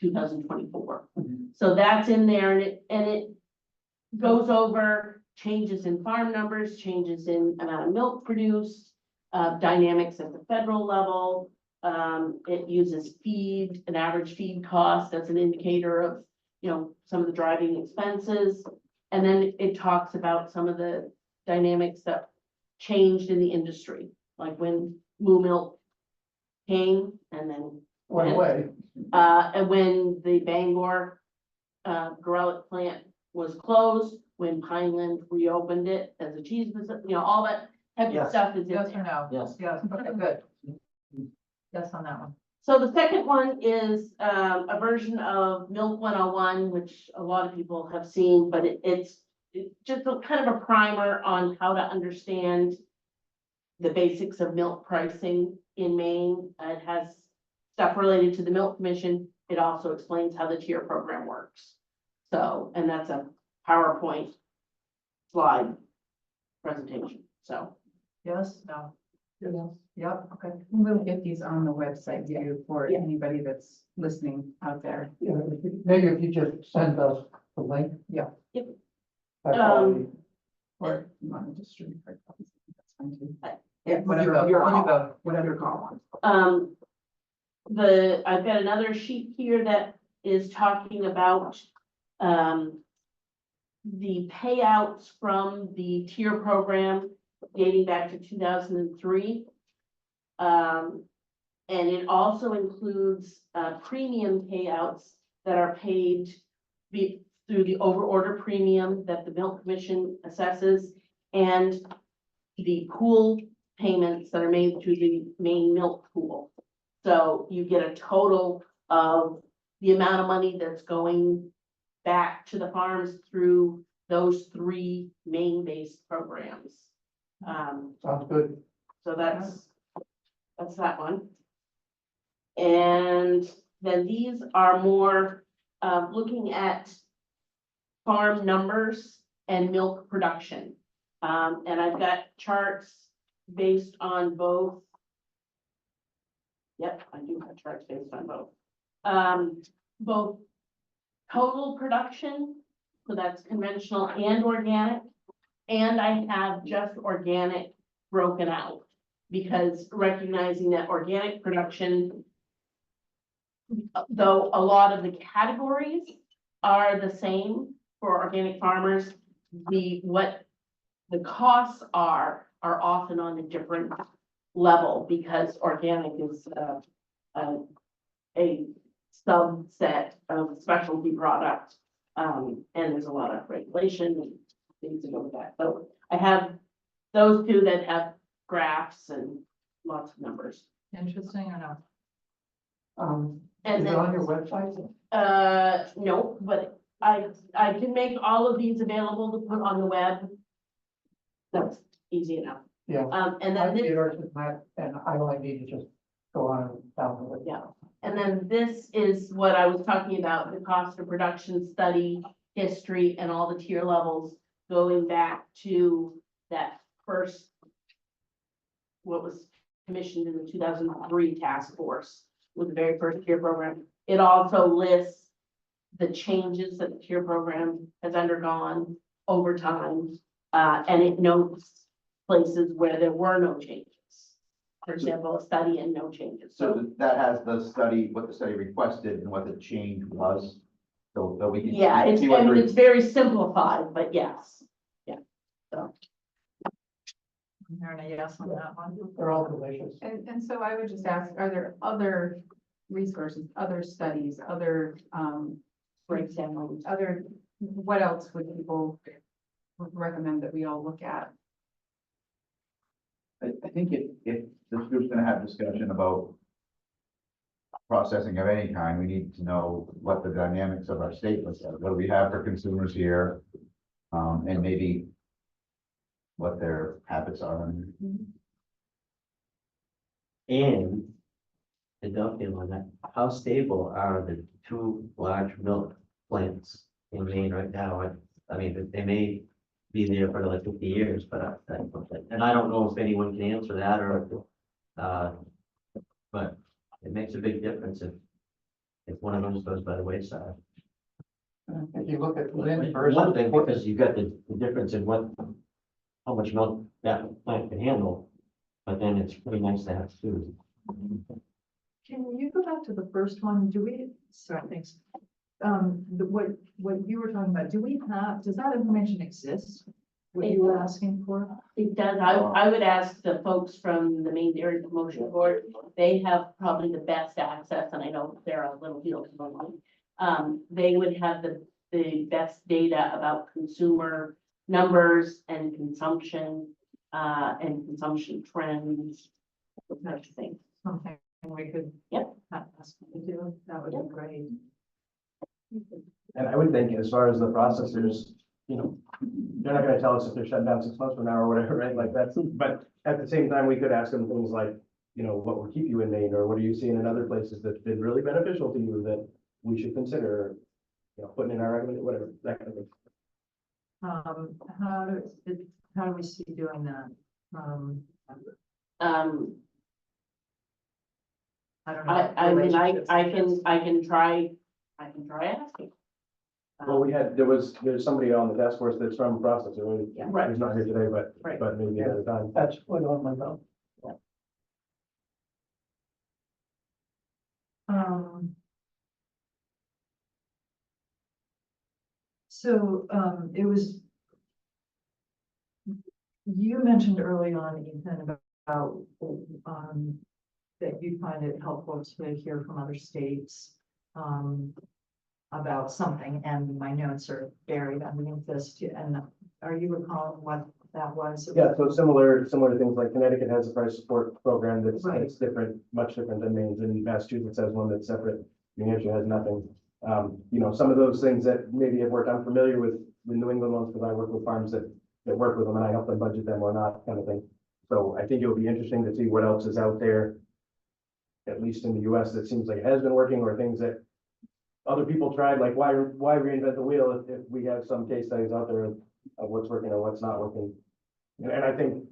2024. So that's in there, and it goes over changes in farm numbers, changes in amount of milk produced, dynamics at the federal level. It uses feed, an average feed cost as an indicator of, you know, some of the driving expenses. And then it talks about some of the dynamics that changed in the industry, like when moo milk came and then Went away. and when the Bangor Growler plant was closed, when Pineland reopened it as a cheese business, you know, all that type of Yes. stuff is in Yes there. or no? Yes. Yes, okay, good. Yes on that one. So the second one is a version of Milk 101, which a lot of people have seen, but it's just a kind of a primer on how to understand the basics of milk pricing in Maine. It has stuff related to the Milk Commission. It also explains how the tier program works. So, and that's a PowerPoint slide presentation, so. Yes, no? Yes. Yep, okay. We'll get these on the website too for Yeah. anybody that's listening out there. Yeah, maybe if you just send us the link. Yeah. Yep. That's all we- Or you want to distribute hard copies, that's fine too. Yeah, whatever, Your whatever. call. Whatever your call on. I've got another sheet here that is talking about, the payouts from the tier program dating back to 2003. And it also includes, premium payouts that are paid through the overorder premium that the Milk Commission assesses and the pool payments that are made through the main milk pool. So you get a total of the amount of money that's going back to the farms through those three main-based programs. Sounds good. So that's that one. And then these are more, looking at farm numbers and milk production. And I've got charts based on both. Yep, I do have charts based on both. Both total production, so that's conventional and organic. And I have just organic broken out because recognizing that organic production, though a lot of the categories are the same for organic farmers, what the costs are often on a different level because organic is a subset of specialty product. And there's a lot of regulation and things to go with that. So I have those two that have graphs and lots of numbers. Interesting or no? And Is it then- on your website? No, but I can make all of these available to put on the web. That's easy enough. Yeah. And I then see this, yours with Matt, and I only need to just go on down with it. Yeah. And then this is what I was talking about, the cost of production study, history, and all the tier levels going back to that first, what was commissioned in the 2003 task force, was the very first tier program. It also lists the changes that the tier program has undergone over time, and it notes places where there were no changes. For example, a study and no changes. So that has the study, what the study requested and what the change was. So that we can. Yeah, it's, see what I mean, the- it's very simplified, but yes. Yeah, so. Aaron, a yes on that one? They're all delicious. And so I would just ask, are there other resources, other studies, other, Breakdown. other, what else would people recommend that we all look at? I think if this group's gonna have discussion about processing of any kind, we need to know what the dynamics of our state looks like. What do we have for consumers here? And maybe what their habits are. And to dovetail on that, how stable are the two large milk plants in Maine right now? I mean, they may be there for like 50 years, but and I don't know if anyone can answer that or, but it makes a big difference if one of those goes by the wayside. If you look at Lynn versus. One thing, because you've got the difference in how much milk that plant can handle, but then it's pretty nice to have two. Can you go back to the first one? Do we, sorry, thanks. What you were talking about, does that information exist? What you were asking for? It does. I would ask the folks from the Maine Dairy Promotion Board. They have probably the best access, and I know they're a little field. They would have the best data about consumer numbers and consumption trends, those types of things. Something we could. Yep. Ask them to do, that would be great. And I would think as far as the processors, you know, they're not gonna tell us if they're shut down 6 months from now or whatever, right? Like that's, but at the same time, we could ask them things like, you know, what will keep you in Maine, or what are you seeing in other places that's been really beneficial to you that we should consider, you know, putting in our recommendation, whatever, that kind of thing. How do we see doing that? I don't know. I mean, relationships I and can try asking. Well, there's somebody on the task force that's from processor, Yeah. Right. he's not here today, Right. but maybe another time. That's what on my note. It was. You mentioned early on, Ethan, about, that you find it helpful to hear from other states, about something, and my notes are buried underneath this too, and are you recalling what that was? Yeah, so similar things like Connecticut has a price support program that's Right. different, much different than Maine's, and Massachusetts has one that's separate. New Hampshire has nothing. You know, some of those things that maybe have worked, I'm familiar with the New England ones because I work with farms that work with them and I help them budget them or not kind of thing. So I think it'll be interesting to see what else is out there, at least in the US, that seems like it has been working, or things that other people tried, like why reinvent the wheel if we have some case studies out there of what's working or what's not working. And I think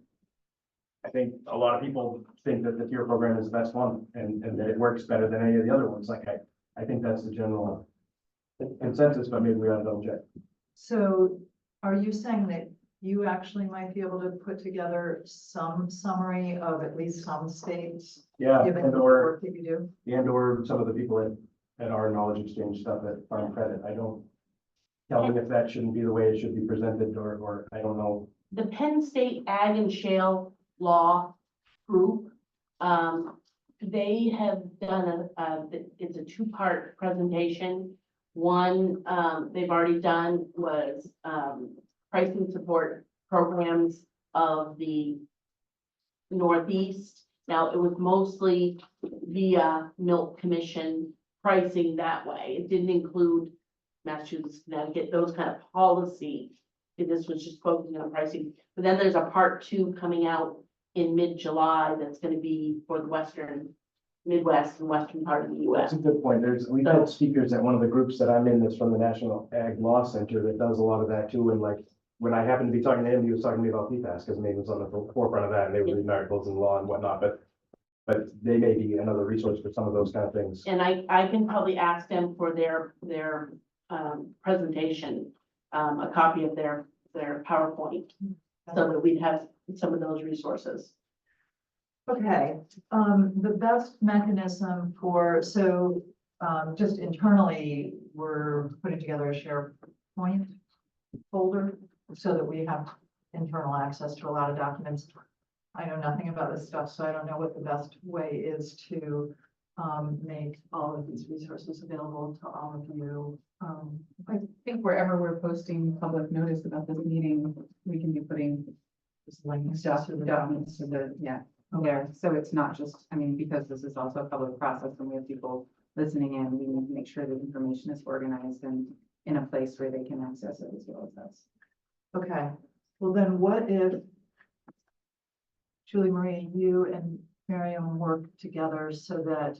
a lot of people think that the tier program is the best one and that it works better than any of the other ones. Like I think that's the general consensus, but maybe we ought to double check. So are you saying that you actually might be able to put together some summary of at least some states? Yeah, Given and the or, work that you do? and or some of the people at our knowledge exchange stuff at Farm Credit. I don't tell me if that shouldn't be the way it should be presented, or I don't know. The Penn State Ag and Shale Law Group, they have done it's a two-part presentation. One, they've already done was, pricing support programs of the Northeast. Now, it was mostly via Milk Commission pricing that way. It didn't include Massachusetts, Connecticut, those kind of policy. This was just focusing on pricing. But then there's a part 2 coming out in mid-July that's going to be for the Western Midwest and western part of the US. That's a good point. We've had speakers at one of the groups that I'm in that's from the National Ag Law Center that does a lot of that too. And like, when I happened to be talking to him, he was talking to me about PFAS because Maine was on the forefront of that and they were reading articles in law and whatnot, but they may be another resource for some of those kind of things. And I can probably ask them for their presentation, a copy of their PowerPoint, so that we'd have some of those resources. Okay, the best mechanism for, just internally, we're putting together a SharePoint folder so that we have internal access to a lot of documents. I know nothing about this stuff, so I don't know what the best way is to make all of these resources available to all of you. I think wherever we're posting public notice about this meeting, we can be putting Just links stuff, to the documents to the, there. So it's not just, I mean, because this is also a public process and we have people listening in, we need to make sure that information is organized and in a place where they can access it as well as us. Okay, well then what if Julie Marie, you and Miriam work together so that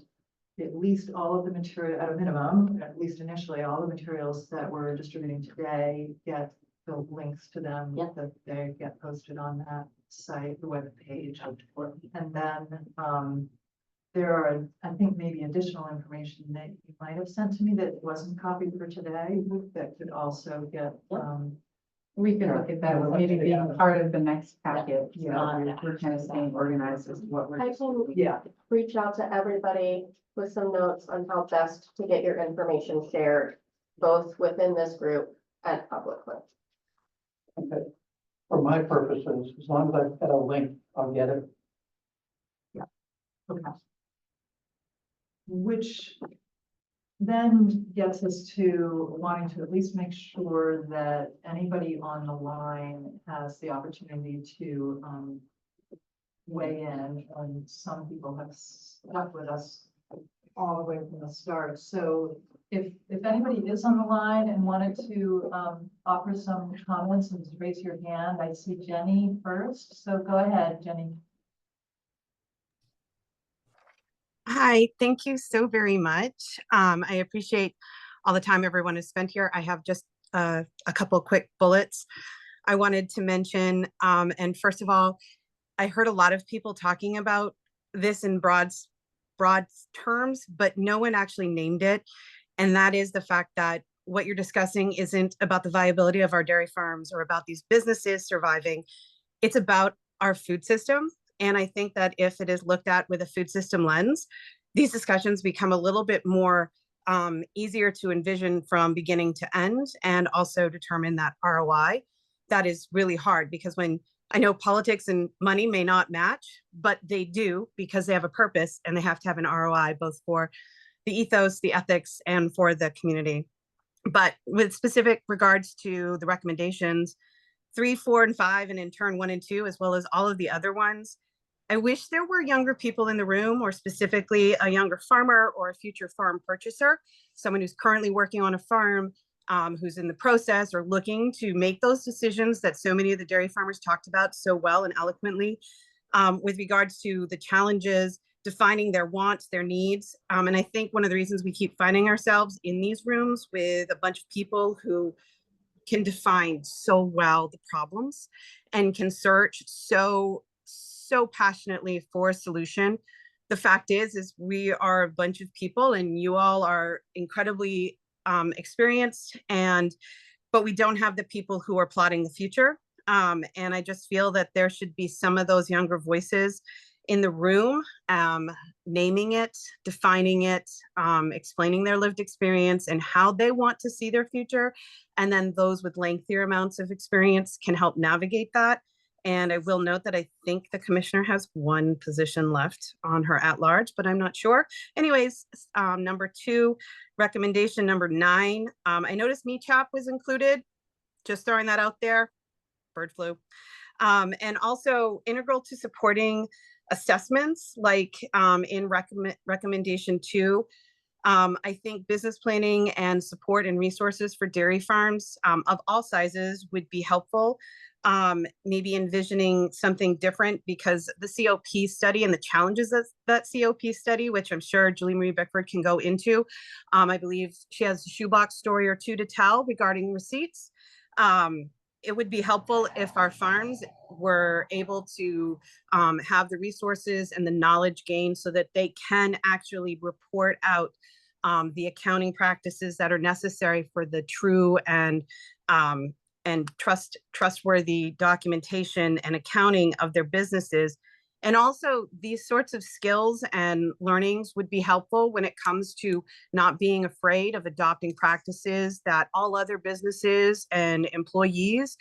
at least all of the material, at a minimum, at least initially, all the materials that we're distributing today get the links to them, Yep. that they get posted on that site, the web page. And then, there are, I think, maybe additional information that you might have sent to me that wasn't copied for today, that could also get, We can look at that, as maybe being part of the next packet. Yeah. We're kind of staying organized as to what we're. I can yeah. reach out to everybody with some notes on how best to get your information shared, both within this group and publicly. Okay. For my purposes, as long as I've got a link, I'll get it. Okay. Which then gets us to wanting to at least make sure that anybody on the line has the opportunity to weigh in, and some people have stuck with us all the way from the start. So if anybody is on the line and wanted to offer some comments, and just raise your hand. I see Jenny first, so go ahead, Jenny. Hi, thank you so very much. I appreciate all the time everyone has spent here. I have just a couple quick bullets I wanted to mention. And first of all, I heard a lot of people talking about this in broad terms, but no one actually named it. And that is the fact that what you're discussing isn't about the viability of our dairy farms or about these businesses surviving. It's about our food system. And I think that if it is looked at with a food system lens, these discussions become a little bit more easier to envision from beginning to end, and also determine that ROI. That is really hard, because when I know politics and money may not match, but they do, because they have a purpose and they have to have an ROI, both for the ethos, the ethics, and for the community. But with specific regards to the recommendations, 3, 4, and 5, and in turn 1 and 2, as well as all of the other ones, I wish there were younger people in the room, or specifically a younger farmer or a future farm purchaser, someone who's currently working on a farm, who's in the process or looking to make those decisions that so many of the dairy farmers talked about so well and eloquently, with regards to the challenges, defining their wants, their needs. And I think one of the reasons we keep finding ourselves in these rooms with a bunch of people who can define so well the problems and can search so passionately for a solution. The fact is we are a bunch of people, and you all are incredibly experienced, but we don't have the people who are plotting the future. And I just feel that there should be some of those younger voices in the room, naming it, defining it, explaining their lived experience and how they want to see their future. And then those with lengthier amounts of experience can help navigate that. And I will note that I think the commissioner has 1 position left on her at-large, but I'm not sure. Anyways, number 2, recommendation number 9. I noticed MeChap was included. Just throwing that out there. Bird flu. And also integral to supporting assessments, like in recommendation 2. I think business planning and support and resources for dairy farms of all sizes would be helpful. maybe envisioning something different because the COP study and the challenges that COP study, which I'm sure Julie Marie Bickford can go into. I believe she has a shoebox story or two to tell regarding receipts. It would be helpful if our farms were able to have the resources and the knowledge gained so that they can actually report out the accounting practices that are necessary for the true and trustworthy documentation and accounting of their businesses. And also these sorts of skills and learnings would be helpful when it comes to not being afraid of adopting practices that all other businesses and employees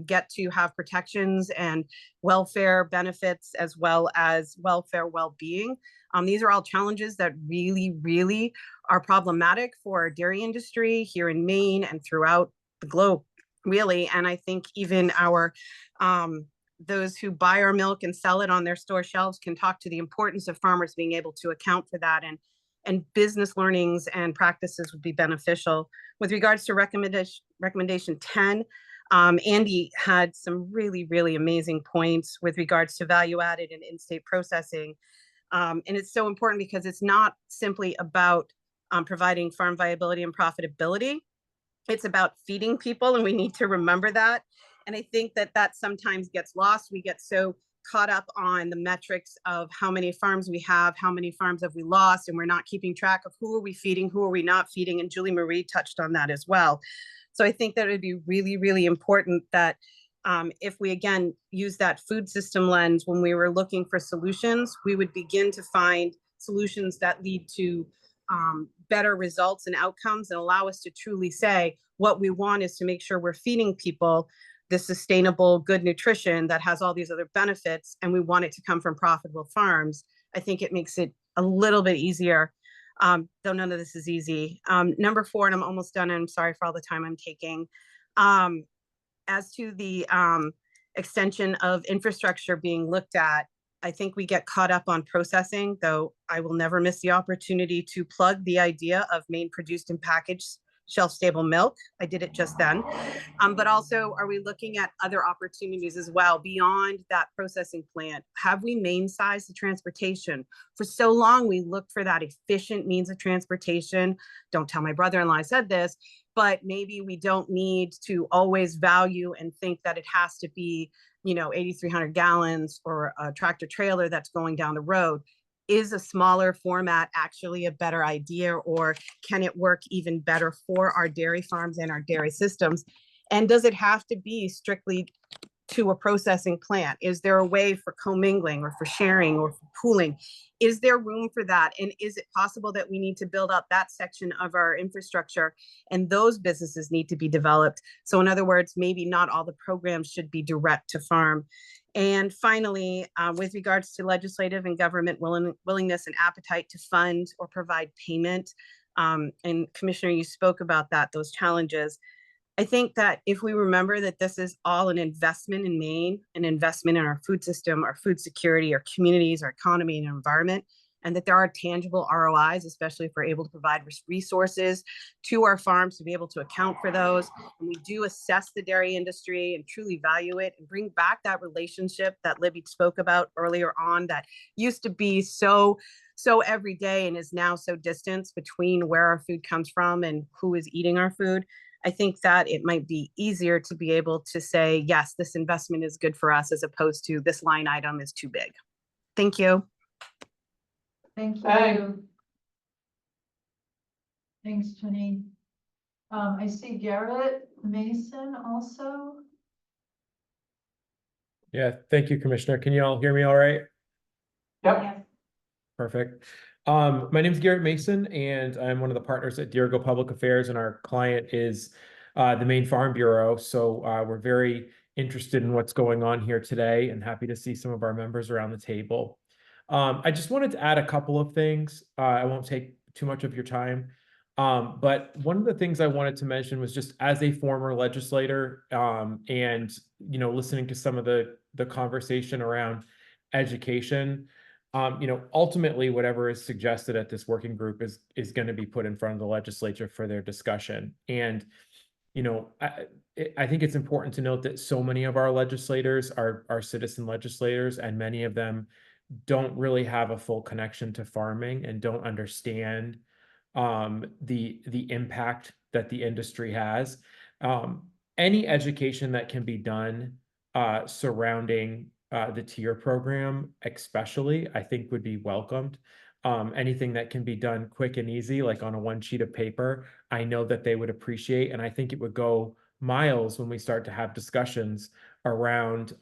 get to have protections and welfare benefits as well as welfare well-being. These are all challenges that really are problematic for our dairy industry here in Maine and throughout the globe, really. And I think even our those who buy our milk and sell it on their store shelves can talk to the importance of farmers being able to account for that, and business learnings and practices would be beneficial. With regards to recommendation 10, Andy had some really amazing points with regards to value added and in-state processing. And it's so important because it's not simply about providing farm viability and profitability. It's about feeding people, and we need to remember that. And I think that sometimes gets lost. We get so caught up on the metrics of how many farms we have, how many farms have we lost, and we're not keeping track of who are we feeding, who are we not feeding, and Julie Marie touched on that as well. So I think that it would be really important that if we again use that food system lens when we were looking for solutions, we would begin to find solutions that lead to better results and outcomes and allow us to truly say what we want is to make sure we're feeding people the sustainable, good nutrition that has all these other benefits, and we want it to come from profitable farms. I think it makes it a little bit easier, though none of this is easy. Number 4, and I'm almost done, and I'm sorry for all the time I'm taking. As to the extension of infrastructure being looked at, I think we get caught up on processing, though I will never miss the opportunity to plug the idea of Maine produced and packaged shelf-stable milk. I did it just then. But also, are we looking at other opportunities as well beyond that processing plant? Have we Maine-sized the transportation? For so long, we looked for that efficient means of transportation. Don't tell my brother-in-law I said this, but maybe we don't need to always value and think that it has to be, 8,300 gallons or a tractor trailer that's going down the road. Is a smaller format actually a better idea, or can it work even better for our dairy farms and our dairy systems? And does it have to be strictly to a processing plant? Is there a way for commingling or for sharing or for pooling? Is there room for that? And is it possible that we need to build up that section of our infrastructure and those businesses need to be developed? So in other words, maybe not all the programs should be direct to farm. And finally, with regards to legislative and government willingness and appetite to fund or provide payment, and Commissioner, you spoke about that, those challenges. I think that if we remember that this is all an investment in Maine, an investment in our food system, our food security, our communities, our economy, and our environment, and that there are tangible ROIs, especially if we're able to provide resources to our farms to be able to account for those. And we do assess the dairy industry and truly value it and bring back that relationship that Libby spoke about earlier on that used to be so every day and is now so distant between where our food comes from and who is eating our food. I think that it might be easier to be able to say, yes, this investment is good for us as opposed to this line item is too big. Thank you. Thank you. Hey. Thanks, Janine. I see Garrett Mason also. Yeah, thank you, Commissioner. Can you all hear me all right? Yep. Perfect. My name is Garrett Mason, and I'm one of the partners at Dirigo Public Affairs, and our client is the Maine Farm Bureau. So we're very interested in what's going on here today and happy to see some of our members around the table. I just wanted to add a couple of things. I won't take too much of your time. But one of the things I wanted to mention was just as a former legislator and, listening to some of the conversation around education, ultimately whatever is suggested at this working group is going to be put in front of the legislature for their discussion. And, you know, I think it's important to note that so many of our legislators are citizen legislators, and many of them don't really have a full connection to farming and don't understand the impact that the industry has. Any education that can be done surrounding the tier program, especially, I think would be welcomed. Anything that can be done quick and easy, like on a one sheet of paper, I know that they would appreciate, and I think it would go miles when we start to have discussions around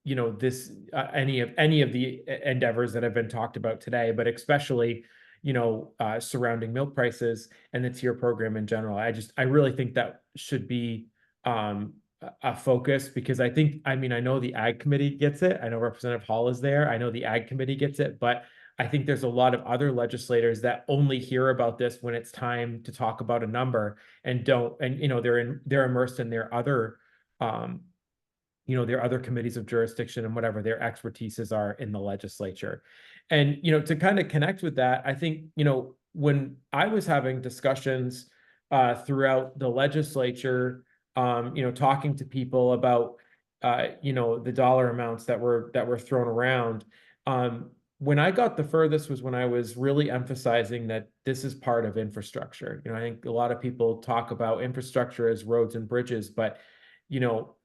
you know, this any of the endeavors that have been talked about today, but especially, you know, surrounding milk prices and the tier program in general. I really think that should be a focus, because I mean, I know the ag committee gets it. I know Representative Hall is there. I know the ag committee gets it, but I think there's a lot of other legislators that only hear about this when it's time to talk about a number, and don't, and you know, they're immersed in their other you know, their other committees of jurisdiction and whatever their expertises are in the legislature. And, you know, to kind of connect with that, I think, you know, when I was having discussions throughout the legislature, you know, talking to people about, you know, the dollar amounts that were thrown around, when I got the furthest was when I was really emphasizing that this is part of infrastructure. You know, I think a lot of people talk about infrastructure as roads and bridges, but, you know,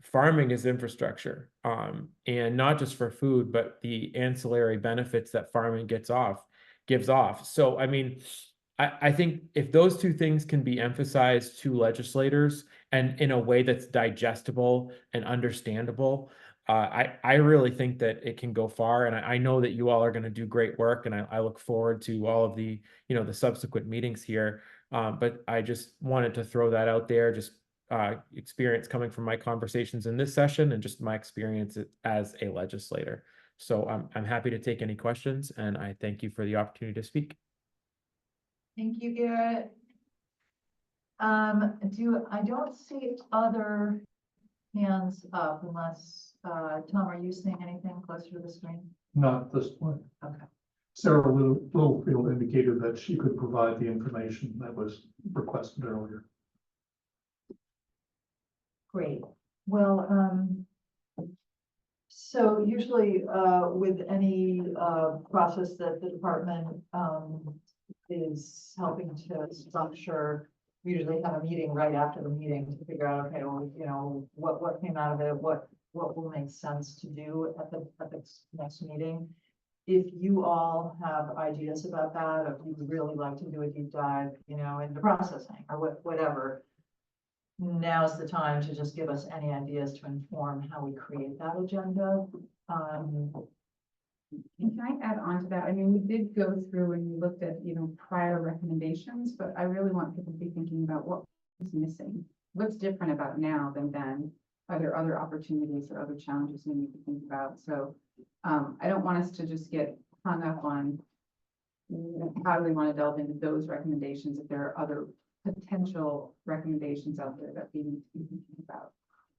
farming is infrastructure, and not just for food, but the ancillary benefits that farming gives off. So, I mean, I think if those two things can be emphasized to legislators and in a way that's digestible and understandable, I really think that it can go far. And I know that you all are going to do great work, and I look forward to all of the, you know, the subsequent meetings here. But I just wanted to throw that out there, just experience coming from my conversations in this session and just my experience as a legislator. So I'm happy to take any questions, and I thank you for the opportunity to speak. Thank you, Garrett. I don't see other hands up unless, Tom, are you seeing anything closer to the screen? Not at this point. Okay. Sarah Littlefield indicated that she could provide the information that was requested earlier. Great. Well, so usually, with any, process that the department, is helping to structure, we usually have a meeting right after the meeting to figure out, okay, well, you know, what came out of it, what will make sense to do at the next meeting. If you all have ideas about that, if you would really like to do a deep dive, you know, into processing or whatever, now's the time to just give us any ideas to inform how we create that agenda. And can I add on to that? I mean, we did go through and we looked at, you know, prior recommendations, but I really want people to be thinking about what was missing. What's different about now than then? Are there other opportunities or other challenges we need to think about? So I don't want us to just get hung up on how do we want to delve into those recommendations if there are other potential recommendations out there that we need to be thinking about.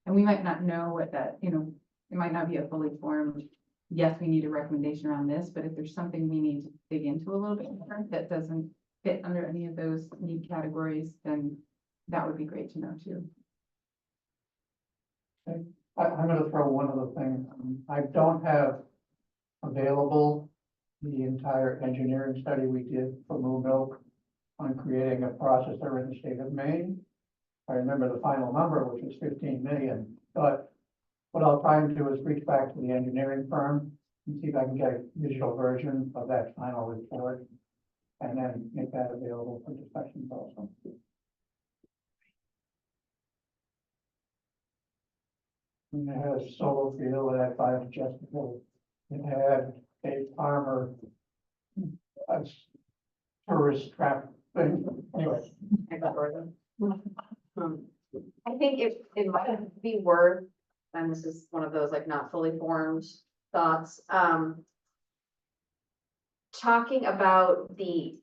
And we might not know what that, you know, it might not be a fully formed, yes, we need a recommendation around this, but if there's something we need to dig into a little bit more that doesn't fit under any of those need categories, then that would be great to know too. I'm gonna throw one other thing. I don't have available the entire engineering study we did for Moo Milk on creating a processor in the state of Maine. I remember the final number, which was 15 million, but what I'll try and do is reach back to the engineering firm and see if I can get a digital version of that final report and then make that available for discussions also. And it had a solar field, it had 5 adjustable, it had a farmer, a tourist trap thing, anyway. I think it might be worth, and this is one of those like not fully formed thoughts, talking about the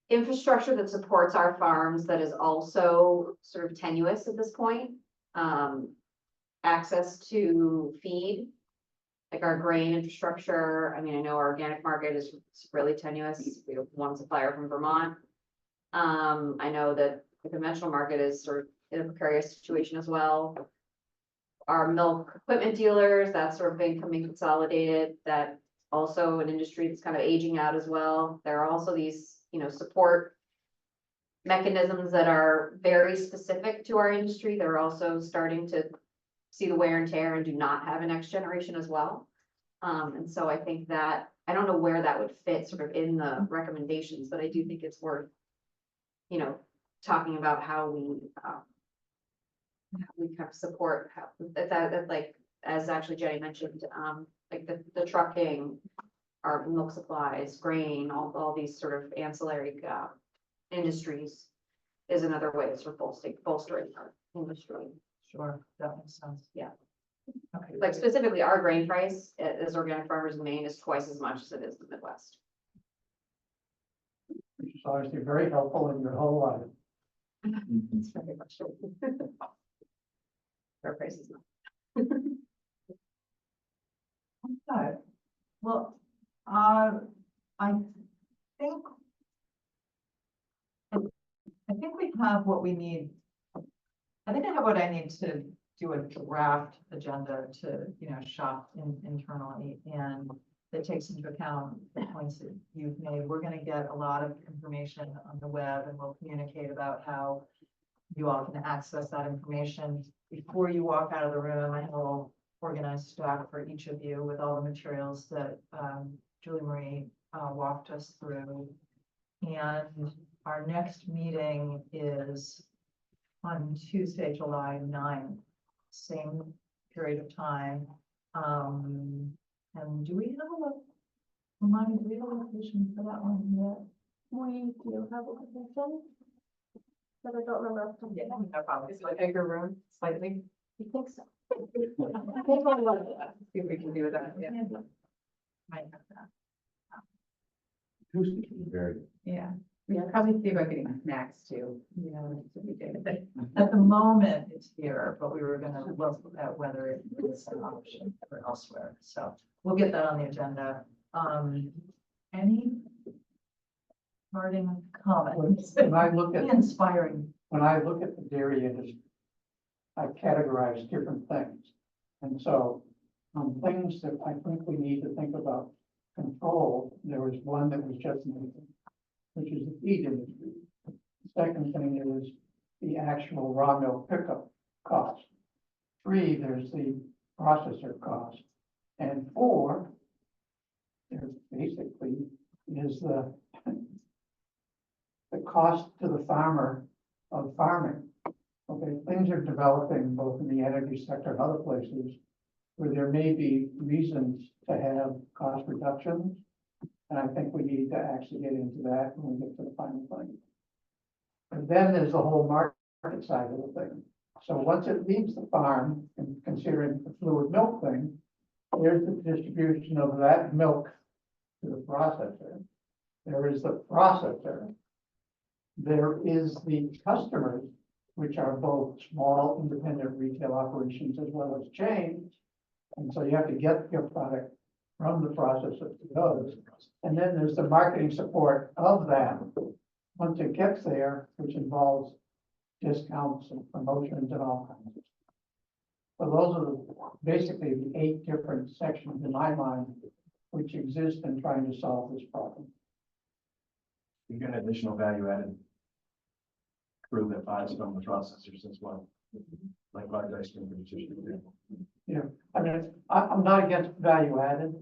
infrastructure that supports our farms that is also sort of tenuous at this point. Access to feed, like our grain infrastructure. I mean, I know our organic market is really tenuous. We have one supplier from Vermont. I know that the conventional market is sort of in a precarious situation as well. Our milk equipment dealers, that's sort of becoming consolidated, that also an industry that's kind of aging out as well. There are also these, support mechanisms that are very specific to our industry. They're also starting to see the wear and tear and do not have a next generation as well. And so I think that, I don't know where that would fit sort of in the recommendations, but I do think it's worth, talking about how we kind of support, that like, as actually Jenny mentioned, like the trucking, our milk supplies, grain, all these sort of ancillary, industries is another way of sort of bolstering our industry. Sure, that makes sense. Yeah. Okay. Like specifically, our grain price as organic farmers in Maine is twice as much as it is in the Midwest. Which is obviously very helpful in your whole life. It's very much so. Our prices. Okay, well, I think. I think we have what we need. I think I have what I need to do a draft agenda to, shop internally, and that takes into account the points that you've made. We're gonna get a lot of information on the web, and we'll communicate about how you all can access that information. Before you walk out of the room, I have a little organized stack for each of you with all the materials that Julie Marie walked us through. And our next meeting is on Tuesday, July 9th, same period of time. And do we have do we have a location for that one yet? We do have a position, but I don't remember. Yeah, no problem. It's like bigger room, slightly. You think so? See if we can do that, yeah. Might have that. Very. Yeah. We can probably see about getting snacks too. Yeah. At the moment, it's here, but we were gonna look at whether it is an option or elsewhere, so we'll get that on the agenda. Any parting comments? When I look at, Inspiring. when I look at the dairy industry, I categorize different things. And so, things that I think we need to think about control, there was one that was just mentioned, which is the feed industry. The second thing is the actual raw milk pickup cost. 3, there's the processor cost. And 4, there basically is the cost to the farmer of farming. Okay, things are developing both in the energy sector and other places where there may be reasons to have cost reductions. And I think we need to actually get into that when we get to the final thing. And then there's the whole market side of the thing. So once it leaves the farm, and considering the fluid milk thing, there's the distribution of that milk to the processor. There is the processor. There is the customers, which are both small independent retail operations as well as chains. And so you have to get your product from the processor to those. And then there's the marketing support of that once it gets there, which involves discounts and promotions and all kinds of stuff. So those are basically the 8 different sections in my mind which exist in trying to solve this problem. You get additional value added crew that buys from the processors as well, like large ice cream producers. Yeah, I mean, I'm not against value added,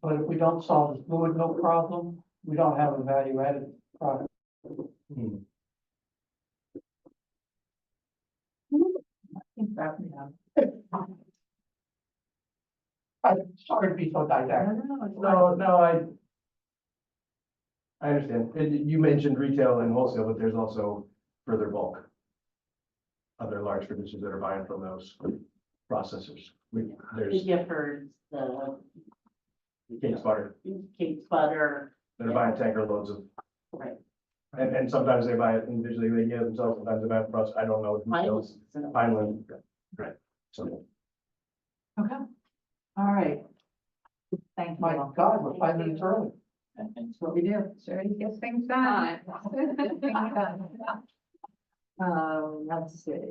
but if we don't solve the fluid milk problem, we don't have a value added product. I'm sorry to be so didactic. No, I understand. And you mentioned retail and wholesale, but there's also further bulk. Other large producers that are buying from those processors. The There's Giffords, the King's butter Kate's butter. that are buying tanker loads of, Right. and sometimes they buy it individually, they give themselves, sometimes they buy it from us. I don't know. details. Finally, right. So. Okay, all right. Thank you. My God, we're 5 minutes early. That's what we do. Charity gets things done. Let's see.